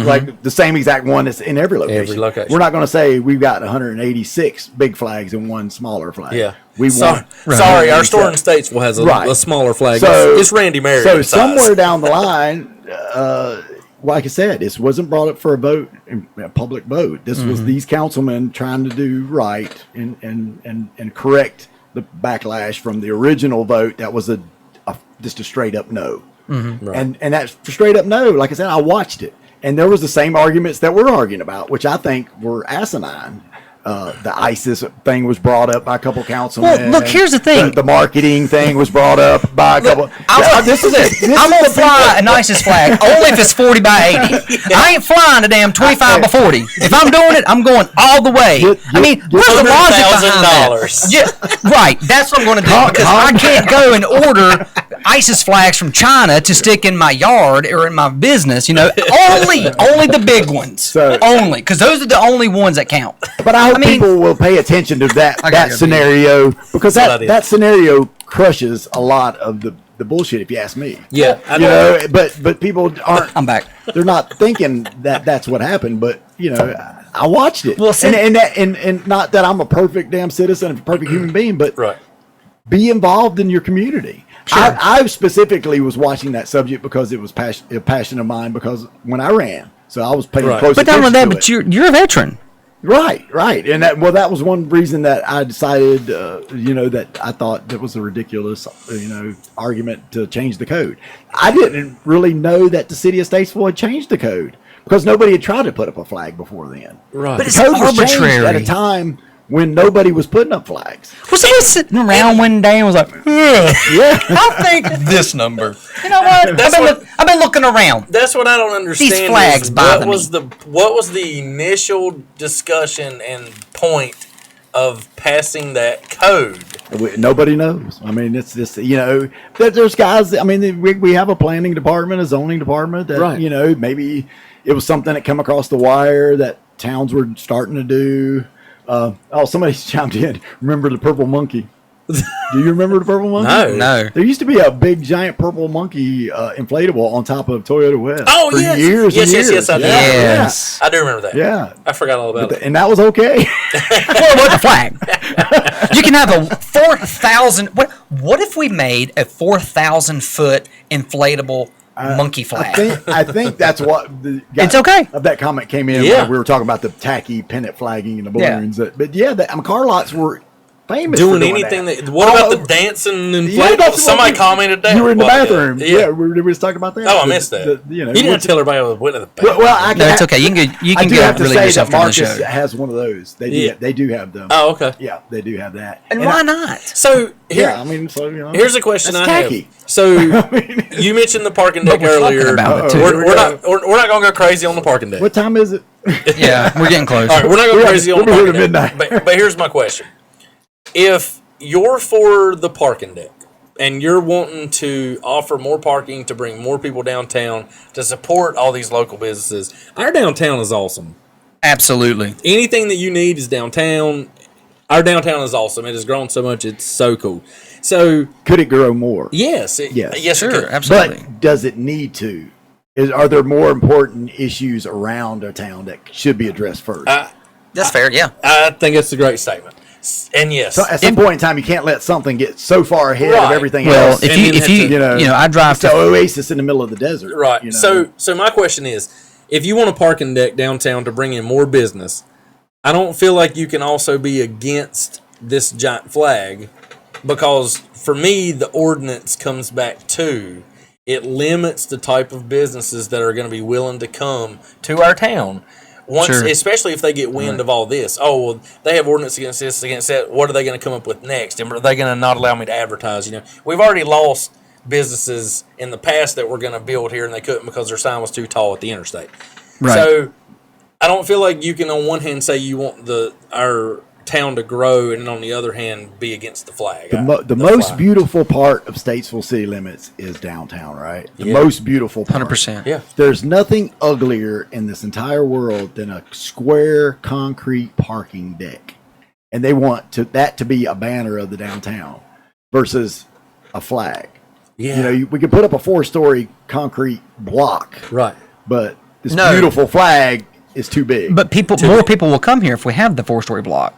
Speaker 1: like the same exact one that's in every location. We're not going to say we've got 186 big flags and one smaller flag.
Speaker 3: Yeah,
Speaker 1: sorry,
Speaker 3: our store in Statesville has a smaller flag.
Speaker 1: So,
Speaker 3: it's Randy Marion.
Speaker 1: So somewhere down the line, like I said, this wasn't brought up for a vote, a public vote. This was these councilmen trying to do right and correct the backlash from the original vote that was just a straight up no. And that straight up no, like I said, I watched it, and there was the same arguments that we're arguing about, which I think were asinine. The ISIS thing was brought up by a couple councilmen.
Speaker 2: Well, look, here's the thing.
Speaker 1: The marketing thing was brought up by a couple.
Speaker 2: I'm going to fly an ISIS flag only if it's 40 by 80. I ain't flying a damn 25 by 40. If I'm doing it, I'm going all the way. I mean, where's the logic behind that? Yeah, right, that's what I'm going to do, because I can't go and order ISIS flags from China to stick in my yard or in my business. You know, only the big ones. Only, because those are the only ones that count.
Speaker 1: But I hope people will pay attention to that scenario, because that scenario crushes a lot of the bullshit, if you ask me.
Speaker 3: Yeah,
Speaker 1: you know, but people aren't.
Speaker 2: I'm back.
Speaker 1: They're not thinking that that's what happened, but you know, I watched it. Well, and not that I'm a perfect damn citizen, a perfect human being, but be involved in your community. Sure. I specifically was watching that subject because it was a passion of mine, because when I ran, so I was paying close attention to it.
Speaker 2: But not only that, but you're a veteran.
Speaker 1: Right, and that was one reason that I decided, that I thought that was a ridiculous, argument to change the code. I didn't really know that the city of Statesville had changed the code, because nobody had tried to put up a flag before then.
Speaker 2: Right, but
Speaker 1: the code was changed at a time when nobody was putting up flags.
Speaker 2: Was somebody sitting around one day and was like, I think this number. You know what? I've been looking around.
Speaker 3: That's what I don't understand.
Speaker 2: These flags bother me.
Speaker 3: What was the initial discussion and point of passing that code?
Speaker 1: Nobody knows. I mean, it's just, there's guys, I mean, we have a planning department, a zoning department that, maybe it was something that come across the wire that towns were starting to do. Somebody's chimed in. Remember the purple monkey? Do you remember the purple monkey?
Speaker 2: No.
Speaker 1: There used to be a big, giant purple monkey inflatable on top of Toyota West.
Speaker 3: Oh,
Speaker 1: for
Speaker 3: yes.
Speaker 1: years and years.
Speaker 3: Yes, I do.
Speaker 2: Yes.
Speaker 3: I do remember that.
Speaker 1: Yeah.
Speaker 3: I forgot all about it.
Speaker 1: And that was okay.
Speaker 2: Well, what the flag? You can have a 4,000. What if we made a 4,000-foot inflatable monkey flag?
Speaker 1: I think that's what
Speaker 2: It's okay.
Speaker 1: Of that comment came in.
Speaker 3: Yeah.
Speaker 1: When we were talking about the tacky pennant flagging and the
Speaker 2: Yeah.
Speaker 1: balloons. But yeah, car lots were famous
Speaker 3: Doing
Speaker 1: for
Speaker 3: anything
Speaker 1: that.
Speaker 3: what about the dancing and somebody commented that
Speaker 1: you were in the
Speaker 3: Well,
Speaker 1: bathroom.
Speaker 3: yeah.
Speaker 1: We was talking about that.
Speaker 3: Oh, I missed that.
Speaker 1: You
Speaker 3: didn't tell everybody I went to the bathroom.
Speaker 1: Well,
Speaker 2: No, it's okay. You can
Speaker 1: do
Speaker 2: go
Speaker 1: have to
Speaker 2: relieve
Speaker 1: say
Speaker 2: yourself
Speaker 1: that
Speaker 2: from the
Speaker 1: Marcus
Speaker 2: show.
Speaker 1: has one of those. They do have them.
Speaker 3: Oh, okay.
Speaker 1: Yeah, they do have that.
Speaker 2: And why not?
Speaker 3: So
Speaker 1: Yeah,
Speaker 3: here's a question
Speaker 1: That's
Speaker 3: I
Speaker 1: tacky.
Speaker 3: have. So you mentioned the parking deck
Speaker 2: But we're talking
Speaker 3: earlier.
Speaker 2: about it, too.
Speaker 3: We're not going to go crazy on the parking deck.
Speaker 1: What time is it?
Speaker 2: Yeah, we're getting close.
Speaker 3: All right, we're not going crazy on the
Speaker 1: we'll be
Speaker 3: parking
Speaker 1: here
Speaker 3: deck.
Speaker 1: to midnight.
Speaker 3: But here's my question: if you're for the parking deck and you're wanting to offer more parking to bring more people downtown to support all these local businesses, our downtown is awesome.
Speaker 2: Absolutely.
Speaker 3: Anything that you need is downtown. Our downtown is awesome. It has grown so much. It's so cool. So
Speaker 1: Could it grow more?
Speaker 3: yes,
Speaker 1: Yes.
Speaker 3: it
Speaker 2: Sure,
Speaker 3: could.
Speaker 2: absolutely.
Speaker 1: But does it need to? Are there more important issues around a town that should be addressed first?
Speaker 2: That's fair, yeah.
Speaker 3: I think it's a great statement. And yes,
Speaker 1: So at some point in time, you can't let something get so far ahead of
Speaker 3: Right.
Speaker 1: everything
Speaker 2: Well,
Speaker 1: else.
Speaker 2: if
Speaker 3: And then
Speaker 2: you I drive
Speaker 1: it's the oasis in the middle of the desert.
Speaker 3: right.
Speaker 1: You know?
Speaker 3: So my question is, if you want a parking deck downtown to bring in more business, I don't feel like you can also be against this giant flag, because for me the ordinance comes back to it limits the type of businesses that are going to be willing to come to our town. Once,
Speaker 2: Sure.
Speaker 3: especially if they get wind of all this. Oh, well, they have ordinance against this, against that. What are they going to come up with next? And are they going to not allow me to advertise? You know, we've already lost businesses in the past that were going to build here and they couldn't because their sign was too tall at the interstate.
Speaker 2: Right.
Speaker 3: So I don't feel like you can, on one hand, say you want our town to grow, and on the other hand, be against the flag.
Speaker 1: The most beautiful part of Statesville city limits is downtown, right? The most beautiful part.
Speaker 2: 100%.
Speaker 3: Yeah.
Speaker 1: There's nothing uglier in this entire world than a square concrete parking deck. And they want that to be a banner of the downtown versus a flag.
Speaker 3: Yeah.
Speaker 1: You know, we could put up a 4-story concrete block,
Speaker 3: Right.
Speaker 1: but this
Speaker 2: No.
Speaker 1: beautiful flag is too big.
Speaker 2: But more people will come here if we have the 4-story block.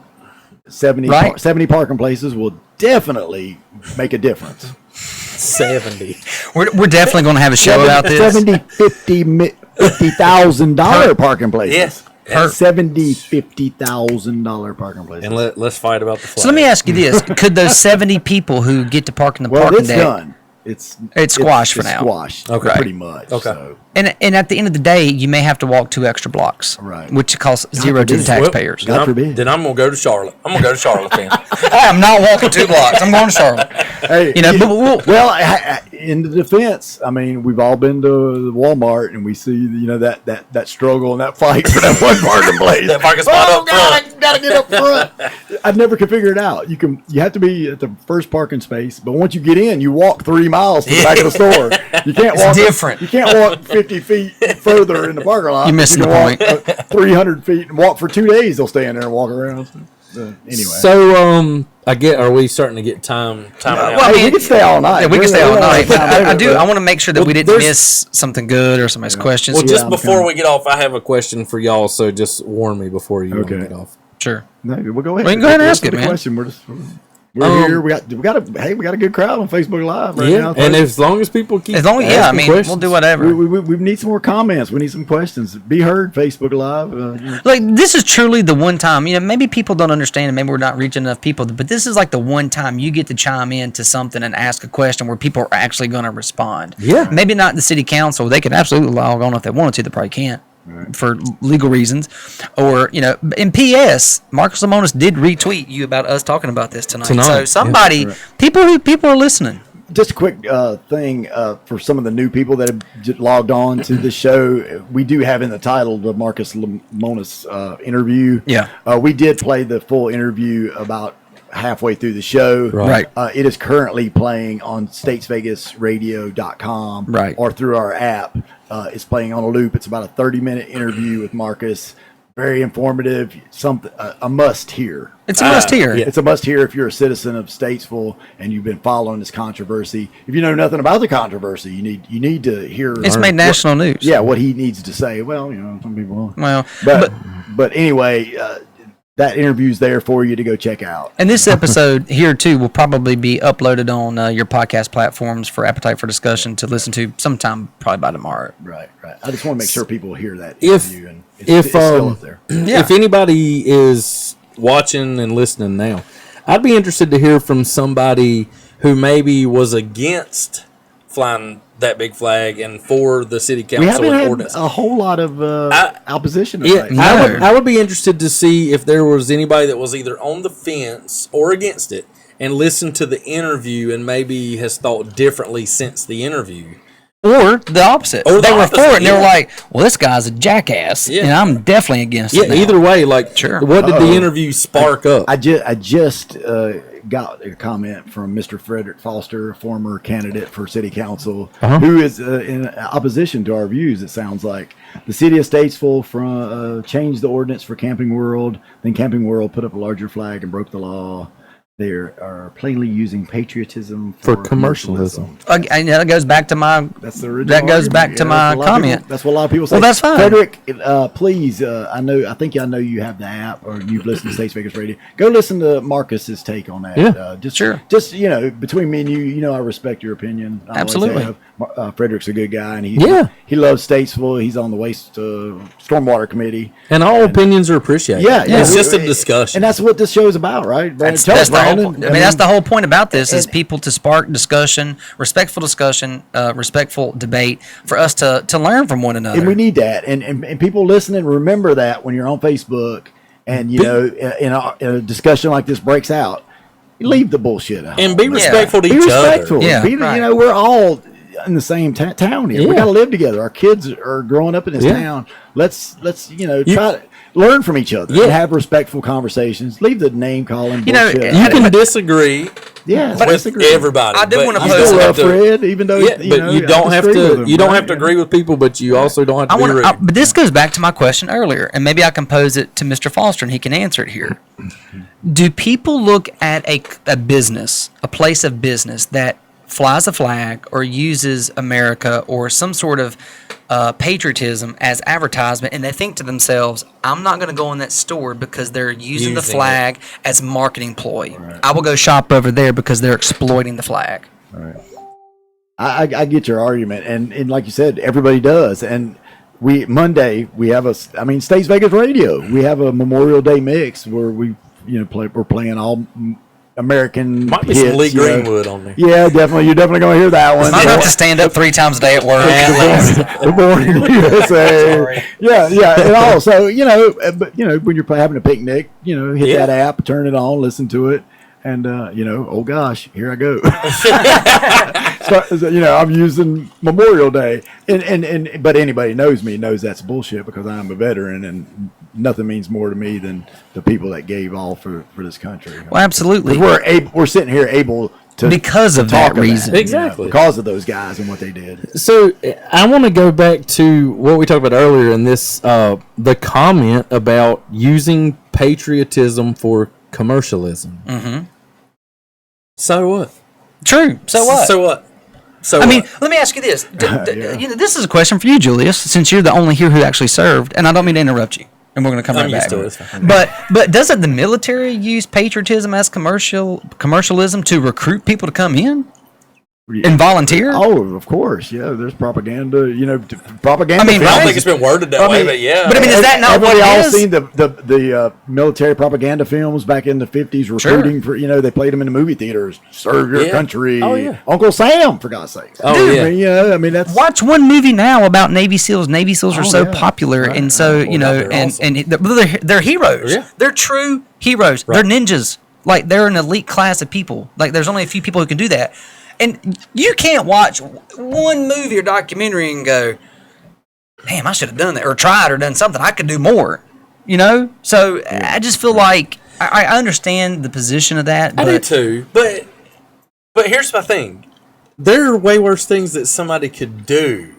Speaker 1: 70
Speaker 2: Right.
Speaker 1: 70 parking places will definitely make a difference.
Speaker 3: 70.
Speaker 2: We're definitely going to have a show about this.
Speaker 1: $50,000 parking places.
Speaker 3: Yes.
Speaker 1: $50,000 parking places.
Speaker 3: And let's fight about the flag.
Speaker 2: So let me ask you this: could those 70 people who get to park in the
Speaker 1: well,
Speaker 2: parking
Speaker 1: it's
Speaker 2: deck,
Speaker 1: done. It's
Speaker 2: squashed for now.
Speaker 1: Squashed,
Speaker 3: Okay.
Speaker 1: pretty much.
Speaker 3: Okay.
Speaker 1: So.
Speaker 2: and at the end of the day, you may have to walk 2 extra blocks,
Speaker 1: Right.
Speaker 2: which costs zero to the
Speaker 1: forbid.
Speaker 2: taxpayers.
Speaker 1: God forbid.
Speaker 3: Then I'm going to go to Charlotte. I'm going to go to Charlotte then.
Speaker 2: I'm not walking 2 blocks. I'm going to Charlotte.
Speaker 1: Hey,
Speaker 2: You know, but
Speaker 1: well, in the defense, I mean, we've all been to Walmart and we see, that struggle and that fight for that one parking place.
Speaker 3: That parking spot up
Speaker 1: God,
Speaker 3: front.
Speaker 1: I gotta get up front. I never could figure it out. You have to be at the first parking space, but once you get in, you walk 3 miles to the back of the store. You can't walk
Speaker 2: different.
Speaker 1: You can't walk 50 feet further in the parking lot.
Speaker 2: You're missing
Speaker 1: You
Speaker 2: the
Speaker 1: can walk 300 feet and walk for 2 days. They'll stay in there and walk around. Anyway.
Speaker 3: So, are we starting to get time out?
Speaker 2: Well, I
Speaker 1: Hey,
Speaker 2: mean,
Speaker 1: we can stay all night.
Speaker 2: Yeah, we can stay all night. But I
Speaker 1: Well,
Speaker 2: want to make sure that we didn't miss something good or somebody's questions.
Speaker 3: Well, just
Speaker 1: I'm
Speaker 3: before
Speaker 1: kinda-
Speaker 3: we get off, I have a question for y'all, so just warn me before you
Speaker 1: Okay.
Speaker 3: get off.
Speaker 2: Sure.
Speaker 1: No, we'll go ahead.
Speaker 2: Well, you can go ahead and
Speaker 1: Answer
Speaker 2: ask it,
Speaker 1: the
Speaker 2: man.
Speaker 1: Question. We're here. We got a good crowd on Facebook Live right now.
Speaker 3: and as long as people keep asking questions,
Speaker 2: we'll do whatever.
Speaker 1: We need some more comments. We need some questions. Be heard. Facebook Live.
Speaker 2: Like, this is truly the one time, maybe people don't understand and maybe we're not reaching enough people, but this is like the one time you get to chime in to something and ask a question where people are actually going to respond.
Speaker 3: Yeah.
Speaker 2: Maybe not the city council. They could absolutely log on if they wanted to. They probably can't. For legal reasons, or in PS, Marcus Lemonis did retweet you about us talking about this tonight. So somebody, people are listening.
Speaker 1: Just a quick thing for some of the new people that have logged on to the show. We do have in the title the Marcus Lemonis interview.
Speaker 2: Yeah.
Speaker 1: We did play the full interview about halfway through the show.
Speaker 2: Right.
Speaker 1: It is currently playing on statesvegasradio.com.
Speaker 2: Right.
Speaker 1: Or through our app. It's playing on a loop. It's about a 30-minute interview with Marcus. very informative, something a must hear.
Speaker 2: It's a must hear.
Speaker 1: Yeah. It's a must hear if you're a citizen of Statesville and you've been following this controversy. If you know nothing about the controversy, you need to hear.
Speaker 2: It's made national news.
Speaker 1: Yeah, what he needs to say. Well, some people.
Speaker 2: Well,
Speaker 1: but anyway. That interview's there for you to go check out.
Speaker 2: And this episode here, too, will probably be uploaded on your podcast platforms for Appetite for Discussion to listen to sometime probably by tomorrow.
Speaker 1: Right. I just want to make sure people hear that
Speaker 6: interview.
Speaker 1: And it's still up there.
Speaker 6: If anybody is watching and listening now, I'd be interested to hear from somebody who maybe was against flying that big flag and for the city council ordinance.
Speaker 1: A whole lot of opposition.
Speaker 6: I would be interested to see if there was anybody that was either on the fence or against it and listened to the interview and maybe has thought differently since the interview.
Speaker 2: Or the opposite.
Speaker 6: Or
Speaker 2: they were
Speaker 6: opposite,
Speaker 2: for it, and they were like, well, this guy's a jackass, and I'm definitely against it now.
Speaker 6: Either way,
Speaker 2: sure.
Speaker 6: What did the interview spark up?
Speaker 1: I just got a comment from Mr. Frederick Foster, a former candidate for city council, who is in opposition to our views. It sounds like the city of Statesville changed the ordinance for Camping World. Then Camping World put up a larger flag and broke the law. They are plainly using patriotism for commercialism.
Speaker 2: That goes back to my.
Speaker 1: That's the original.
Speaker 2: That goes back to my comment.
Speaker 1: That's what a lot of people say.
Speaker 2: Well, that's fine.
Speaker 1: Frederick, please. I think I know you have the app, or you've listened to States Vegas Radio. Go listen to Marcus's take on that.
Speaker 6: Yeah.
Speaker 2: Sure.
Speaker 1: Just between me and you, I respect your opinion.
Speaker 2: Absolutely.
Speaker 1: Frederick's a good guy, and he loves Statesville. He's on the waste stormwater committee,
Speaker 6: and all opinions are appreciated.
Speaker 1: Yeah.
Speaker 6: It's just a discussion,
Speaker 1: and that's what this show is about, right?
Speaker 2: That's the whole point about this is people to spark discussion, respectful debate for us to learn from one another.
Speaker 1: And we need that. And people listening, remember that when you're on Facebook and, in a discussion like this breaks out, leave the bullshit out.
Speaker 6: And be respectful to each
Speaker 1: other.
Speaker 6: Yeah.
Speaker 1: We're all in the same town here. We got to live together. Our kids are growing up in this town. Let's try to learn from each other and have respectful conversations. Leave the name calling.
Speaker 6: You can disagree.
Speaker 1: Yeah,
Speaker 6: with everybody.
Speaker 2: I did want to
Speaker 1: pose. I still love Fred, even though
Speaker 6: you don't have to. You don't have to agree with people, but you also don't have to be rude.
Speaker 2: But this goes back to my question earlier, and maybe I can pose it to Mr. Foster, and he can answer it here. Do people look at a business, a place of business that flies a flag or uses America or some sort of patriotism as advertisement, and they think to themselves, I'm not going to go in that store because they're using the flag as marketing ploy. Right. I will go shop over there because they're exploiting the flag.
Speaker 1: All right. I get your argument, and like you said, everybody does. And Monday we have States Vegas Radio. We have a Memorial Day mix where we're playing all American
Speaker 3: might be
Speaker 1: hits,
Speaker 3: some Lee Greenwood on there.
Speaker 1: Yeah, definitely. You're definitely going to hear that one.
Speaker 2: I have to stand up 3 times a day at work.
Speaker 1: Good morning, USA. Yeah, and also, when you're having a picnic, hit that app, turn it on, listen to it, and oh gosh, here I go. I'm using Memorial Day, but anybody knows me knows that's bullshit because I'm a veteran and nothing means more to me than the people that gave all for this country.
Speaker 2: Well, absolutely.
Speaker 1: We're sitting here able to
Speaker 2: because of that reason,
Speaker 6: exactly,
Speaker 1: because of those guys and what they did.
Speaker 6: So I want to go back to what we talked about earlier in this, the comment about using patriotism for commercialism.
Speaker 2: Mm-hmm.
Speaker 6: So what?
Speaker 2: True. So what?
Speaker 6: So what? So
Speaker 2: let me ask you this. This is a question for you, Julius, since you're the only here who actually served, and I don't mean to interrupt you. And we're going to come right back. But doesn't the military use patriotism as commercialism to recruit people to come in and volunteer?
Speaker 1: Oh, of course. Yeah, there's propaganda. Propaganda.
Speaker 3: I don't think it's been worded that way, but yeah.
Speaker 2: But is that not what it is?
Speaker 1: Everybody all seen the military propaganda films back in the 50s recruiting for, they played them in the movie theaters. Serve your country.
Speaker 6: Oh, yeah.
Speaker 1: Uncle Sam, for God's sake.
Speaker 6: Oh,
Speaker 2: dude,
Speaker 6: yeah.
Speaker 1: That's...
Speaker 2: Watch one movie now about Navy SEALs. Navy SEALs are so popular, right. And so, they're heroes. Yeah. They're true heroes. Right. They're ninjas. Like, they're an elite class of people. Like, there's only a few people who can do that. And you can't watch one movie or documentary and go, damn, I should have done that or tried or done something. I could do more, So I just feel like I understand the position of that.
Speaker 3: I do too. But here's my thing. There are way worse things that somebody could do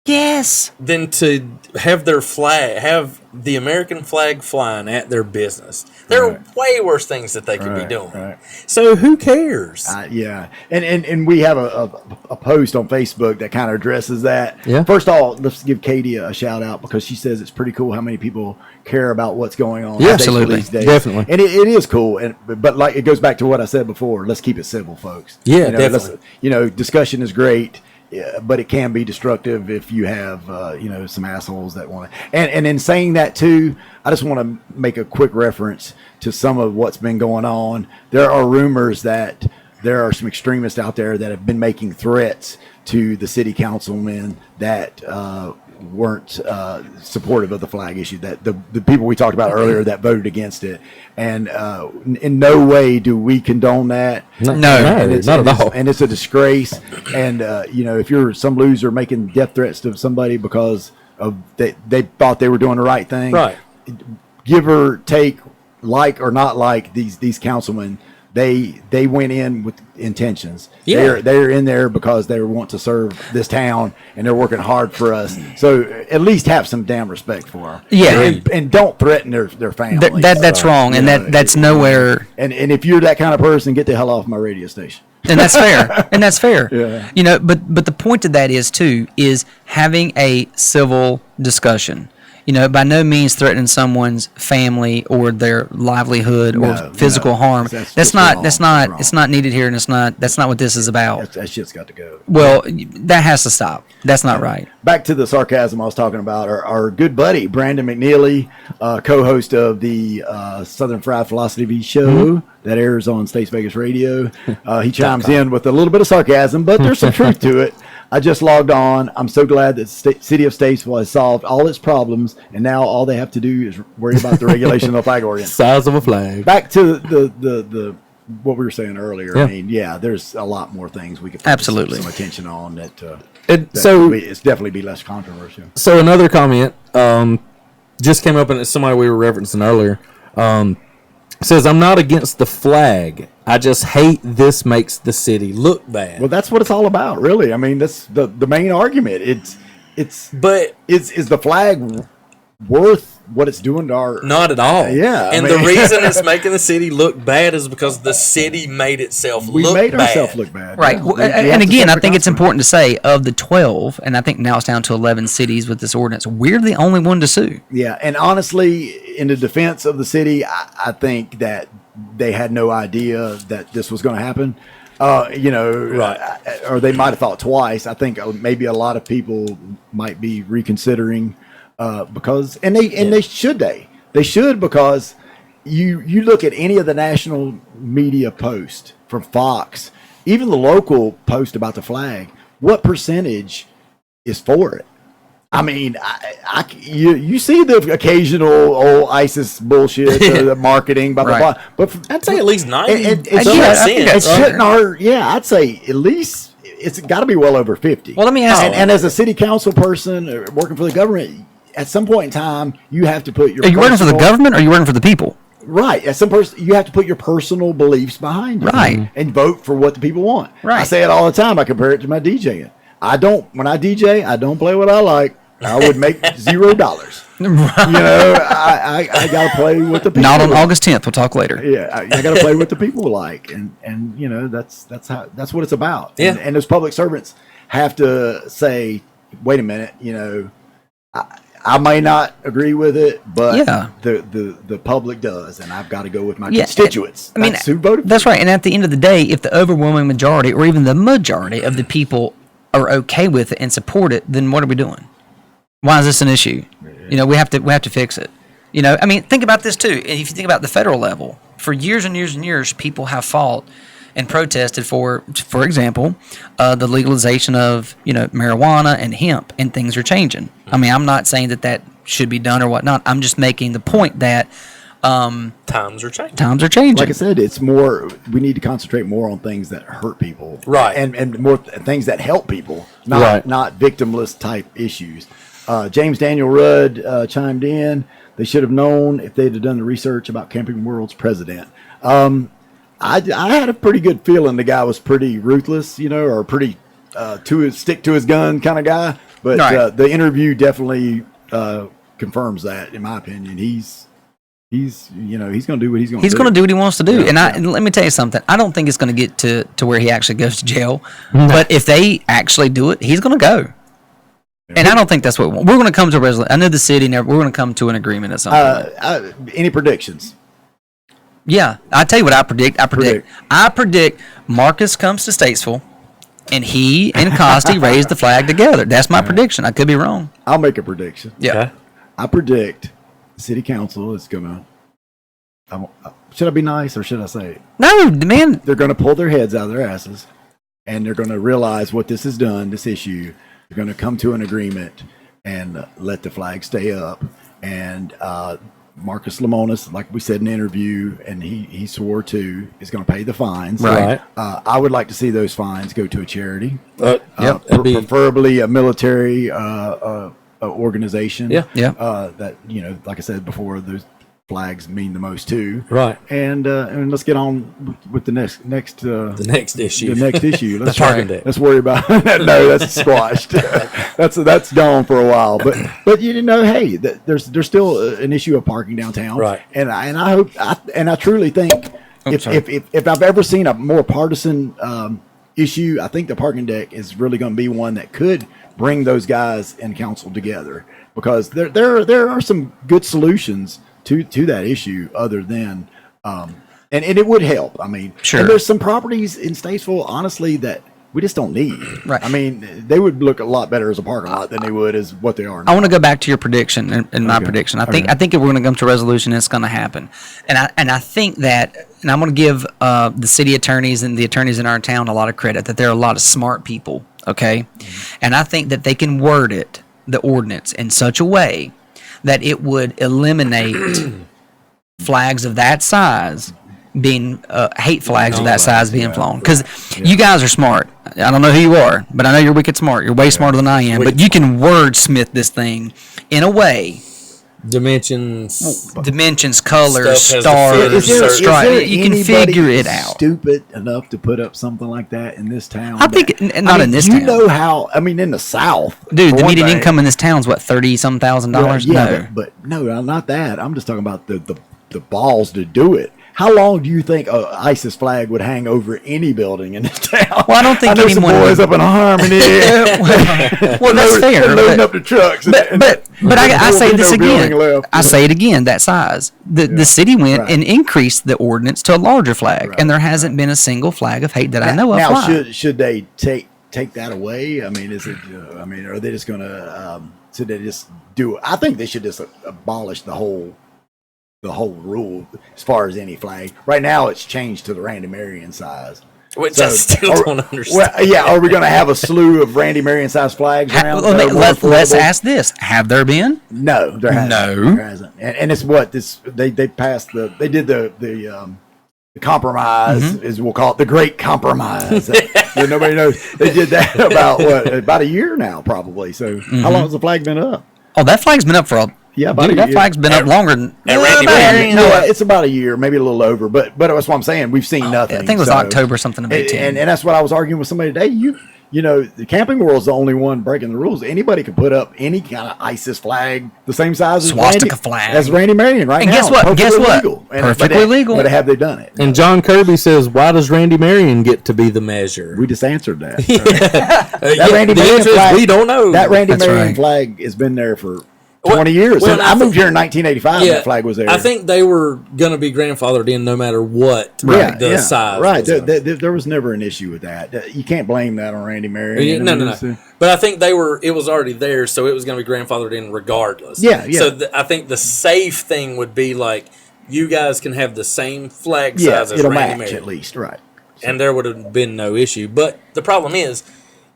Speaker 2: Yes.
Speaker 3: than to have the American flag flying at their business. There are way worse things that they could be doing.
Speaker 1: Right.
Speaker 3: So who cares?
Speaker 1: Yeah, and we have a post on Facebook that kind of addresses that.
Speaker 6: Yeah.
Speaker 1: First of all, let's give Katie a shout out because she says it's pretty cool how many people care about what's going on.
Speaker 6: Yeah,
Speaker 2: absolutely.
Speaker 1: These days.
Speaker 6: Definitely.
Speaker 1: And it is cool. But like it goes back to what I said before. Let's keep it civil, folks.
Speaker 6: Yeah, definitely.
Speaker 1: Discussion is great. Yeah, but it can be destructive if you have, some assholes that want to. And in saying that too, I just want to make a quick reference to some of what's been going on. There are rumors that there are some extremists out there that have been making threats to the city councilmen that weren't supportive of the flag issue. That the people we talked about earlier that voted against it, and in no way do we condone that.
Speaker 2: No,
Speaker 6: not at all.
Speaker 1: And it's a disgrace. And if you're some loser making death threats to somebody because of they thought they were doing the right thing,
Speaker 3: Right.
Speaker 1: Give or take, like or not like these councilmen. They went in with intentions.
Speaker 3: Yeah.
Speaker 1: They're in there because they want to serve this town and they're working hard for us. So at least have some damn respect for them.
Speaker 2: Yeah.
Speaker 1: And don't threaten their family.
Speaker 2: That's wrong, and that's nowhere.
Speaker 1: And if you're that kind of person, get the hell off my radio station.
Speaker 2: And that's fair. And that's fair.
Speaker 1: Yeah.
Speaker 2: But the point of that is having a civil discussion. By no means threatening someone's family or their livelihood or physical harm. That's not needed here, and that's not what this is about.
Speaker 1: That shit's got to go.
Speaker 2: Well, that has to stop. That's not right.
Speaker 1: Back to the sarcasm I was talking about. Our good buddy Brandon McNeely, co-host of the Southern Fried Philosophy Show that airs on States Vegas Radio, he chimes in with a little bit of sarcasm, but there's some truth to it. I just logged on. I'm so glad that the city of Statesville has solved all its problems, and now all they have to do is worry about the regulation of the flag ordinance.
Speaker 6: Size of a flag.
Speaker 1: Back to the what we were saying earlier.
Speaker 6: Yeah.
Speaker 1: I mean, there's a lot more things we could put
Speaker 2: Absolutely
Speaker 1: some attention on that. It's definitely be less controversial.
Speaker 6: So another comment just came up, and it's somebody we were referencing earlier. Says, I'm not against the flag. I just hate this makes the city look bad.
Speaker 1: Well, that's what it's all about, really. I mean, that's the main argument. Is the flag worth what it's doing to our...
Speaker 3: Not at all.
Speaker 1: Yeah.
Speaker 3: And the reason it's making the city look bad is because the city made itself
Speaker 1: we
Speaker 3: look
Speaker 1: made
Speaker 3: bad.
Speaker 1: ourselves look bad.
Speaker 2: Right.
Speaker 1: Yeah.
Speaker 2: Well,
Speaker 1: We
Speaker 2: and
Speaker 1: have to
Speaker 2: again, I
Speaker 1: suffer
Speaker 2: think it's
Speaker 1: consequences.
Speaker 2: important to say, of the 12, and I think now it's down to 11 cities with this ordinance, we're the only one to sue.
Speaker 1: Yeah, and honestly, in the defense of the city, I think that they had no idea that this was going to happen.
Speaker 3: Right.
Speaker 1: Or they might have thought twice. I think maybe a lot of people might be reconsidering because they should because you look at any of the national media posts from Fox, even the local post about the flag. What percentage is for it? I mean, you see the occasional old ISIS bullshit, the marketing, blah, blah, blah. But
Speaker 3: I'd say at least 90%.
Speaker 1: I'd say at least it's got to be well over 50.
Speaker 2: Well, let me ask you.
Speaker 1: And as a city council person working for the government, at some point in time, you have to put your...
Speaker 2: Are you working for the government or are you working for the people?
Speaker 1: Right. As some person, you have to put your personal beliefs behind you.
Speaker 2: Right.
Speaker 1: And vote for what the people want.
Speaker 2: Right.
Speaker 1: I say it all the time. I compare it to my DJing. When I DJ, I don't play what I like. I would make $0. I got to play with the people.
Speaker 2: Not on August 10th. We'll talk later.
Speaker 1: Yeah, I got to play what the people like, and that's what it's about.
Speaker 3: Yeah.
Speaker 1: And those public servants have to say, wait a minute, I may not agree with it, but the public does, and I've got to go with my constituents. That's who voted for
Speaker 2: That's
Speaker 1: me.
Speaker 2: right. And at the end of the day, if the overwhelming majority or even the majority of the people are okay with it and support it, then what are we doing? Why is this an issue? We have to fix it. Think about this too. If you think about the federal level, for years and years and years, people have fought and protested for example, the legalization of marijuana and hemp, and things are changing. I'm not saying that should be done or whatnot. I'm just making the point that
Speaker 3: times are changing.
Speaker 2: Times are changing.
Speaker 1: Like I said, it's more. We need to concentrate more on things that hurt people,
Speaker 3: right?
Speaker 1: And more things that help people, not victimless type issues. James Daniel Rudd chimed in. They should have known if they'd have done the research about Camping World's president. I had a pretty good feeling the guy was pretty ruthless, or pretty stick to his gun kind of guy. But the interview definitely confirms that, in my opinion. He's going to do what he's going to do.
Speaker 2: He's going to do what he wants to do. And let me tell you something. I don't think it's going to get to where he actually goes to jail. But if they actually do it, he's going to go. And I don't think that's what we're going to come to a resolution. I know the city, we're going to come to an agreement at some point.
Speaker 1: Any predictions?
Speaker 2: Yeah, I'll tell you what I predict. I predict Marcus comes to Statesville, and he and Costi raise the flag together. That's my prediction. I could be wrong.
Speaker 1: I'll make a prediction.
Speaker 2: Yeah. Okay.
Speaker 1: I predict the city council is going to... should I be nice or should I say it?
Speaker 2: No, man.
Speaker 1: They're going to pull their heads out of their asses, and they're going to realize what this has done, this issue. They're going to come to an agreement and let the flag stay up. And Marcus Lemonis, like we said in the interview, and he swore to, is going to pay the fines.
Speaker 6: Right.
Speaker 1: I would like to see those fines go to a charity,
Speaker 6: preferably
Speaker 1: a military organization.
Speaker 2: Yeah.
Speaker 1: That, like I said before, those flags mean the most too.
Speaker 6: Right.
Speaker 1: And let's get on with the next
Speaker 6: issue.
Speaker 1: The next issue.
Speaker 6: The parking deck.
Speaker 1: Let's worry about no, that's squashed. that's gone for a while. But hey, there's still an issue of parking downtown.
Speaker 6: Right.
Speaker 1: And I hope I truly think if I've ever seen a more partisan issue, I think the parking deck is really going to be one that could bring those guys in council together, because there are some good solutions to that issue other than and it would help. I mean,
Speaker 2: sure.
Speaker 1: And there's some properties in Statesville, honestly, that we just don't need.
Speaker 2: Right.
Speaker 1: I mean, they would look a lot better as a parking lot than they would as what they are now.
Speaker 2: I want to go back to your prediction and my prediction. I think if we're going to come to a resolution, it's going to happen. And I think that, and I'm going to give the city attorneys and the attorneys in our town a lot of credit, that there are a lot of smart people. Okay. Mm-hmm. And I think that they can word the ordinance in such a way that it would eliminate flags of that size being hate flags of that size being flown. Because you guys are smart. I don't know who you are, but I know you're wicked smart. You're way smarter than I am. But you can wordsmith this thing in a way.
Speaker 6: Dimensions,
Speaker 2: colors, stars, stripes. You can figure it out.
Speaker 1: Stupid enough to put up something like that in this town?
Speaker 2: I think not in this town.
Speaker 1: You know how? I mean, in the South,
Speaker 2: dude. The median income in this town is what, $30-some thousand?
Speaker 1: Yeah, but no, not that. I'm just talking about the balls to do it. How long do you think a ISIS flag would hang over any building in this town?
Speaker 2: Well, I don't think
Speaker 1: some boys up in Harmony.
Speaker 2: well, that's fair.
Speaker 1: Loading up the trucks.
Speaker 2: But I say this again. I say it again. That size. The city went and increased the ordinance to a larger flag, and there hasn't been a single flag of hate that I know of.
Speaker 1: Now, should they take that away? I mean, is it? Are they just going to? Should they just do? I think they should just abolish the whole rule as far as any flag. Right now, it's changed to the Randy Marion size.
Speaker 3: Which I still don't understand.
Speaker 1: Well, are we going to have a slew of Randy Marion size flags around?
Speaker 2: Let's ask this: have there been?
Speaker 1: No, there hasn't.
Speaker 2: No,
Speaker 1: there hasn't. And it's what this they passed they did the compromise, as we'll call it, the Great Compromise. Nobody knows. They did that about a year now, probably. So how long has the flag been up?
Speaker 2: Oh, that flag's been up for that flag's been up longer than
Speaker 3: Randy Marion.
Speaker 1: No, it's about a year, maybe a little over. But that's what I'm saying. We've seen nothing.
Speaker 2: I think it was October something of 18.
Speaker 1: And that's what I was arguing with somebody today. The Camping World's the only one breaking the rules. Anybody can put up any kind of ISIS flag the same size
Speaker 2: swastika flag
Speaker 1: as Randy Marion right
Speaker 2: and
Speaker 1: now.
Speaker 2: Guess what?
Speaker 1: Legal.
Speaker 2: Perfectly legal.
Speaker 1: But have they done it?
Speaker 6: And John Kirby says, why does Randy Marion get to be the measure?
Speaker 1: We just answered that.
Speaker 6: That Randy Marion flag, we don't know.
Speaker 1: That Randy Marion flag has been there for 20 years. Well, I moved here in 1985 and that flag was there.
Speaker 6: I think they were going to be grandfathered in no matter what the size.
Speaker 1: Right. There was never an issue with that. You can't blame that on Randy Marion.
Speaker 6: No. But I think it was already there, so it was going to be grandfathered in regardless.
Speaker 1: Yeah.
Speaker 6: So I think the safe thing would be like, you guys can have the same flag size as Randy Marion.
Speaker 1: At least, right.
Speaker 6: And there would have been no issue. But the problem is,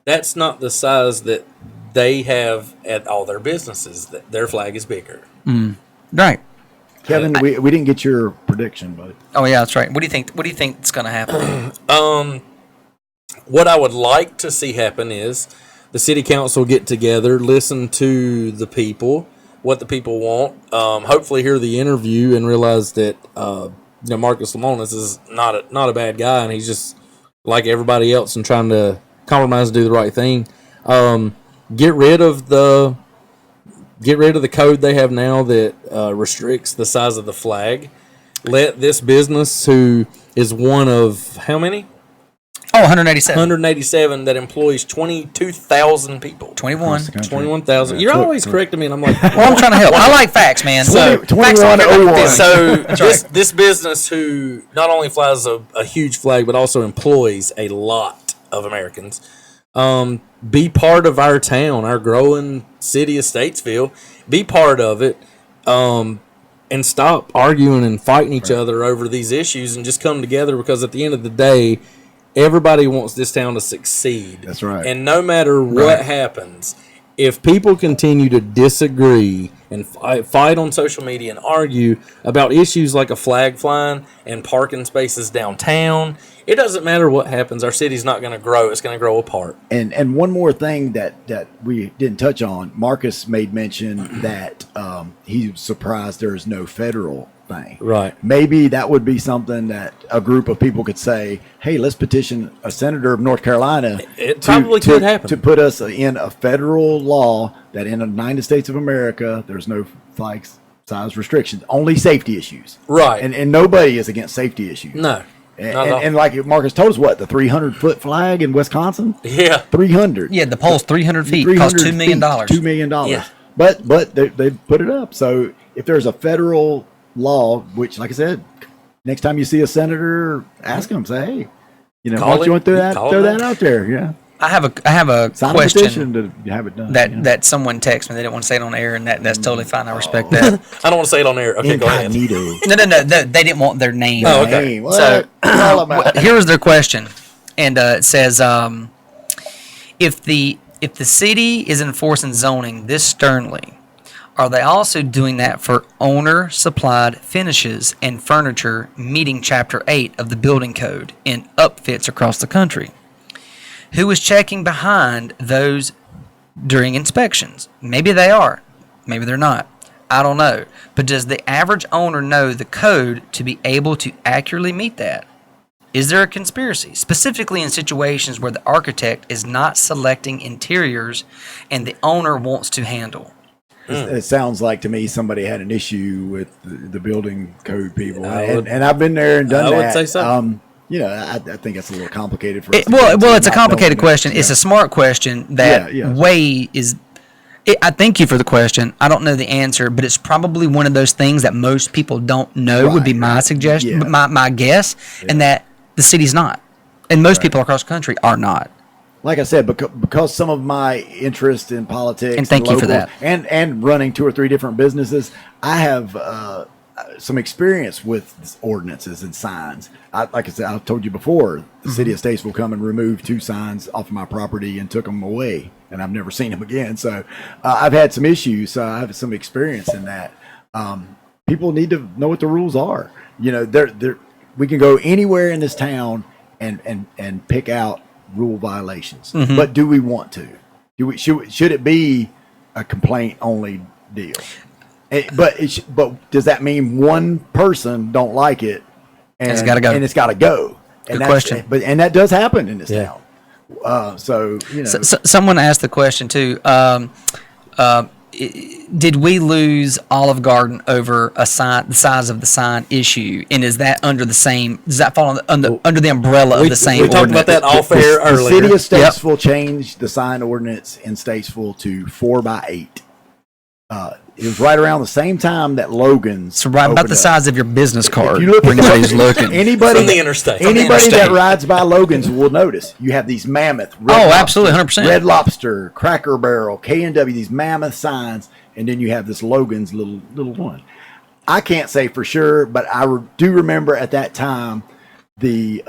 Speaker 6: that's not the size that they have at all their businesses. Their flag is bigger.
Speaker 2: Right.
Speaker 1: Kevin, we didn't get your prediction, buddy.
Speaker 2: Oh yeah, that's right. What do you think is going to happen?
Speaker 6: What I would like to see happen is the city council get together, listen to the people, what the people want. Hopefully, hear the interview and realize that Marcus Lemonis is not a bad guy, and he's just like everybody else and trying to compromise and do the right thing. get rid of the code they have now that restricts the size of the flag. Let this business, who is one of how many?
Speaker 2: Oh, 187.
Speaker 6: 187 that employs 22,000 people. 21,000. You're always correcting me, and I'm like,
Speaker 2: well, I'm trying to help. I like facts, man.
Speaker 1: So, 2101.
Speaker 6: So this business, who not only flies a huge flag, but also employs a lot of Americans, be part of our town, our growing city of Statesville. Be part of it, and stop arguing and fighting each other over these issues, and just come together, because at the end of the day, everybody wants this town to succeed.
Speaker 1: That's right.
Speaker 6: And no matter what happens, if people continue to disagree and fight on social media and argue about issues like a flag flying and parking spaces downtown, it doesn't matter what happens. Our city's not going to grow. It's going to grow apart.
Speaker 1: And one more thing that we didn't touch on, Marcus made mention that he was surprised there is no federal thing.
Speaker 6: Right.
Speaker 1: Maybe that would be something that a group of people could say, hey, let's petition a senator of North Carolina.
Speaker 6: It probably could happen.
Speaker 1: To put us in a federal law that in the United States of America, there's no flag size restrictions, only safety issues.
Speaker 6: Right.
Speaker 1: And nobody is against safety issues.
Speaker 6: No.
Speaker 1: And like Marcus told us, what, the 300-foot flag in Wisconsin?
Speaker 6: Yeah.
Speaker 1: 300.
Speaker 2: Yeah, the pole's 300 feet. Cost $2 million.
Speaker 1: $2 million.
Speaker 6: Yeah.
Speaker 1: But they put it up. So if there's a federal law, which, like I said, next time you see a senator, ask them, say, hey, why don't you want to throw that out there? Yeah.
Speaker 2: I have a
Speaker 1: Sign
Speaker 2: question
Speaker 1: a petition to have it done.
Speaker 2: that someone texted me. They didn't want to say it on air, and that's totally fine. I respect that.
Speaker 6: I don't want to say it on air. Okay, go ahead.
Speaker 2: No. They didn't want their name.
Speaker 6: Oh, okay.
Speaker 2: So here's their question, and it says, if the city is enforcing zoning this sternly, are they also doing that for owner-supplied finishes and furniture meeting Chapter 8 of the Building Code in upfits across the country? Who is checking behind those during inspections? Maybe they are. Maybe they're not. I don't know. But does the average owner know the code to be able to accurately meet that? Is there a conspiracy, specifically in situations where the architect is not selecting interiors and the owner wants to handle?
Speaker 1: It sounds like to me somebody had an issue with the building code people, and I've been there and done that.
Speaker 6: I would say so.
Speaker 1: I think it's a little complicated for us.
Speaker 2: Well, it's a complicated question. Yeah. It's a smart question that I thank you for the question. I don't know the answer, but it's probably one of those things that most people don't know. Would be my suggestion, my guess, and that the city's not, and most people across the country are not.
Speaker 1: Like I said, because some of my interest in politics,
Speaker 2: and thank you for that,
Speaker 1: and running 2 or 3 different businesses, I have some experience with ordinances and signs. Like I said, I told you before, the city of Statesville come and removed 2 signs off of my property and took them away, and I've never seen them again. So I've had some issues. So I have some experience in that. People need to know what the rules are. We can go anywhere in this town and pick out rule violations, but do we want to? Should it be a complaint only deal? But does that mean one person don't like it and
Speaker 2: it's got to go?
Speaker 1: And it's got to go.
Speaker 2: Good question.
Speaker 1: And that does happen in this town.
Speaker 2: Someone asked the question too. Did we lose Olive Garden over the size of the sign issue? And is that under the same? Does that fall under the umbrella of the same?
Speaker 6: We talked about that off air earlier.
Speaker 1: The city of Statesville changed the sign ordinance in Statesville to 4x8. It was right around the same time that Logan's.
Speaker 2: So right about the size of your business card.
Speaker 1: If you look at
Speaker 6: anybody from the interstate,
Speaker 1: that rides by Logan's will notice you have these mammoth.
Speaker 2: Absolutely, 100%.
Speaker 1: Red Lobster, Cracker Barrel, K&W, these mammoth signs, and then you have this Logan's little one. I can't say for sure, but I do remember at that time the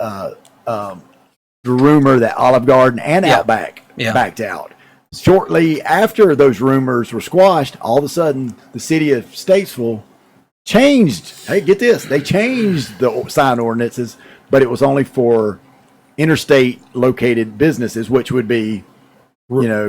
Speaker 1: rumor that Olive Garden and Outback backed out. Shortly after those rumors were squashed, all of a sudden the city of Statesville changed. Hey, get this. They changed the sign ordinances, but it was only for interstate located businesses, which would be,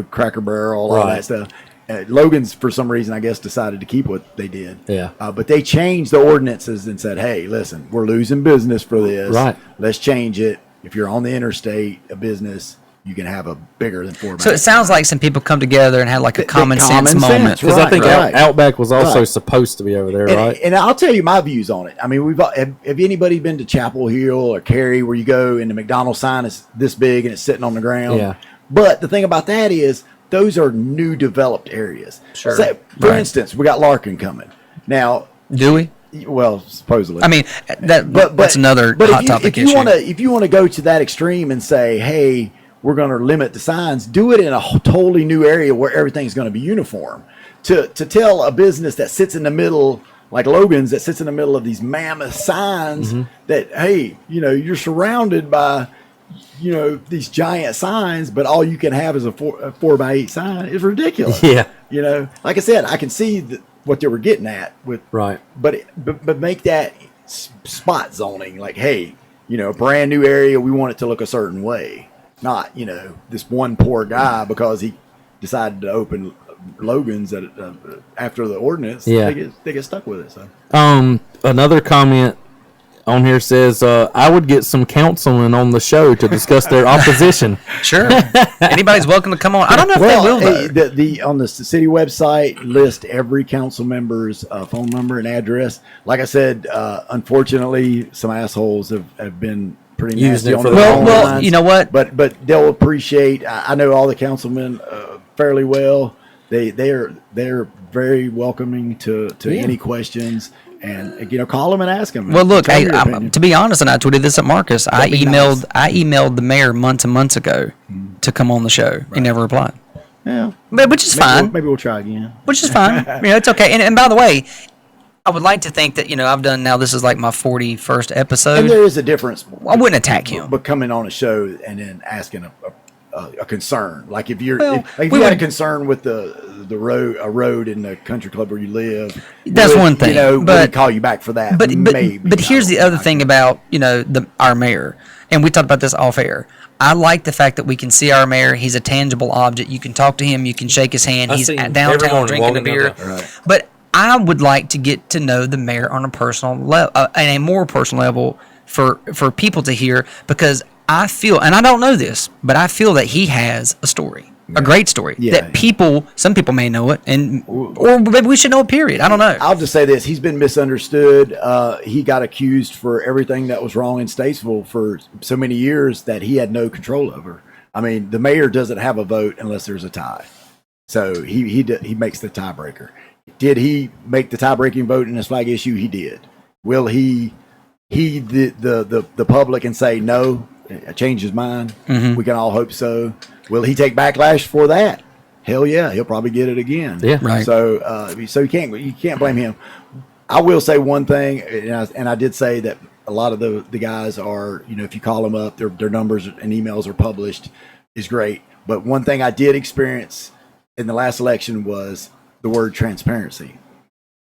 Speaker 1: Cracker Barrel, all that stuff. Logan's, for some reason, I guess, decided to keep what they did.
Speaker 6: Yeah.
Speaker 1: But they changed the ordinances and said, hey, listen, we're losing business for this.
Speaker 6: Right.
Speaker 1: Let's change it. If you're on the interstate, a business, you can have a bigger than 4x8.
Speaker 2: So it sounds like some people come together and had like a common sense moment.
Speaker 6: Because I think Outback was also supposed to be over there, right?
Speaker 1: And I'll tell you my views on it. I mean, have anybody been to Chapel Hill or Cary where you go and the McDonald's sign is this big and it's sitting on the ground?
Speaker 6: Yeah.
Speaker 1: But the thing about that is those are new developed areas.
Speaker 2: Sure.
Speaker 1: So, for instance, we got Larkin coming. Now,
Speaker 2: do we?
Speaker 1: Well, supposedly.
Speaker 2: I mean, that's another hot topic issue.
Speaker 1: If you want to go to that extreme and say, hey, we're going to limit the signs, do it in a totally new area where everything's going to be uniform. To tell a business that sits in the middle, like Logan's, that sits in the middle of these mammoth signs that, hey, you're surrounded by, these giant signs, but all you can have is a 4x8 sign is ridiculous.
Speaker 6: Yeah.
Speaker 1: Like I said, I can see what they were getting at with,
Speaker 6: right.
Speaker 1: But make that spot zoning, like, hey, a brand new area, we want it to look a certain way. Not, this one poor guy because he decided to open Logan's after the ordinance.
Speaker 6: Yeah.
Speaker 1: They get stuck with it. So.
Speaker 6: Another comment on here says, I would get some counseling on the show to discuss their opposition.
Speaker 2: Sure. Anybody's welcome to come on. I don't know if they will, though.
Speaker 1: On the city website, list every council member's phone number and address. Like I said, unfortunately, some assholes have been pretty nasty on the phone lines.
Speaker 2: You know what?
Speaker 1: But they'll appreciate. I know all the councilmen fairly well. They're very welcoming to any questions. And call them and ask them.
Speaker 2: Well, look, to be honest, and I tweeted this at Marcus. I emailed the mayor months and months ago to come on the show. Right. He never replied.
Speaker 1: Yeah,
Speaker 2: which is fine.
Speaker 1: Maybe we'll try again.
Speaker 2: Which is fine. It's okay. And by the way, I would like to think that I've done now. This is like my 41st episode.
Speaker 1: And there is a difference.
Speaker 2: I wouldn't attack him,
Speaker 1: but coming on a show and then asking a concern, like if you had a concern with a road in the country club where you live,
Speaker 2: that's one thing.
Speaker 1: But we'd call you back for that.
Speaker 2: But here's the other thing about our mayor, and we talked about this off air. I like the fact that we can see our mayor. He's a tangible object. You can talk to him. You can shake his hand. He's at downtown drinking a beer.
Speaker 1: Right.
Speaker 2: But I would like to get to know the mayor on a personal level, and a more personal level for people to hear, because I feel, and I don't know this, but I feel that he has a story, a great story that some people may know it, or maybe we should know it, period. I don't know.
Speaker 1: I'll just say this. He's been misunderstood. He got accused for everything that was wrong in Statesville for so many years that he had no control over. I mean, the mayor doesn't have a vote unless there's a tie. So he makes the tiebreaker. Did he make the tie-breaking vote in this flag issue? He did. Will he the public and say no, change his mind?
Speaker 2: Mm-hmm.
Speaker 1: We can all hope so. Will he take backlash for that? Hell yeah, he'll probably get it again.
Speaker 6: Yeah,
Speaker 2: right.
Speaker 1: So you can't blame him. I will say one thing, and I did say that a lot of the guys are, if you call them up, their numbers and emails are published, is great. But one thing I did experience in the last election was the word transparency.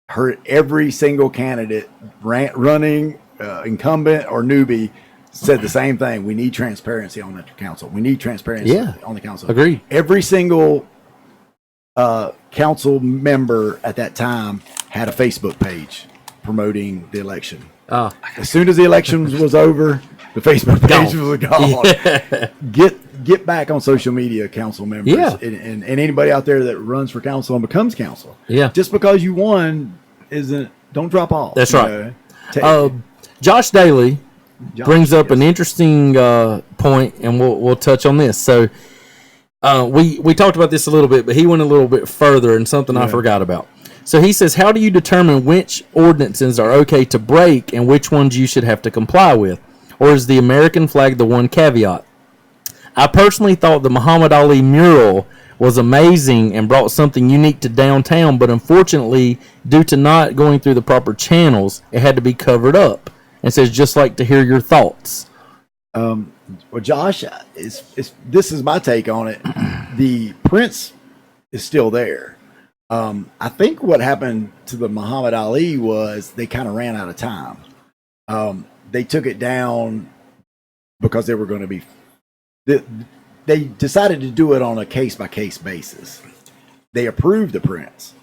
Speaker 1: Heard every single candidate running, incumbent or newbie, said the same thing. We need transparency on the council. We need transparency on the council.
Speaker 6: Agreed.
Speaker 1: Every single council member at that time had a Facebook page promoting the election. As soon as the election was over, the Facebook page was gone. Yeah. Get back on social media, council members, and anybody out there that runs for council and becomes council.
Speaker 6: Yeah.
Speaker 1: Just because you won don't drop off.
Speaker 6: That's right. Josh Daly brings up an interesting point, and we'll touch on this. So we talked about this a little bit, but he went a little bit further, and something I forgot about. So he says, how do you determine which ordinances are okay to break and which ones you should have to comply with? Or is the American flag the one caveat? I personally thought the Muhammad Ali mural was amazing and brought something unique to downtown, but unfortunately, due to not going through the proper channels, it had to be covered up. And says, just like to hear your thoughts.
Speaker 1: Well, Josh, this is my take on it. The Prince is still there. I think what happened to the Muhammad Ali was they kind of ran out of time. They took it down because they were going to be. They decided to do it on a case-by-case basis. They approved the Prince.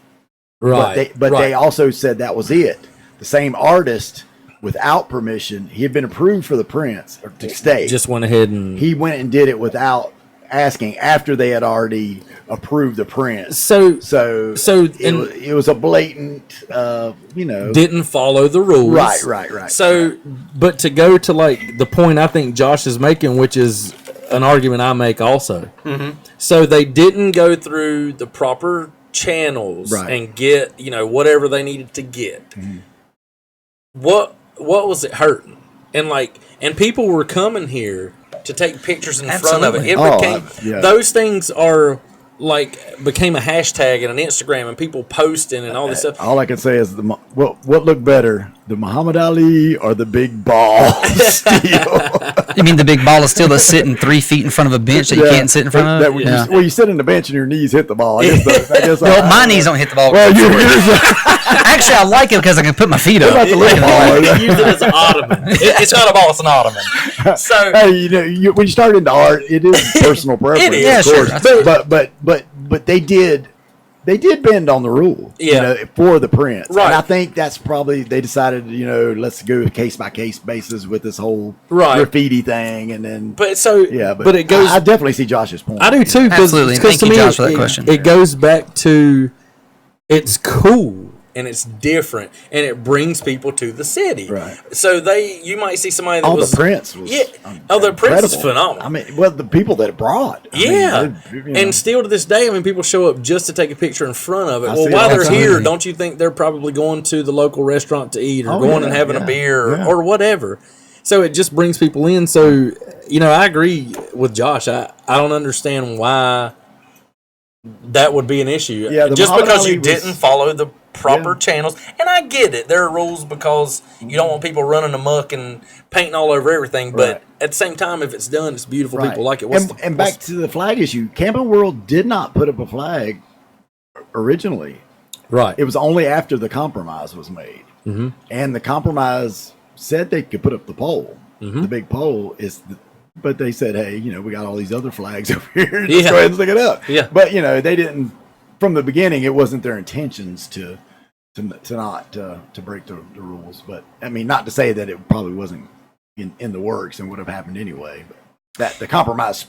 Speaker 6: Right.
Speaker 1: But they also said that was it. The same artist, without permission, he had been approved for the Prince or to stay.
Speaker 6: Just went ahead and...
Speaker 1: He went and did it without asking after they had already approved the print.
Speaker 6: So
Speaker 1: it was a blatant,
Speaker 6: didn't follow the rules.
Speaker 1: Right.
Speaker 6: So, but to go to like the point I think Josh is making, which is an argument I make also.
Speaker 2: Mm-hmm.
Speaker 6: So they didn't go through the proper channels and get whatever they needed to get.
Speaker 1: Mm-hmm.
Speaker 6: What was it hurting? And people were coming here to take pictures in front of it. It became those things are became a hashtag and an Instagram and people posting and all this stuff.
Speaker 1: All I can say is what looked better, the Muhammad Ali or the big ball steel?
Speaker 2: You mean the big ball of steel that's sitting 3 feet in front of a bench that you can't sit in front of?
Speaker 1: You sit in the bench and your knees hit the ball. I guess
Speaker 2: well, my knees don't hit the ball.
Speaker 1: Well,
Speaker 2: actually, I like it because I can put my feet up.
Speaker 6: Use it as an ottoman. It's not a ball; it's an ottoman. So,
Speaker 1: hey, when you start into art, it is personal preference, of course.
Speaker 2: Sure.
Speaker 1: But they did bend on the rule, for the prints.
Speaker 6: Right.
Speaker 1: And I think that's probably they decided, let's go case by case basis with this whole graffiti thing, and then.
Speaker 6: But it goes.
Speaker 1: I definitely see Josh's point.
Speaker 6: I do too.
Speaker 2: Absolutely. Thank you, Josh, for that question.
Speaker 6: It goes back to it's cool. And it's different, and it brings people to the city.
Speaker 1: Right.
Speaker 6: So you might see somebody that
Speaker 1: the prints was
Speaker 6: the prints is phenomenal.
Speaker 1: I mean, the people that it brought.
Speaker 6: And still to this day, people show up just to take a picture in front of it. While they're here, don't you think they're probably going to the local restaurant to eat, or going and having a beer, or whatever? So it just brings people in. So I agree with Josh. I don't understand why that would be an issue.
Speaker 1: Yeah,
Speaker 6: just because you didn't follow the proper channels. And I get it. There are rules because you don't want people running amok and painting all over everything. But at the same time, if it's done, it's beautiful. People like it.
Speaker 1: And back to the flag issue, Camping World did not put up a flag originally.
Speaker 6: Right.
Speaker 1: It was only after the compromise was made.
Speaker 6: Mm-hmm.
Speaker 1: And the compromise said they could put up the pole.
Speaker 6: Mm-hmm.
Speaker 1: The big pole is but they said, hey, we got all these other flags over here. Just go ahead and stick it up.
Speaker 6: Yeah.
Speaker 1: But, they didn't, from the beginning, it wasn't their intentions to not break the rules. But, not to say that it probably wasn't in the works and would have happened anyway. But that the compromise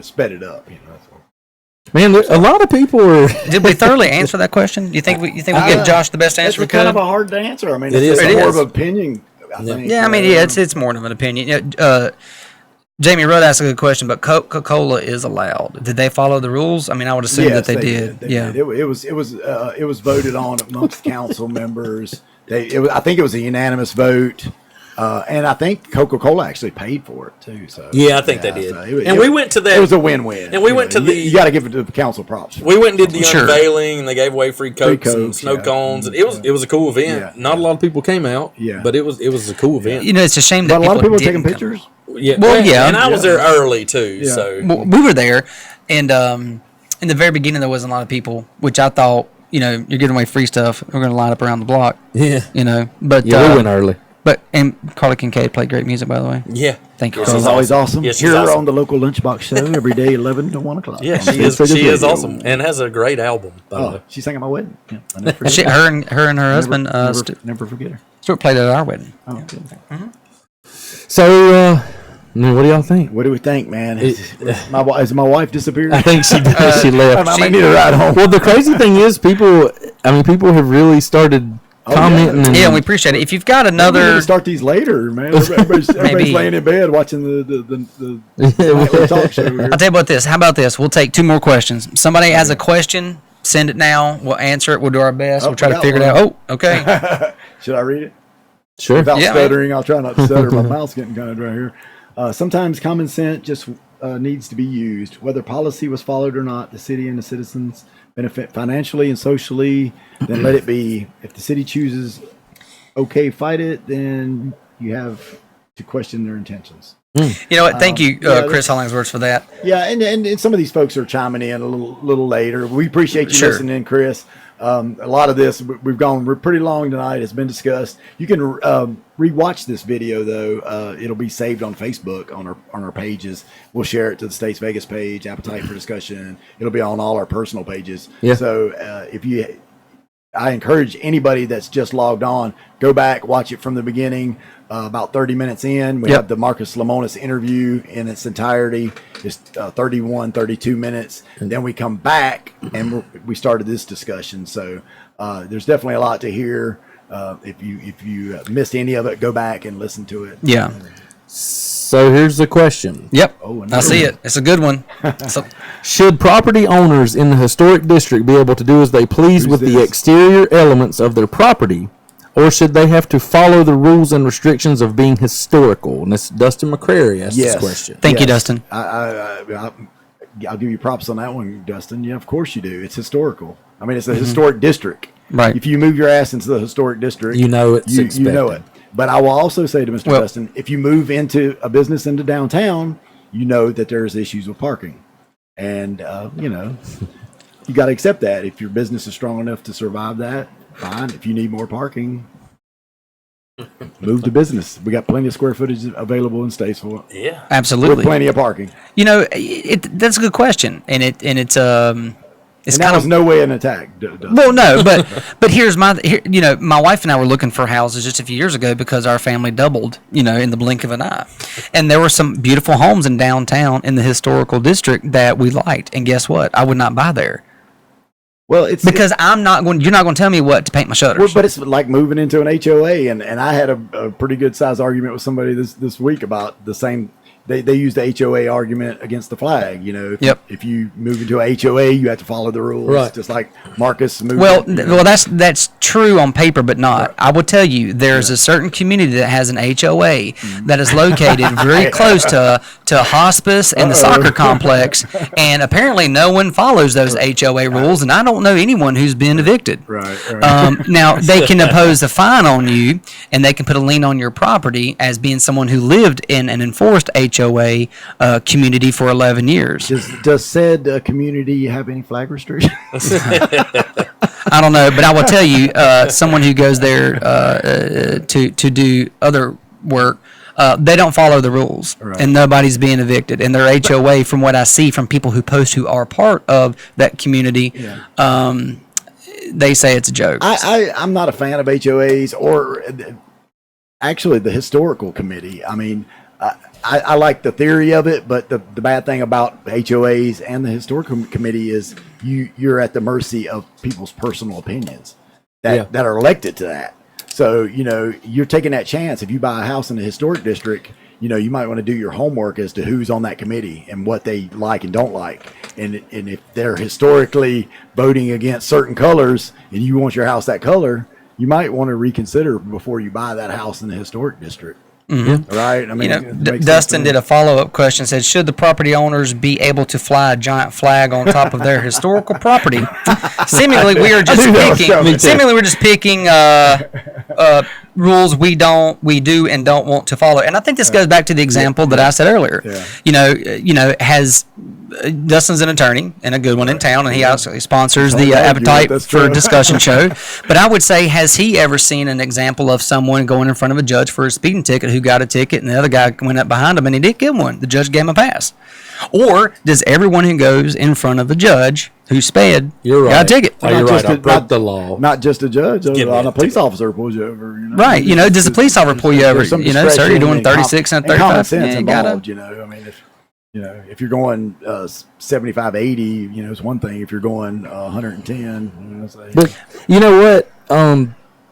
Speaker 1: sped it up. That's all.
Speaker 6: Man, a lot of people are.
Speaker 2: Did we thoroughly answer that question? You think we give Josh the best answer we
Speaker 1: could? It's
Speaker 2: kind
Speaker 1: of a hard answer.
Speaker 6: It's
Speaker 1: more of an opinion. I think.
Speaker 2: Yeah, it's more of an opinion. Jamie Rudd asked a good question, but Coca-Cola is allowed. Did they follow the rules? I would assume that they did.
Speaker 1: Did. It was voted on amongst council members. I think it was a unanimous vote. And I think Coca-Cola actually paid for it too. So
Speaker 6: I think they did. We went to that.
Speaker 1: It was a win-win.
Speaker 6: And we went to
Speaker 1: you got to give it to the council props.
Speaker 6: We went and did the unveiling, and they gave away free Cokes and snow cones. And it was a cool event.
Speaker 1: Yeah.
Speaker 6: Not a lot of people came out. Yeah. But it was a cool event.
Speaker 2: It's a shame that
Speaker 1: a lot of people were taking pictures.
Speaker 6: Yeah. Well, and I was there early too. Yeah. So
Speaker 2: we were there, and in the very beginning there wasn't a lot of people, which I thought, you're giving away free stuff. We're going to line up around the block.
Speaker 6: Yeah.
Speaker 2: But
Speaker 6: we went early.
Speaker 2: And Carly Kincaid played great music, by the way.
Speaker 6: Yeah.
Speaker 2: Thank you.
Speaker 1: She's always awesome.
Speaker 6: Yes,
Speaker 1: Here on the local Lunchbox Show every day, 11 to 1 o'clock.
Speaker 6: Yeah, she is awesome and has a great album, by the way.
Speaker 1: She sang at my wedding. Yeah,
Speaker 2: her and her husband.
Speaker 1: Never forget her.
Speaker 2: Stuart played at our wedding.
Speaker 1: Oh, good.
Speaker 2: Mm-hmm.
Speaker 6: So, what do y'all think?
Speaker 1: What do we think, man? Has my wife disappeared?
Speaker 6: I think she did. She left.
Speaker 1: I need a ride home.
Speaker 6: Well, the crazy thing is, people have really started commenting.
Speaker 2: And we appreciate it. If you've got another,
Speaker 1: start these later, man. Everybody's laying in bed watching the nightly talk show here.
Speaker 2: I'll tell you about this. How about this? We'll take 2 more questions. Somebody has a question, send it now. We'll answer it. We'll do our best. We'll try to figure it out. Oh, okay.
Speaker 1: Should I read it?
Speaker 6: Sure.
Speaker 1: Without stuttering, I'll try not to stutter. My mouth's getting kind of dry here. Sometimes common sense just needs to be used. Whether policy was followed or not, the city and the citizens benefit financially and socially, then let it be. If the city chooses, fight it, then you have to question their intentions.
Speaker 2: You know what? Thank you, Chris Hollingsworth, for that.
Speaker 1: Yeah, and some of these folks are chiming in a little later. We appreciate you listening, Chris. A lot of this, we're pretty long tonight. It's been discussed. You can rewatch this video though. It'll be saved on Facebook on our pages. We'll share it to the States Vegas page, Appetite for Discussion. It'll be on all our personal pages.
Speaker 6: Yeah.
Speaker 1: So if you I encourage anybody that's just logged on, go back, watch it from the beginning. About 30 minutes in, we have the Marcus Lemonis interview in its entirety. It's 31, 32 minutes. And then we come back and we started this discussion. So there's definitely a lot to hear. If you missed any of it, go back and listen to it.
Speaker 2: Yeah.
Speaker 6: So here's the question.
Speaker 2: Yep. I see it. It's a good one.
Speaker 6: Should property owners in the historic district be able to do as they please with the exterior elements of their property, or should they have to follow the rules and restrictions of being historical? And this Dustin McCrary asked this question.
Speaker 2: Thank you, Dustin.
Speaker 1: I'll give you props on that one, Dustin. Yeah, of course you do. It's historical. I mean, it's a historic district.
Speaker 2: Right.
Speaker 1: If you move your ass into the historic district,
Speaker 6: you know it's
Speaker 1: you know it. But I will also say to Mr. Dustin, if you move into a business into downtown, you know that there's issues with parking. And, you got to accept that. If your business is strong enough to survive that, fine. If you need more parking, move to business. We got plenty of square footage available in Statesville.
Speaker 3: Yeah.
Speaker 2: Absolutely.
Speaker 1: With plenty of parking.
Speaker 2: That's a good question. And it's
Speaker 1: and that was no way an attack.
Speaker 2: Well, no, but here's my wife and I were looking for houses just a few years ago because our family doubled, in the blink of an eye. And there were some beautiful homes in downtown in the historical district that we liked. And guess what? I would not buy there.
Speaker 1: Well,
Speaker 2: you're not going to tell me what to paint my shutters.
Speaker 1: Well, but it's like moving into an HOA, and I had a pretty good sized argument with somebody this week about the same. They use the HOA argument against the flag. If you move into a HOA, you have to follow the rules, right? Just like Marcus moved.
Speaker 2: Well, that's true on paper, but not. Right. I will tell you, there's a certain community that has an HOA that is located very close to hospice and the soccer complex, and apparently no one follows those HOA rules, and I don't know anyone who's been evicted.
Speaker 1: Right.
Speaker 2: Now they can impose a fine on you, and they can put a lien on your property as being someone who lived in an enforced HOA community for 11 years.
Speaker 1: Does said community have any flag restrictions?
Speaker 2: I don't know, but I will tell you, someone who goes there to do other work, they don't follow the rules, right. And nobody's being evicted. And their HOA, from what I see from people who post who are part of that community, they say it's a joke.
Speaker 1: I'm not a fan of HOAs or actually the historical committee. I mean, I like the theory of it, but the bad thing about HOAs and the historical committee is you're at the mercy of people's personal opinions that are elected to that. So, you're taking that chance. If you buy a house in the historic district, you might want to do your homework as to who's on that committee and what they like and don't like. And if they're historically voting against certain colors and you want your house that color, you might want to reconsider before you buy that house in the historic district.
Speaker 2: Mm-hmm.
Speaker 1: Right. I mean,
Speaker 2: Dustin did a follow-up question. Said, should the property owners be able to fly a giant flag on top of their historical property? Seemingly, we're just picking rules we do and don't want to follow. And I think this goes back to the example that I said earlier. Yeah. Dustin's an attorney and a good one in town, and he also sponsors the Appetite for Discussion show. But I would say, has he ever seen an example of someone going in front of a judge for a speeding ticket who got a ticket and the other guy went up behind him and he didn't give one? The judge gave him a pass. Or does everyone who goes in front of a judge who sped got a ticket?
Speaker 6: You're right. I broke the law.
Speaker 1: Not just a judge. A police officer pulls you over.
Speaker 2: Right. Does the police officer pull you over? Sir, you're doing 36 and 35.
Speaker 1: Common sense involved. I mean, if you're going 75, 80, it's one thing. If you're going 110, it's like,
Speaker 6: but you know what?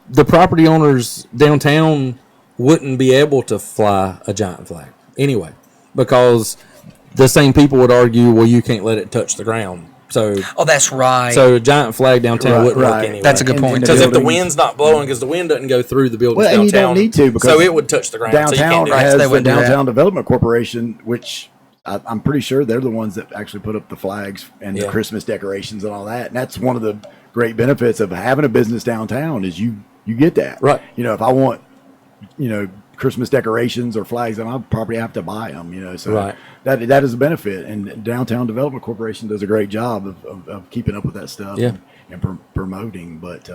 Speaker 6: The property owners downtown wouldn't be able to fly a giant flag anyway, because the same people would argue, well, you can't let it touch the ground. So,
Speaker 2: that's right.
Speaker 6: So a giant flag downtown wouldn't work anyway.
Speaker 2: That's a good point.
Speaker 3: Because if the wind's not blowing, because the wind doesn't go through the buildings downtown,
Speaker 1: and you don't need to, because
Speaker 3: so it would touch the ground.
Speaker 1: Downtown has the Downtown Development Corporation, which I'm pretty sure they're the ones that actually put up the flags and the Christmas decorations and all that. And that's one of the great benefits of having a business downtown is you get that.
Speaker 6: Right.
Speaker 1: If I want, Christmas decorations or flags on my property, I have to buy them, so
Speaker 6: right.
Speaker 1: that is a benefit. And Downtown Development Corporation does a great job of keeping up with that stuff and promoting. But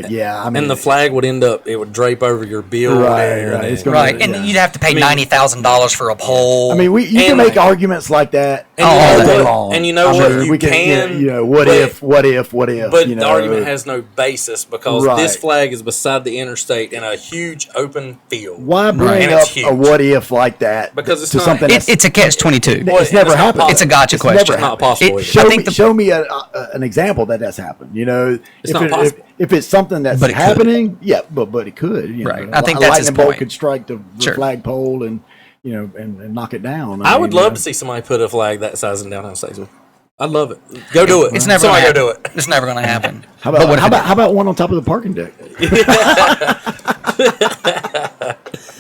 Speaker 1: yeah, I mean,
Speaker 3: and the flag would it would drape over your building.
Speaker 2: Right. And you'd have to pay $90,000 for a pole.
Speaker 1: I mean, you can make arguments like that
Speaker 2: all day
Speaker 1: long.
Speaker 3: And you know what? You
Speaker 1: we
Speaker 3: can.
Speaker 1: You know, what if?
Speaker 3: But
Speaker 1: You know,
Speaker 3: the argument has no basis because this flag is beside the interstate in a huge open field.
Speaker 1: Why bring up a what if like that?
Speaker 3: Because it's
Speaker 1: to
Speaker 3: not,
Speaker 1: something.
Speaker 2: It's a catch-22.
Speaker 1: It's never happened.
Speaker 2: It's a gotcha question.
Speaker 3: It's not possible.
Speaker 1: Show me an example that's happened. You know,
Speaker 3: it's not possible.
Speaker 1: If it's something that's happening, but it could. You
Speaker 2: right.
Speaker 1: know,
Speaker 2: I think
Speaker 1: a
Speaker 2: that's his
Speaker 1: lightning bolt
Speaker 2: point.
Speaker 1: could strike the flagpole and and knock it down.
Speaker 3: I would love to see somebody put a flag that size in downtown Statesville. I'd love it. Go do it.
Speaker 2: It's never
Speaker 3: Somebody
Speaker 2: gonna
Speaker 3: go do it.
Speaker 2: It's never going to happen.
Speaker 1: How about one on top of the parking deck?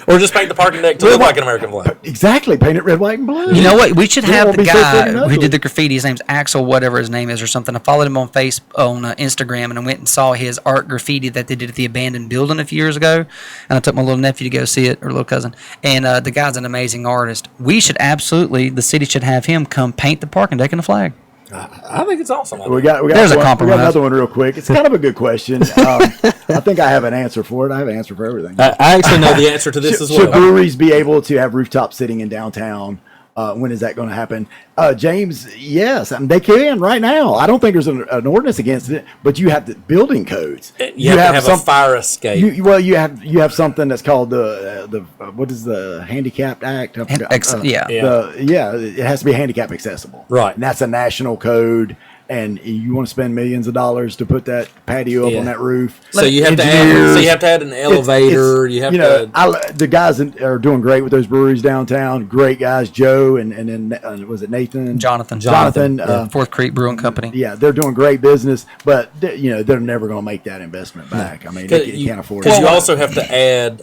Speaker 3: Or just paint the parking deck to look like an American flag.
Speaker 1: Exactly. Paint it red, white, and blue.
Speaker 2: You know what? We should have the guy
Speaker 1: so
Speaker 2: who did the graffiti. His name's Axel, whatever his name is, or something. I followed him on Instagram, and I went and saw his art graffiti that they did at the abandoned building a few years ago. And I took my little nephew to go see it, or little cousin. And the guy's an amazing artist. We should the city should have him come paint the parking deck in a flag.
Speaker 3: I think it's awesome.
Speaker 2: There's a compromise.
Speaker 1: We got another one real quick. It's kind of a good question. I think I have an answer for it. I have an answer for everything.
Speaker 3: I actually know the answer to this as well.
Speaker 1: Should breweries be able to have rooftop sitting in downtown? When is that going to happen? James, yes. I mean, they can right now. I don't think there's an ordinance against it, but you have the building codes.
Speaker 3: You have to have a fire escape.
Speaker 1: You have something that's called the what is the Handicapped Act? I forgot. It has to be handicap accessible.
Speaker 3: Right.
Speaker 1: And that's a national code. And you want to spend millions of dollars to put that patio up on that roof.
Speaker 3: So you have to add an elevator.
Speaker 1: The guys are doing great with those breweries downtown. Great guys, Joe and then was it Nathan?
Speaker 2: Jonathan. Fourth Creek Brewing Company.
Speaker 1: Yeah, they're doing great business, but they're never going to make that investment back. I mean, they can't afford it.
Speaker 3: Because you also have to add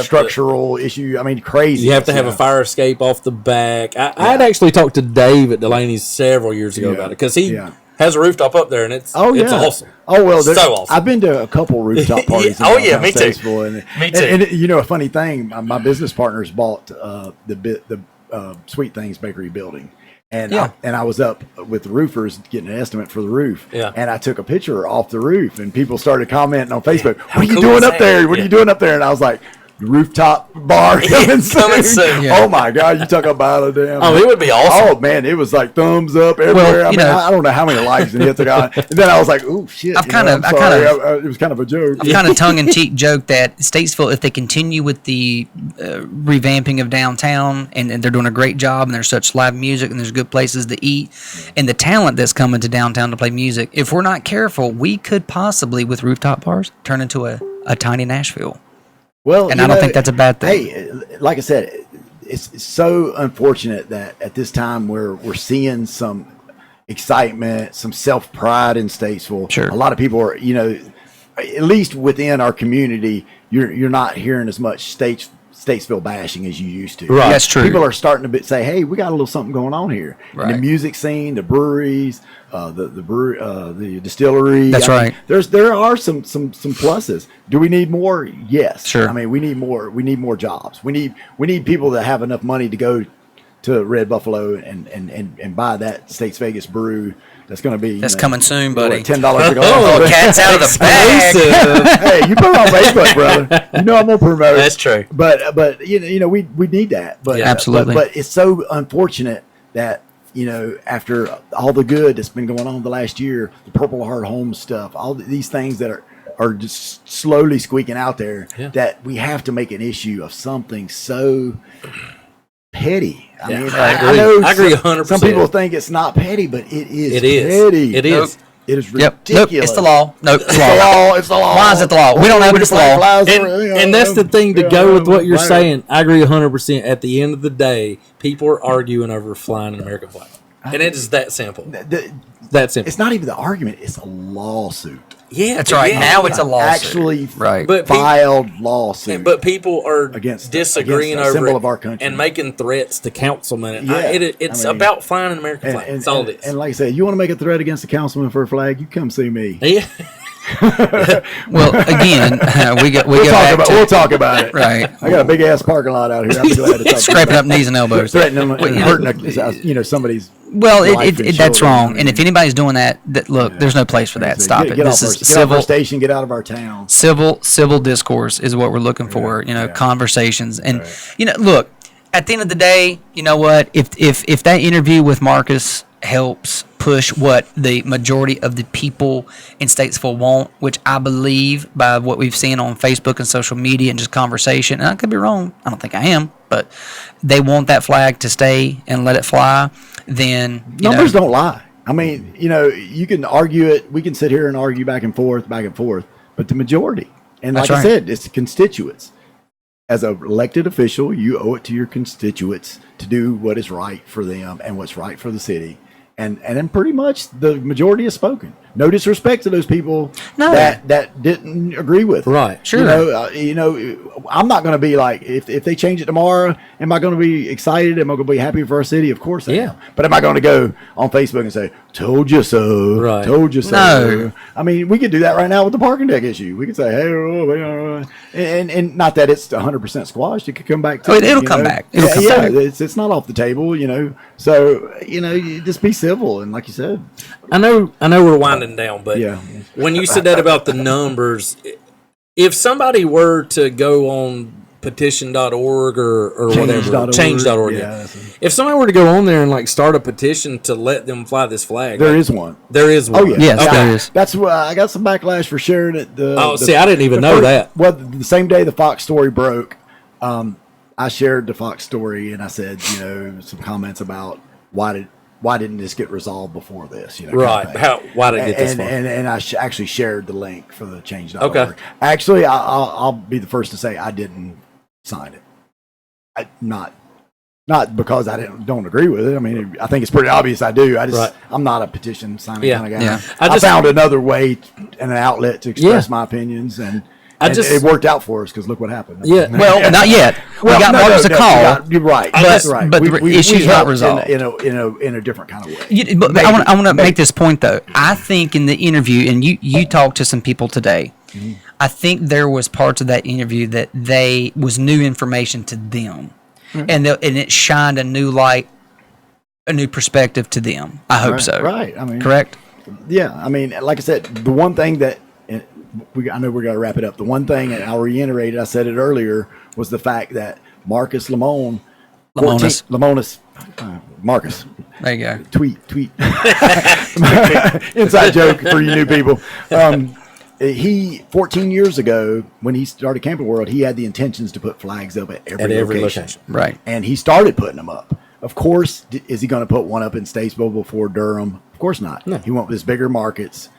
Speaker 1: structural issue. I mean, crazy.
Speaker 3: You have to have a fire escape off the back. I'd actually talked to Dave at Delaney's several years ago about it because he has a rooftop up there, and it's awesome.
Speaker 1: Oh, well,
Speaker 3: so awesome.
Speaker 1: I've been to a couple rooftop parties.
Speaker 3: Me too.
Speaker 1: Me too. And you know, a funny thing, my business partners bought the Sweet Things Bakery building. And I was up with the roofers getting an estimate for the roof. Yeah. And I took a picture off the roof, and people started commenting on Facebook, what are you doing up there? What are you doing up there? And I was like, rooftop bar coming soon. Yeah. Oh my God, you talk about a damn.
Speaker 3: Oh, it would be awesome.
Speaker 1: Oh man, it was like thumbs up everywhere. I don't know how many likes and hits I got. And then I was like, oh shit. It was kind of a joke.
Speaker 2: I've kind of tongue-in-cheek joke that Statesville, if they continue with the revamping of downtown and they're doing a great job and there's such live music and there's good places to eat and the talent that's coming to downtown to play music, if we're not careful, we could possibly, with rooftop bars, turn into a tiny Nashville.
Speaker 1: Well,
Speaker 2: and I don't think that's a bad thing.
Speaker 1: Hey, like I said, it's so unfortunate that at this time we're seeing some excitement, some self-pride in Statesville.
Speaker 2: Sure.
Speaker 1: A lot of people are, at least within our community, you're not hearing as much Statesville bashing as you used to.
Speaker 2: Right. That's true.
Speaker 1: People are starting to say, hey, we got a little something going on here. Right. The music scene, the breweries, the distillery.
Speaker 2: That's right.
Speaker 1: There are some pluses. Do we need more? Yes.
Speaker 2: Sure.
Speaker 1: I mean, we need more. We need more jobs. We need people that have enough money to go to Red Buffalo and buy that States Vegas brew. That's going to be
Speaker 2: coming soon, buddy.
Speaker 1: $10 a glass.
Speaker 2: Oh, cat's out of the bag.
Speaker 1: Hey, you put it on Facebook, brother. You know I'm gonna promote it.
Speaker 3: That's true.
Speaker 1: But we need that. But
Speaker 2: absolutely.
Speaker 1: But it's so unfortunate that after all the good that's been going on the last year, the Purple Heart Home stuff, all these things that are just slowly squeaking out there, that we have to make an issue of something so petty. I mean, I agree 100%. Some people think it's not petty, but it is petty.
Speaker 3: It is.
Speaker 1: Nope. It is ridiculous.
Speaker 2: Nope, it's the law. Nope,
Speaker 1: it's the law. It's the law.
Speaker 2: Why is it the law? We don't know, but it's the law.
Speaker 3: And that's the thing to go with what you're saying. I agree 100%. At the end of the day, people are arguing over flying an American flag. And it is that simple. That simple.
Speaker 1: It's not even the argument. It's a lawsuit.
Speaker 3: Yeah,
Speaker 2: that's right. Now it's a lawsuit.
Speaker 1: Actually,
Speaker 2: but
Speaker 1: filed lawsuit.
Speaker 3: But people are disagreeing over
Speaker 1: symbol
Speaker 3: it
Speaker 1: of our country
Speaker 3: and making threats to councilmen. It's about flying an American flag. That's all it is.
Speaker 1: And like I said, you want to make a threat against the councilman for a flag, you come see me.
Speaker 3: Yeah.
Speaker 2: Well, again,
Speaker 1: we'll talk about it.
Speaker 2: Right.
Speaker 1: I got a big ass parking lot out here. I'm glad to talk
Speaker 2: scraping up knees and elbows,
Speaker 1: threatening hurting somebody's.
Speaker 2: Well, that's wrong. And if anybody's doing that, look, there's no place for that. Stop it.
Speaker 1: This is civil. Get out of our station. Get out of our town.
Speaker 2: Civil discourse is what we're looking for. Conversations and look. at the end of the day, you know what? If that interview with Marcus helps push what the majority of the people in Statesville want, which I believe by what we've seen on Facebook and social media and just conversation, and I could be wrong, I don't think I am, but they want that flag to stay and let it fly, then
Speaker 1: numbers don't lie. I mean, you can argue it. We can sit here and argue back and forth, but the majority, and like I said, it's constituents. As an elected official, you owe it to your constituents to do what is right for them and what's right for the city. And then pretty much the majority has spoken. No disrespect to those people that didn't agree with it.
Speaker 6: Right.
Speaker 2: Sure.
Speaker 1: I'm not going to be like, if they change it tomorrow, am I going to be excited? Am I going to be happy for our city? Of course I am. But am I going to go on Facebook and say, told you so, told you so?
Speaker 2: No.
Speaker 1: I mean, we could do that right now with the parking deck issue. We could say, hey, and not that it's 100% squashed. It could come back.
Speaker 2: It'll come back. It'll come back.
Speaker 1: It's not off the table, So, you just be civil. And like you said,
Speaker 3: I know we're winding down, but when you said that about the numbers, if somebody were to go on petition.org or whatever, change.org, if somebody were to go on there and like start a petition to let them fly this flag,
Speaker 1: there is one.
Speaker 3: There is one.
Speaker 1: Oh, yeah.
Speaker 2: Yes, there is.
Speaker 1: That's why I got some backlash for sharing it.
Speaker 3: I didn't even know that.
Speaker 1: Well, the same day the Fox story broke, I shared the Fox story and I said, some comments about why didn't this get resolved before this?
Speaker 3: Right. Why did it get this far?
Speaker 1: And I actually shared the link for the change.org.
Speaker 3: Okay.
Speaker 1: Actually, I'll be the first to say I didn't sign it. Not because I don't agree with it. I mean, I think it's pretty obvious I do. I'm not a petition signing kind of guy.
Speaker 2: Yeah.
Speaker 1: I found another way and an outlet to express my opinions, and it worked out for us because look what happened.
Speaker 6: Yeah.
Speaker 2: Well, not yet. We got Marcus a call.
Speaker 1: You're right.
Speaker 2: But the issue's not
Speaker 1: helped
Speaker 2: resolved
Speaker 1: in a different kind of way.
Speaker 2: But I want to make this point though. I think in the interview, and you talked to some people today. Mm-hmm. I think there was parts of that interview that was new information to them, and it shined a new light, a new perspective to them. I hope so.
Speaker 1: Right. I mean,
Speaker 2: correct.
Speaker 1: Yeah. I mean, like I said, the one thing that. I know we're going to wrap it up. The one thing, and I'll reiterate it, I said it earlier, was the fact that Marcus Lemonis. Marcus.
Speaker 2: There you go.
Speaker 1: Tweet. Inside joke for you new people. He 14 years ago, when he started Camping World, he had the intentions to put flags up at every location.
Speaker 2: Right.
Speaker 1: And he started putting them up. Of course, is he going to put one up in Statesville before Durham? Of course not. No. He went with his bigger markets.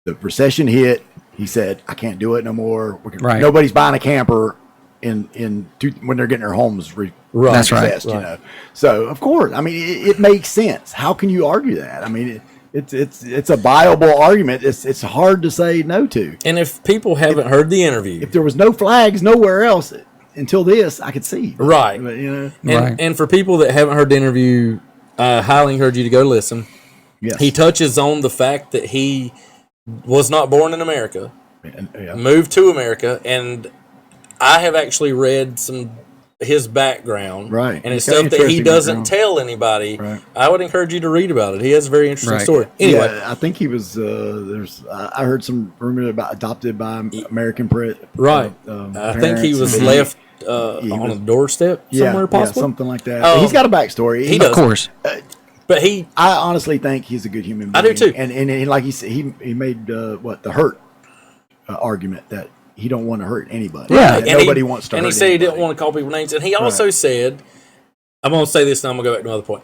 Speaker 1: The recession hit. He said, I can't do it no more. Nobody's buying a camper when they're getting their homes
Speaker 2: That's right.
Speaker 1: So, of course, I mean, it makes sense. How can you argue that? I mean, it's a viable argument. It's hard to say no to.
Speaker 3: And if people haven't heard the interview.
Speaker 1: If there was no flags nowhere else until this, I could see.
Speaker 3: Right.
Speaker 1: But,
Speaker 3: and for people that haven't heard the interview, I highly encourage you to go listen.
Speaker 1: Yes.
Speaker 3: He touches on the fact that he was not born in America, moved to America, and I have actually read his background,
Speaker 1: right,
Speaker 3: and it's stuff that he doesn't tell anybody. Right. I would encourage you to read about it. He has a very interesting story. Anyway,
Speaker 1: I think he was. I heard some rumor about adopted by American parents.
Speaker 3: Right. I think he was left on a doorstep somewhere, possibly
Speaker 1: something like that. He's got a backstory.
Speaker 2: He does. Of course.
Speaker 3: But
Speaker 1: I honestly think he's a good human being.
Speaker 3: I do too.
Speaker 1: And like he said, he made the hurt argument that he don't want to hurt anybody.
Speaker 2: Yeah,
Speaker 1: and nobody wants to.
Speaker 3: And
Speaker 1: hurt
Speaker 3: he said
Speaker 1: anybody.
Speaker 3: he didn't want to call people names. And he also said, I'm going to say this, and I'm going to go back to another point.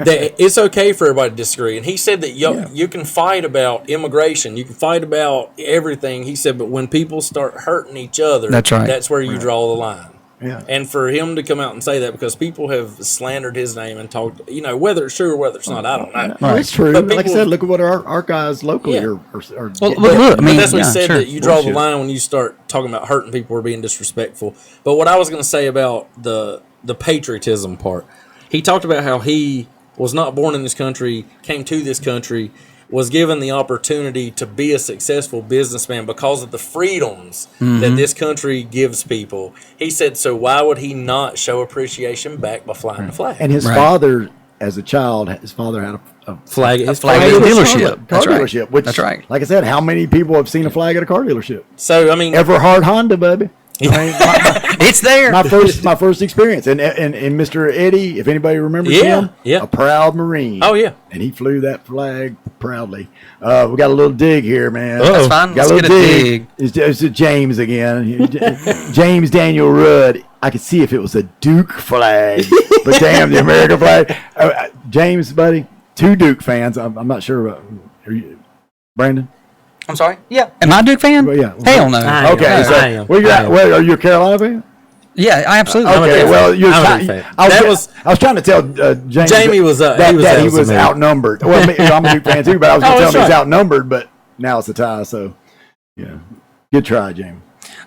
Speaker 3: That it's okay for everybody to disagree. And he said that you can fight about immigration, you can fight about everything. He said, but when people start hurting each other,
Speaker 2: that's right.
Speaker 3: That's where you draw the line.
Speaker 1: Yeah.
Speaker 3: And for him to come out and say that, because people have slandered his name and talked, whether it's true or whether it's not, I don't know.
Speaker 1: No, it's true. Like I said, look at what our guys locally are.
Speaker 2: Well, look, I mean,
Speaker 3: that's what he said, that you draw the line when you start talking about hurting people or being disrespectful. But what I was going to say about the patriotism part, he talked about how he was not born in this country, came to this country, was given the opportunity to be a successful businessman because of the freedoms that this country gives people. He said, so why would he not show appreciation back by flying the flag?
Speaker 1: And his father, as a child, had a
Speaker 2: flag at a
Speaker 1: dealership.
Speaker 2: Car
Speaker 1: dealership. Which,
Speaker 2: that's right.
Speaker 1: Like I said, how many people have seen a flag at a car dealership?
Speaker 3: So, I mean,
Speaker 1: Everhard Honda, baby. I mean,
Speaker 2: it's there.
Speaker 1: My first experience, and Mr. Eddie, if anybody remembers him, a proud Marine.
Speaker 3: Oh yeah,
Speaker 1: and he flew that flag proudly. We got a little dig here, man.
Speaker 2: That's fine.
Speaker 1: Got
Speaker 2: Let's get a dig.
Speaker 1: It's James again. James Daniel Rudd. I could see if it was a Duke flag, but damn, the American flag. James, buddy, 2 Duke fans. I'm not sure about. Are you, Brandon?
Speaker 2: I'm sorry. Yeah. Am I a Duke fan?
Speaker 1: Well, yeah.
Speaker 2: Hell no.
Speaker 1: Okay. So, where you at? Are you a Carolina fan?
Speaker 2: Yeah, I absolutely.
Speaker 1: Okay. Well, I was trying to tell James.
Speaker 3: Jamie was
Speaker 1: that he was outnumbered. Well, I'm a Duke fan too, but I was going to tell him he's outnumbered. But now it's a tie. So, yeah. Good try, Jamie.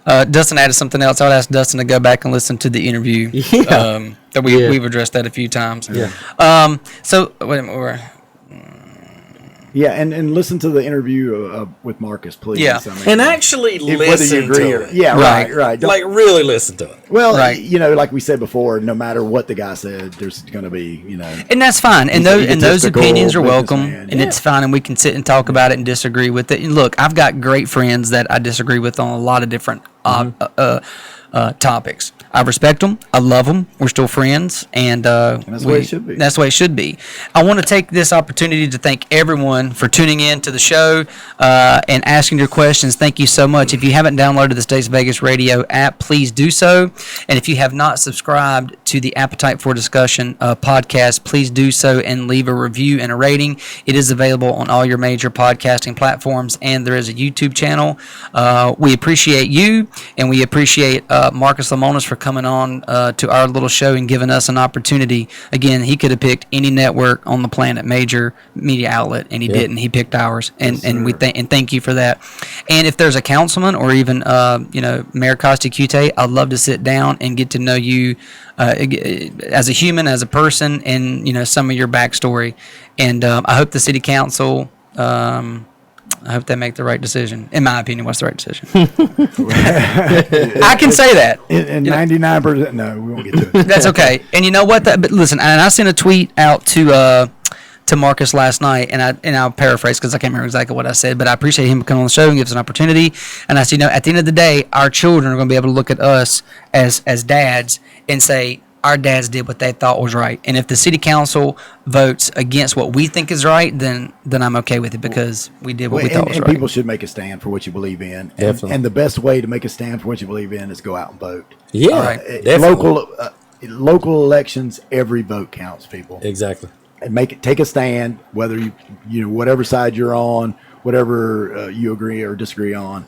Speaker 2: Dustin added something else. I would ask Dustin to go back and listen to the interview. That we've addressed that a few times.
Speaker 3: Yeah.
Speaker 2: So wait a minute.
Speaker 1: Yeah, and listen to the interview with Marcus, please.
Speaker 2: Yeah,
Speaker 3: and actually listen to it.
Speaker 1: Yeah, right.
Speaker 3: Like really listen to it.
Speaker 1: Well, like we said before, no matter what the guy said, there's going to be,
Speaker 2: and that's fine. And those opinions are welcome, and it's fine, and we can sit and talk about it and disagree with it. And look, I've got great friends that I disagree with on a lot of different topics. I respect them. I love them. We're still friends, and
Speaker 1: that's the way it should be.
Speaker 2: That's the way it should be. I want to take this opportunity to thank everyone for tuning in to the show and asking your questions. Thank you so much. If you haven't downloaded the States Vegas Radio app, please do so. And if you have not subscribed to the Appetite for Discussion podcast, please do so and leave a review and a rating. It is available on all your major podcasting platforms, and there is a YouTube channel. We appreciate you, and we appreciate Marcus Lemonis for coming on to our little show and giving us an opportunity. Again, he could have picked any network on the planet, major media outlet, and he didn't. He picked ours, and we thank you for that. And if there's a councilman or even Mayor kasey.tate, I'd love to sit down and get to know you as a human, as a person, and some of your backstory. And I hope the city council. I hope they make the right decision. In my opinion, what's the right decision? I can say that.
Speaker 1: And 99%, no, we won't get to it.
Speaker 2: That's okay. And you know what? But listen, and I sent a tweet out to Marcus last night, and I'll paraphrase because I can't remember exactly what I said, but I appreciate him coming on the show and give us an opportunity. And I said, at the end of the day, our children are going to be able to look at us as dads and say, our dads did what they thought was right. And if the city council votes against what we think is right, then I'm okay with it because we did what we thought was right.
Speaker 1: And people should make a stand for what you believe in.
Speaker 6: Definitely.
Speaker 1: And the best way to make a stand for what you believe in is go out and vote.
Speaker 3: Yeah,
Speaker 1: local elections, every vote counts, people.
Speaker 3: Exactly.
Speaker 1: And take a stand, whether you whatever side you're on, whatever you agree or disagree on,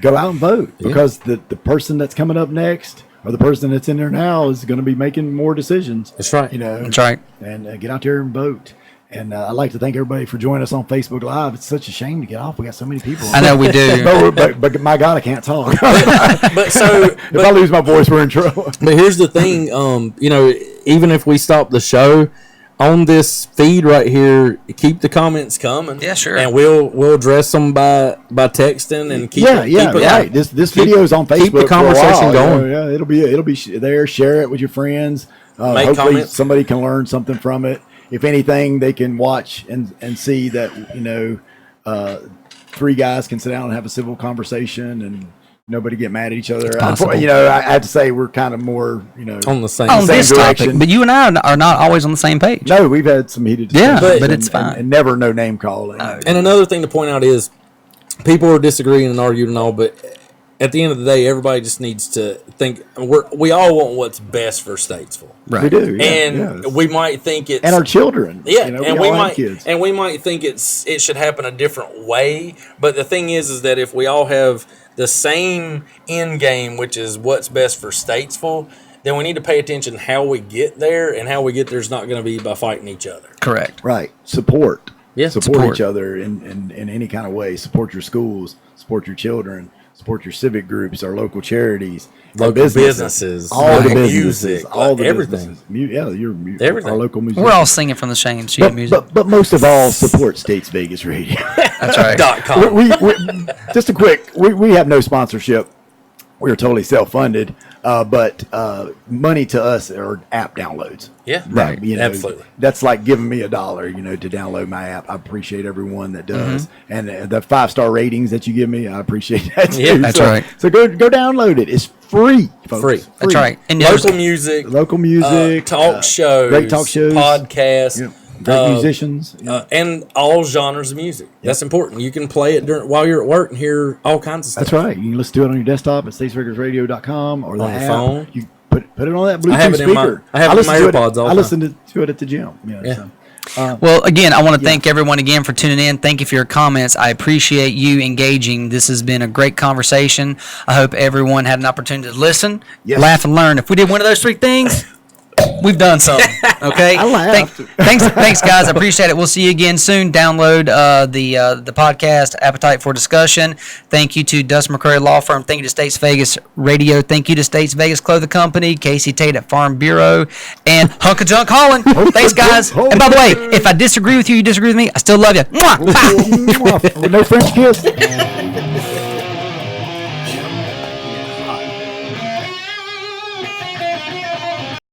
Speaker 1: go out and vote because the person that's coming up next, or the person that's in there now, is going to be making more decisions.
Speaker 3: That's right.
Speaker 2: That's right.
Speaker 1: And get out there and vote. And I'd like to thank everybody for joining us on Facebook Live. It's such a shame to get off. We got so many people.
Speaker 2: I know we do.
Speaker 1: but my God, I can't talk. If I lose my voice, we're in trouble.
Speaker 6: But here's the thing, even if we stop the show, on this feed right here, keep the comments coming.
Speaker 2: Yeah, sure.
Speaker 6: And we'll address them by texting and keep
Speaker 1: right. This video is on Facebook.
Speaker 6: Keep the conversation going.
Speaker 1: Yeah, it'll be there. Share it with your friends.
Speaker 3: Make
Speaker 1: hopefully
Speaker 3: comments.
Speaker 1: Somebody can learn something from it. If anything, they can watch and see that 3 guys can sit down and have a civil conversation and nobody get mad at each other. I have to say we're kind of more,
Speaker 6: on the same
Speaker 2: this
Speaker 1: direction.
Speaker 2: topic. But you and I are not always on the same page.
Speaker 1: No, we've had some heated discussions.
Speaker 2: But it's fine.
Speaker 1: And never no name calling.
Speaker 6: And another thing to point out is people are disagreeing and arguing and all, but at the end of the day, everybody just needs to think. We all want what's best for Statesville.
Speaker 2: Right.
Speaker 1: We do.
Speaker 3: And we might think it's...
Speaker 1: And our children.
Speaker 3: Yeah,
Speaker 1: and we might kids.
Speaker 3: And we might think it should happen a different way. But the thing is that if we all have the same end game, which is what's best for Statesville, then we need to pay attention how we get there, and how we get there is not going to be by fighting each other.
Speaker 2: Correct.
Speaker 1: Right. Support.
Speaker 6: Yeah,
Speaker 1: support each other in any kind of way. Support your schools. Support your children. Support your civic groups, our local charities,
Speaker 3: local businesses,
Speaker 1: all the businesses,
Speaker 3: music,
Speaker 1: all the
Speaker 3: everything.
Speaker 1: Everything. Our local music.
Speaker 2: We're all singing from the same sheet of music.
Speaker 1: But most of all, support States Vegas Radio.
Speaker 2: That's right.
Speaker 3: .com.
Speaker 1: we just a quick. We have no sponsorship. we were totally self-funded, but money to us are app downloads.
Speaker 3: Yeah,
Speaker 1: right.
Speaker 3: Absolutely.
Speaker 1: That's like giving me $1, to download my app. I appreciate everyone that does, and the 5-star ratings that you give me, I appreciate that too.
Speaker 2: Yeah, that's right.
Speaker 1: So go download it. It's free, folks.
Speaker 3: Free.
Speaker 2: That's right.
Speaker 3: And local music, talk shows,
Speaker 1: great talk shows,
Speaker 3: podcasts.
Speaker 1: Great musicians,
Speaker 3: and all genres of music. That's important. You can play it while you're at work and hear all kinds of stuff.
Speaker 1: That's right. You can listen to it on your desktop at statesrecordsradio.com or
Speaker 3: on the phone.
Speaker 1: You put it on that Bluetooth speaker.
Speaker 3: I have it in my AirPods all the time.
Speaker 1: I listen to it at the gym. So.
Speaker 2: Well, again, I want to thank everyone again for tuning in. Thank you for your comments. I appreciate you engaging. This has been a great conversation. I hope everyone had an opportunity to listen, laugh, and learn. If we did one of those 3 things, we've done something. Okay.
Speaker 1: I laughed.
Speaker 2: Thanks, guys. I appreciate it. We'll see you again soon. Download the podcast, Appetite for Discussion. Thank you to Dustin McCurry Law Firm. Thank you to States Vegas Radio. Thank you to States Vegas Clothing Company, Kasey.tate at Farm Bureau, and Hunk of Junk Holland. Thanks, guys. And by the way, if I disagree with you, you disagree with me, I still love you. Mwah.
Speaker 1: No French kiss.